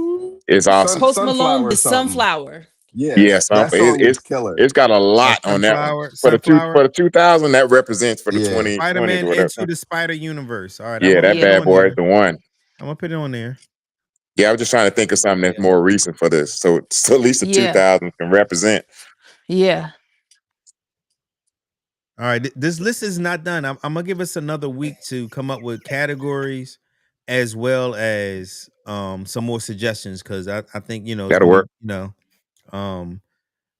It's awesome. Post Malone, the Sunflower. That song is killer. It's got a lot on that one. For the 2000, that represents for the 2020s. Spider-Man Into the Spider Universe. All right. Yeah, that bad boy is the one. I'm gonna put it on there. Yeah, I was just trying to think of something that's more recent for this, so at least the 2000s can represent. Yeah. All right, this list is not done. I'm gonna give us another week to come up with categories as well as some more suggestions, because I think that'll work. All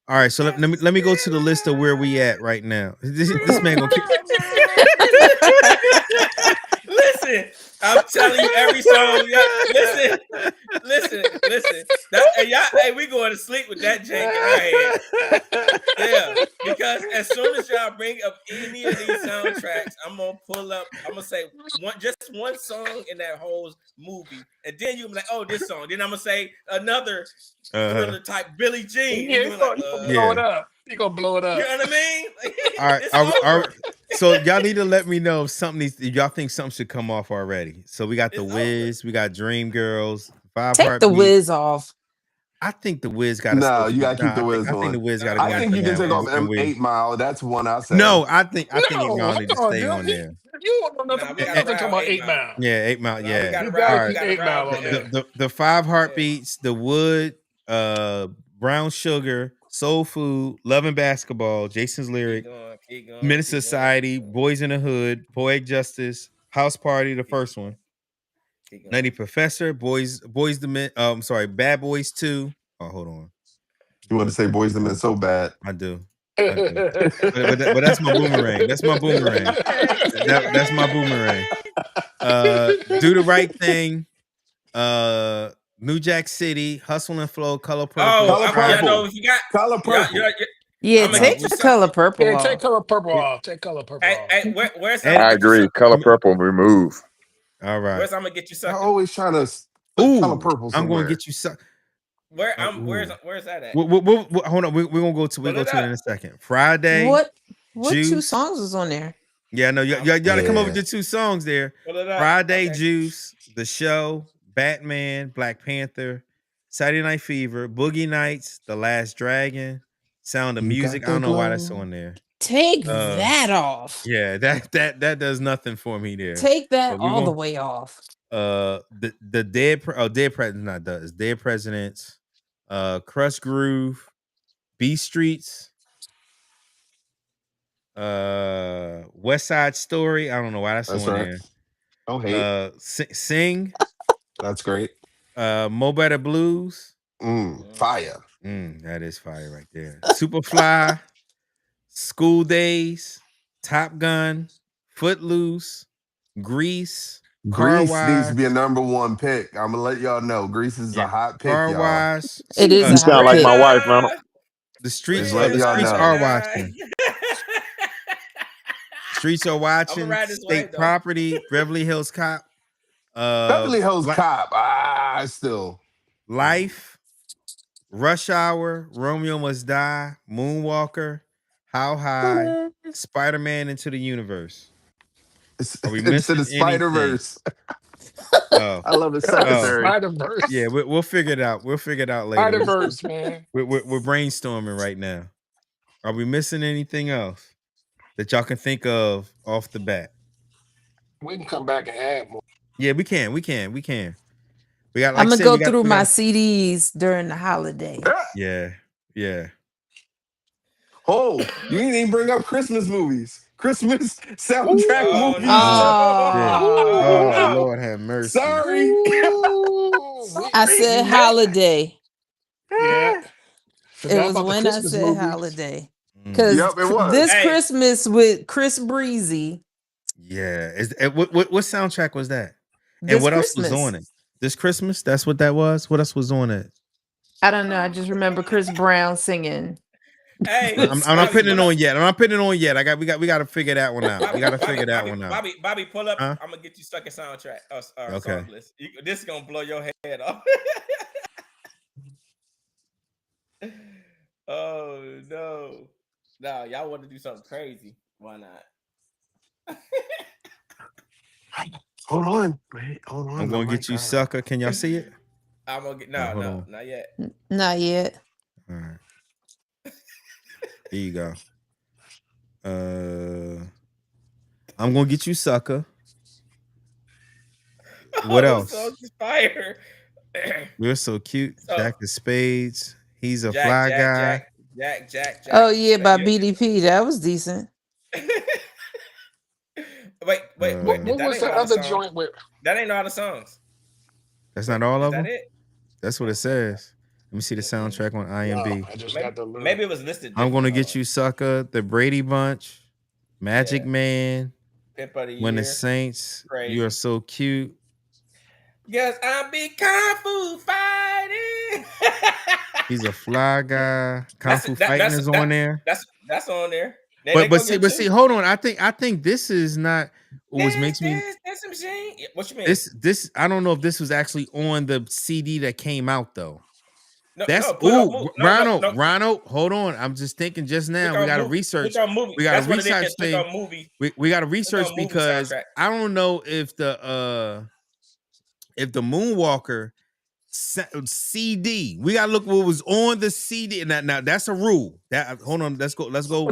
right, so let me go to the list of where we at right now. This man gonna keep. Listen, I'm telling you every song. Listen. Hey, we going to sleep with that jank in our head. Yeah, because as soon as y'all bring up any of these soundtracks, I'm gonna pull up. I'm gonna say just one song in that whole movie, and then you be like, "Oh, this song." Then I'm gonna say another Thriller type Billie Jean. Yeah, blow it up. You gonna blow it up. You know what I mean? All right. So y'all need to let me know if y'all think something should come off already. So we got The Wiz, we got Dreamgirls, Take the Wiz off. I think the Wiz got to. No, you got to keep the Wiz on. I think the Wiz got to. I think you can take off 8 Mile. That's one I say. No, I think 8 Mile need to stay on there. You don't know nothing about 8 Mile. Yeah, 8 Mile. Yeah, you gotta keep 8 Mile on there. The 5 Heartbeats, The Wood, Brown Sugar, Soul Food, Love and Basketball, Jason's Lyric, Menace Society, Boys in the Hood, Poetic Justice, House Party, the first one. Nutty Professor, Bad Boys 2. Oh, hold on. You want to say Boys the Men so bad? I do. But that's my boomerang. That's my boomerang. That's my boomerang. Do the Right Thing. New Jack City, Hustle and Flow, Color Purple. Color Purple. Take the Color Purple off. Take Color Purple off. Take Color Purple off. Where's I agree. Color Purple remove. All right. Where's I'm gonna get you sucker? I'm always trying to Color Purple. I'm gonna get you sucker. Where's that at? Hold on. We're gonna go to it in a second. Friday. What Juice. 2 songs was on there? Yeah, no, y'all gotta come up with the 2 songs there. Friday, Juice, The Show, Batman, Black Panther, Saturday Night Fever, Boogie Nights, The Last Dragon, Sound of Music. I don't know why that's on there. Take that off. Yeah, that does nothing for me there. Take that all the way off. The Dead Presidents, not does Dead Presidents, Crush Groove, B Streets, West Side Story. I don't know why that's on right. there. Don't hate. Sing. That's great. Mo Better Blues. Fire. That is fire right there. Superfly, School Days, Top Gun, Footloose, Grease, Car Grease needs to Wash. be a #1 pick. I'm gonna let y'all know. Grease is a hot pick, Car y'all. Wash. It is You a sound hot like pick. my wife, Ronald. The streets, Just letting the y'all streets know. are watching. Streets are watching. ride this State wife, though. Property, Beverly Hills Cop. Beverly Hills Cop. Still. Life, Rush Hour, Romeo Must Die, Moonwalker, How High, Spider-Man Into the Universe. Are we Into missing the anything? Spider-Verse. Oh, I love the secretary. Spider-Verse. Yeah, we'll figure it out. We'll figure it out later. Spider-Verse, man. We're brainstorming right now. Are we missing anything else that y'all can think of off the bat? We can come back and add more. Yeah, we can. We got. Like I'm I gonna said, go we got- through we my got- CDs during the holiday. Yeah. Oh, you didn't even bring up Christmas movies. Christmas soundtrack movies. Oh, Lord have mercy. Sorry. I said holiday. Yeah. It was when I said holiday. Because this Christmas with Chris Breezy. Yeah. What soundtrack was that? And This what else Christmas. was on it? This Christmas? That's what that was? What else was on it? I don't know. I just remember Chris Brown singing. Hey, I'm not putting it on yet. I'm not putting it on yet. We got to figure that one out. We got to figure that one out. Bobby, pull up. Huh? I'm gonna get you stuck in soundtrack. Okay. Song list. This is gonna blow your head off. Oh no. No, y'all want to do something crazy. Why not? Hold on. Wait, hold on. I'm gonna get you, sucker. Can y'all see it? I'm gonna get hold no, on. not yet. Not yet. All right. Here you go. I'm gonna get you, sucker. What else? Fire. We're so cute. Jack the Spades. He's a Jack, fly Jack, guy. Jack. Oh yeah, by BDP. That was decent. Wait. What was the other joint with? That ain't all the songs. That's not all of Is them. that it? That's what it says. Let me see the soundtrack on IMDb. I just got the maybe it was listed. I'm gonna get you, sucker. The Brady Bunch, Magic Man, Pimp of the When the Year. Saints. Crazy. You are so cute. Yes, I'm big kung fu fighting. He's a fly guy. Kung Fu Fighting is on there. That's on there. But see, hold on. I think this is not what makes me. That's some shit. What you mean? This I don't know if this was actually on the CD that came out though. No, Ronald, hold on. I'm just thinking just now. We got to research. We got to research thing. We got to research because I don't know if the Moonwalker CD. We gotta look what was on the CD. Now that's a rule. That hold on. Let's go. He's trying to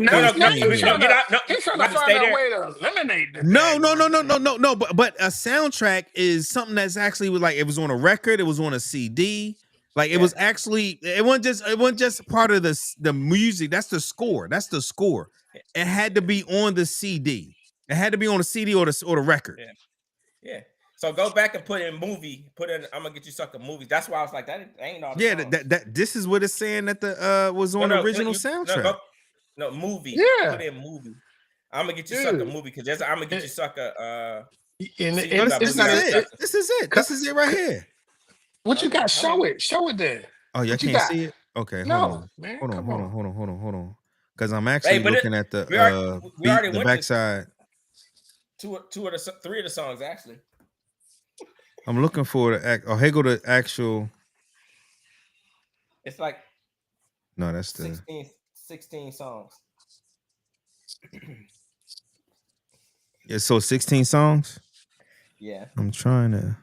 find a way to eliminate this. No. But a soundtrack is something that's actually like it was on a record. It was on a CD. Like it was actually. It wasn't just part of the music. That's the score. It had to be on the CD. It had to be on the CD or the record. Yeah. So go back and put in movie. I'm gonna get you sucker movies. That's why I was like, that ain't all. That this is what it's saying that the was on the original soundtrack. No, movie. Yeah. Put in movie. I'm gonna get you sucker movie because I'm gonna get you sucker. This is it. This is it right here. What you got? Show it then. Oh, y'all can't see it. Okay, hold on. Because I'm actually looking at the the backside. Three of the songs actually. I'm looking for the act. Oh, here go the actual. It's like no, that's the 16 songs. Yeah, so 16 songs. Yeah, I'm trying to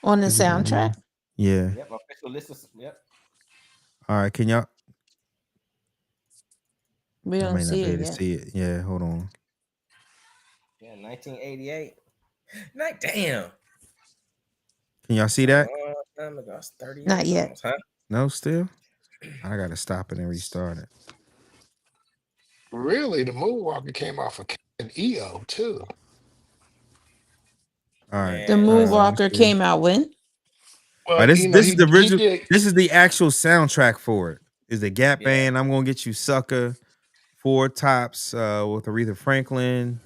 on the soundtrack. Yeah. Yep, official list. Yep. All right, can y'all? We don't see it yet. See it. Yeah, hold on. Yeah, 1988. Damn. Can y'all see that? 30 Not yet. Huh? No, still. I gotta stop it and restart it. Really, the Moonwalker came off of an EO too. All right. The Moonwalker came out when? Well, this is the original. This is the actual soundtrack for it. is the Gap Band. I'm gonna get you sucker. 4 Tops with Aretha Franklin,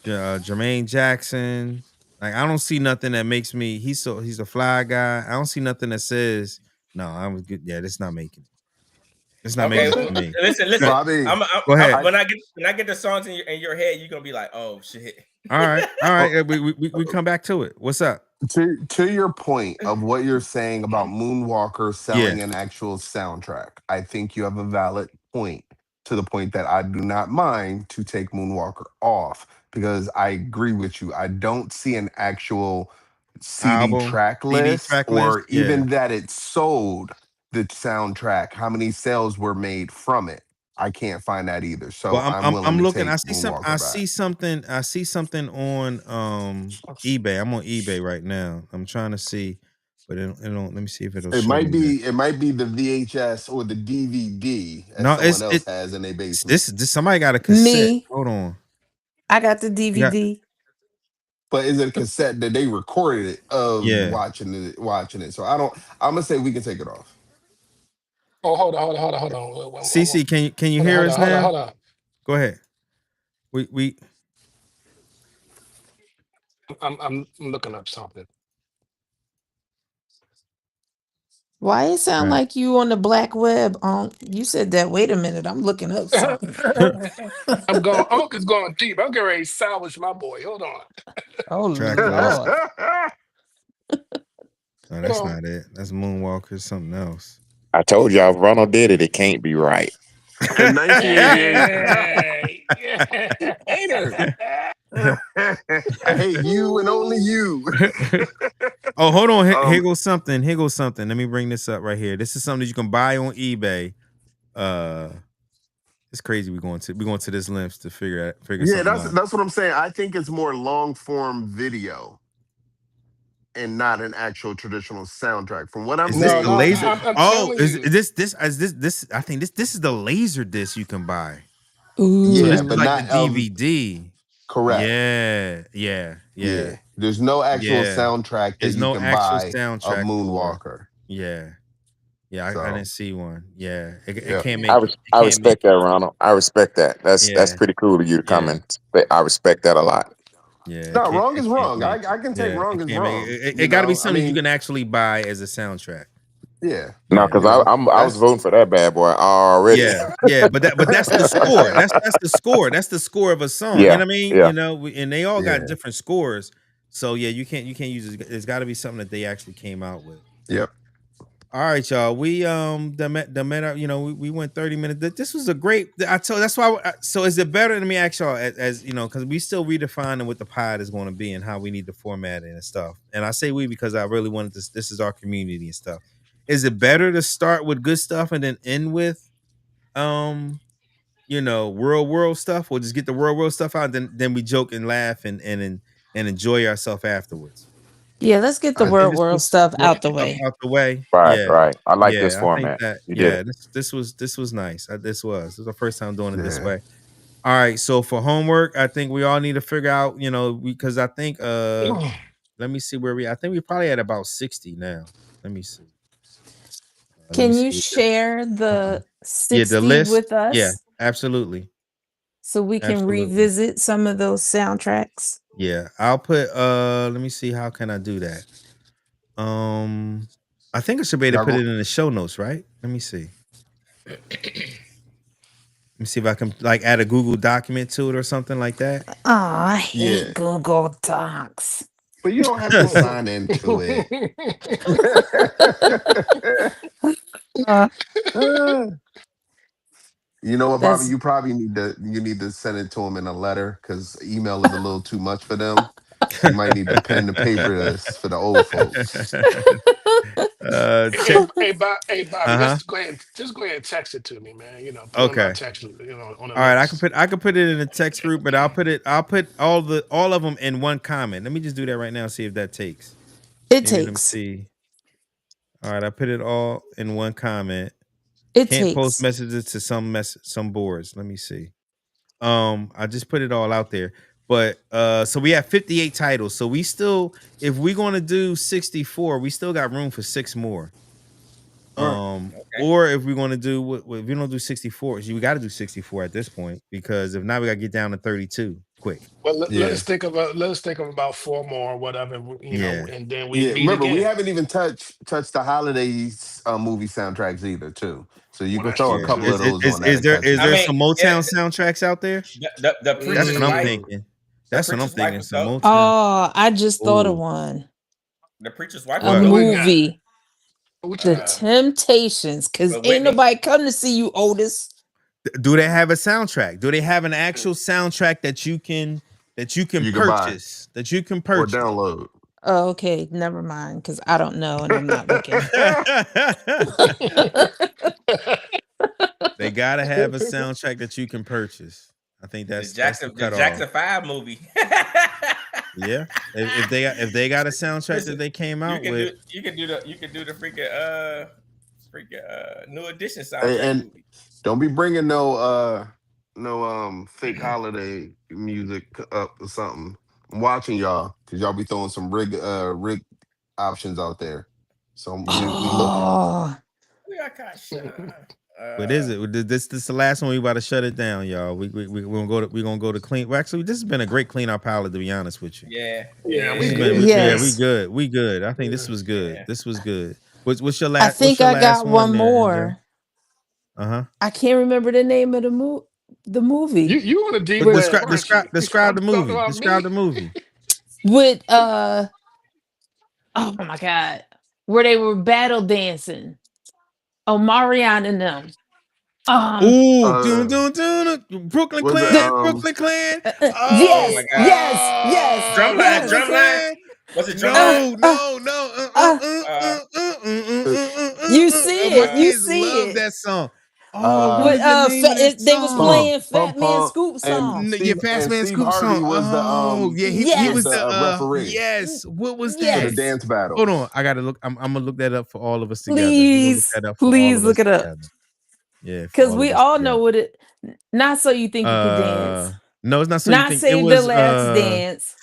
Jermaine Jackson. Like I don't see nothing that makes me. He's a fly guy. I don't see nothing that says no. I was good. Yeah, this not making it. It's not making it for me. Listen. Bobby, go ahead. When I get the songs in your head, you're gonna be like, oh shit. All right. We come back to it. What's up? To your point of what you're saying about Moonwalker selling an actual soundtrack, I think you have a valid point. To the point that I do not mind to take Moonwalker off because I agree with you. I don't see an actual CD track list or even that it sold the soundtrack. How many sales were made from it? I can't find that either. So I'm looking. I see something on eBay. I'm on eBay right now. I'm trying to see, but it don't. Let me see if it'll. It might be the VHS or the DVD that someone else has in their basement. This somebody got a cassette. Me. Hold on. I got the DVD. But is it a cassette that they recorded it of watching it? So I'm gonna say we can take it off. Oh, hold on. CC, can you hear us now? Hold on. Go ahead. We. I'm looking up something. Why it sound like you on the black web? You said that. Wait a minute, I'm looking up something. Uncle's going deep. I'm getting ready to salvage my boy. Hold on. Oh Lord. No, that's not it. That's Moonwalker. Something else. I told y'all, if Ronald did it, it can't be right. In 1988. Hater. I hate you and only you. Oh, hold on. Here goes something. Let me bring this up right here. This is something that you can buy on eBay. It's crazy. We're going to this lengths to figure something out. That's what I'm saying. I think it's more long form video and not an actual traditional soundtrack. From what I'm saying, the laser. This. I think this is the laser disc you can buy. Ooh. So Yeah, this but is like not the DVD. Correct. Yeah. There's no actual soundtrack that you can buy of Moonwalker. Yeah, I didn't see one. Yeah, it can't make. I respect that, Ronald. I respect that. That's pretty cool of you to come in. I respect that a lot. Yeah, no, wrong is wrong. I can take wrong is wrong. It got to be something you can actually buy as a soundtrack. Yeah. No, because I was voting for that bad boy already. Yeah, but that's the score. That's the score. That's the score of a song. You know what I mean? Yeah. You know, and they all got different scores. So yeah, you can't use it. It's got to be something that they actually came out with. Yep. All right, y'all. We we went 30 minutes. This was a great. That's why. So is it better? Let me ask y'all, as you know, because we still redefining what the pod is going to be and how we need to format it and stuff. And I say we because I really wanted this. This is our community and stuff. Is it better to start with good stuff and then end with, world stuff, or just get the world stuff out, then we joke and laugh and enjoy ourselves afterwards? Yeah, let's get the world stuff out the way. Right. I like this format. This was nice. This was the first time doing it this way. All right. So for homework, I think we all need to figure out, because I think let me see where I think we probably at about 60 now. Let me see. Can you share the 60 the list with us? Yeah, absolutely. So we can revisit some of those soundtracks. Yeah, I'll put let me see, how can I do that? I think I should be able to put it in the show notes, right? Let me see. Let me see if I can add a Google document to it or something like that. Oh, I hate Google Docs. But you don't have to sign into it. You know what, Bobby? You probably need to send it to them in a letter because email is a little too much for them. You might need the pen and the paper for the old folks. Hey, Bobby, just go ahead and text it to me, man. Okay. Text, all right, I can put it in a text group, but I'll put all of them in one comment. Let me just do that right now. See if that takes. Let me see. All right, I put it all in one comment. Can't post messages to some boards. Let me see. I just put it all out there. But so we have 58 titles. So we still, if we're gonna do 64, we still got room for 6 more. Or if we're going to do, if we don't do 64, we got to do 64 at this point, because if not, we got to get down to 32 quick. Well, let's think of about 4 more or whatever, know, and then we meet remember, again. we haven't even touched the holidays movie soundtracks either, too. So you can throw a couple of those on that. Is there some Motown soundtracks out there? That's what I'm thinking. That's what I'm thinking. Some Motown. Oh, I just thought of one. The Preacher's Wife. A movie. The Temptations, because ain't nobody come to see you, Otis. Do they have a soundtrack? Do they have an actual soundtrack that you can purchase? That you can purchase or download. Oh, okay, never mind, because I don't know and I'm not looking. They gotta have a soundtrack that you can purchase. I think that's the Jackson 5 movie. Yeah, if they got a soundtrack that they came out with, you can do the freaking New Edition soundtrack. And don't be bringing no fake holiday music up or something. I'm watching y'all because y'all be throwing some rig options out there. So we looking. We got caught shut. What is it? This is the last one. We about to shut it down, y'all. We're gonna go to clean. Well, actually, this has been a great clean up palette, to be honest with you. We good. I think this was good. Yeah. This was good. What's your last? I think I got one more. I can't remember the name of the movie. You want to describe the movie. Describe the movie. With oh my God, where they were battle dancing. Oh, Marianne and them. Brooklyn Clan, Brooklyn Clan. Yes. Drumline. Was it Drumline? No. You see it. Love that song. They was playing Fat Man Scoop song. Fat Man Scoop song. Was he was the referee. Yes. What was that? For the dance battle. Hold on, I gotta look. I'm gonna look that up for all of us together. Please look it up. Yeah, because we all know what it. Not so you think you can dance. No, it's not so. Not Save the Last Dance.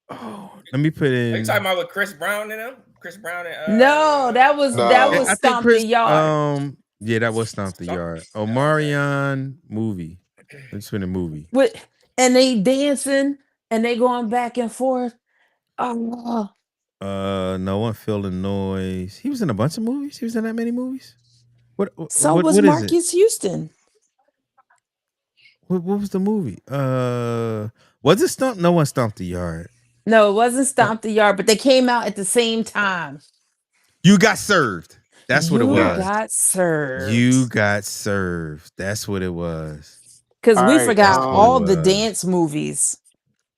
Oh, let me put in. Are you talking about with Chris Brown and them? Chris Brown and no, that was Stomp the Yard. Yeah, that was Stomp the Yard. Marianne movie. It's been a movie. And they dancing and they going back and forth. No One Feeling Noise. He was in a bunch of movies. He was in that many movies. What was Marcus Houston. What was the movie? Was it Stomp? No One Stomped the Yard. No, it wasn't Stomp the Yard, but they came out at the same time. You Got Served. That's what it was. You got served. That's what it was. Because we forgot all the dance movies.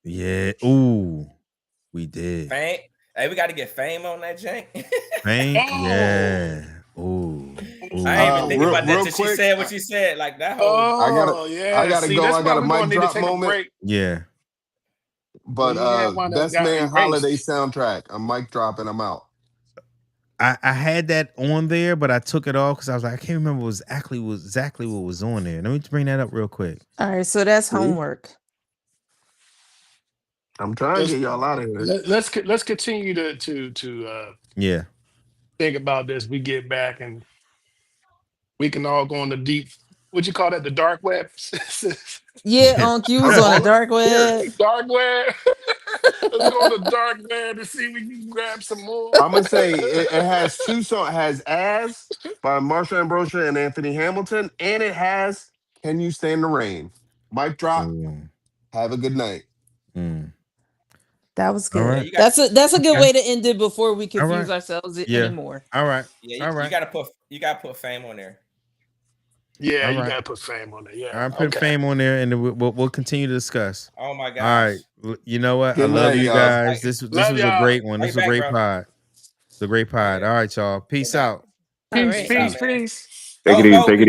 Yeah. Ooh, we did. Fame. Hey, we got to get Fame on that, Jank. Fame? Yeah. Ooh. I ain't even think about that till she said what she said. Like that whole. I gotta go. I got a mic drop moment. Yeah. But Best Man Holiday soundtrack. I'm mic dropping. I'm out. I had that on there, but I took it off because I was like, I can't remember exactly what was on there. Let me bring that up real quick. All right, so that's homework. I'm trying to get y'all out of here. Let's continue to think about this. We get back and we can all go on the deep. What you call that? The dark web. Yeah, you was on the dark web. Dark web. Let's go on the dark web to see if we can grab some more. I'm gonna say it has 2 songs. It has "As" by Marsha Ambrosius and Anthony Hamilton, and it has "Can You Stand the Rain." Mic drop. Have a good night. That was good. Right. That's a good way to end it before we confuse ourselves anymore. All right. Yeah, you gotta put Fame on there. Yeah, you gotta put Fame on there. Yeah, I'm putting Fame on there, and we'll continue to discuss. Oh my gosh! All right, you know what? I love you guys. This was a great one. This was a great pod. It's a great pod. All right, y'all. Peace out. Peace. Take it easy.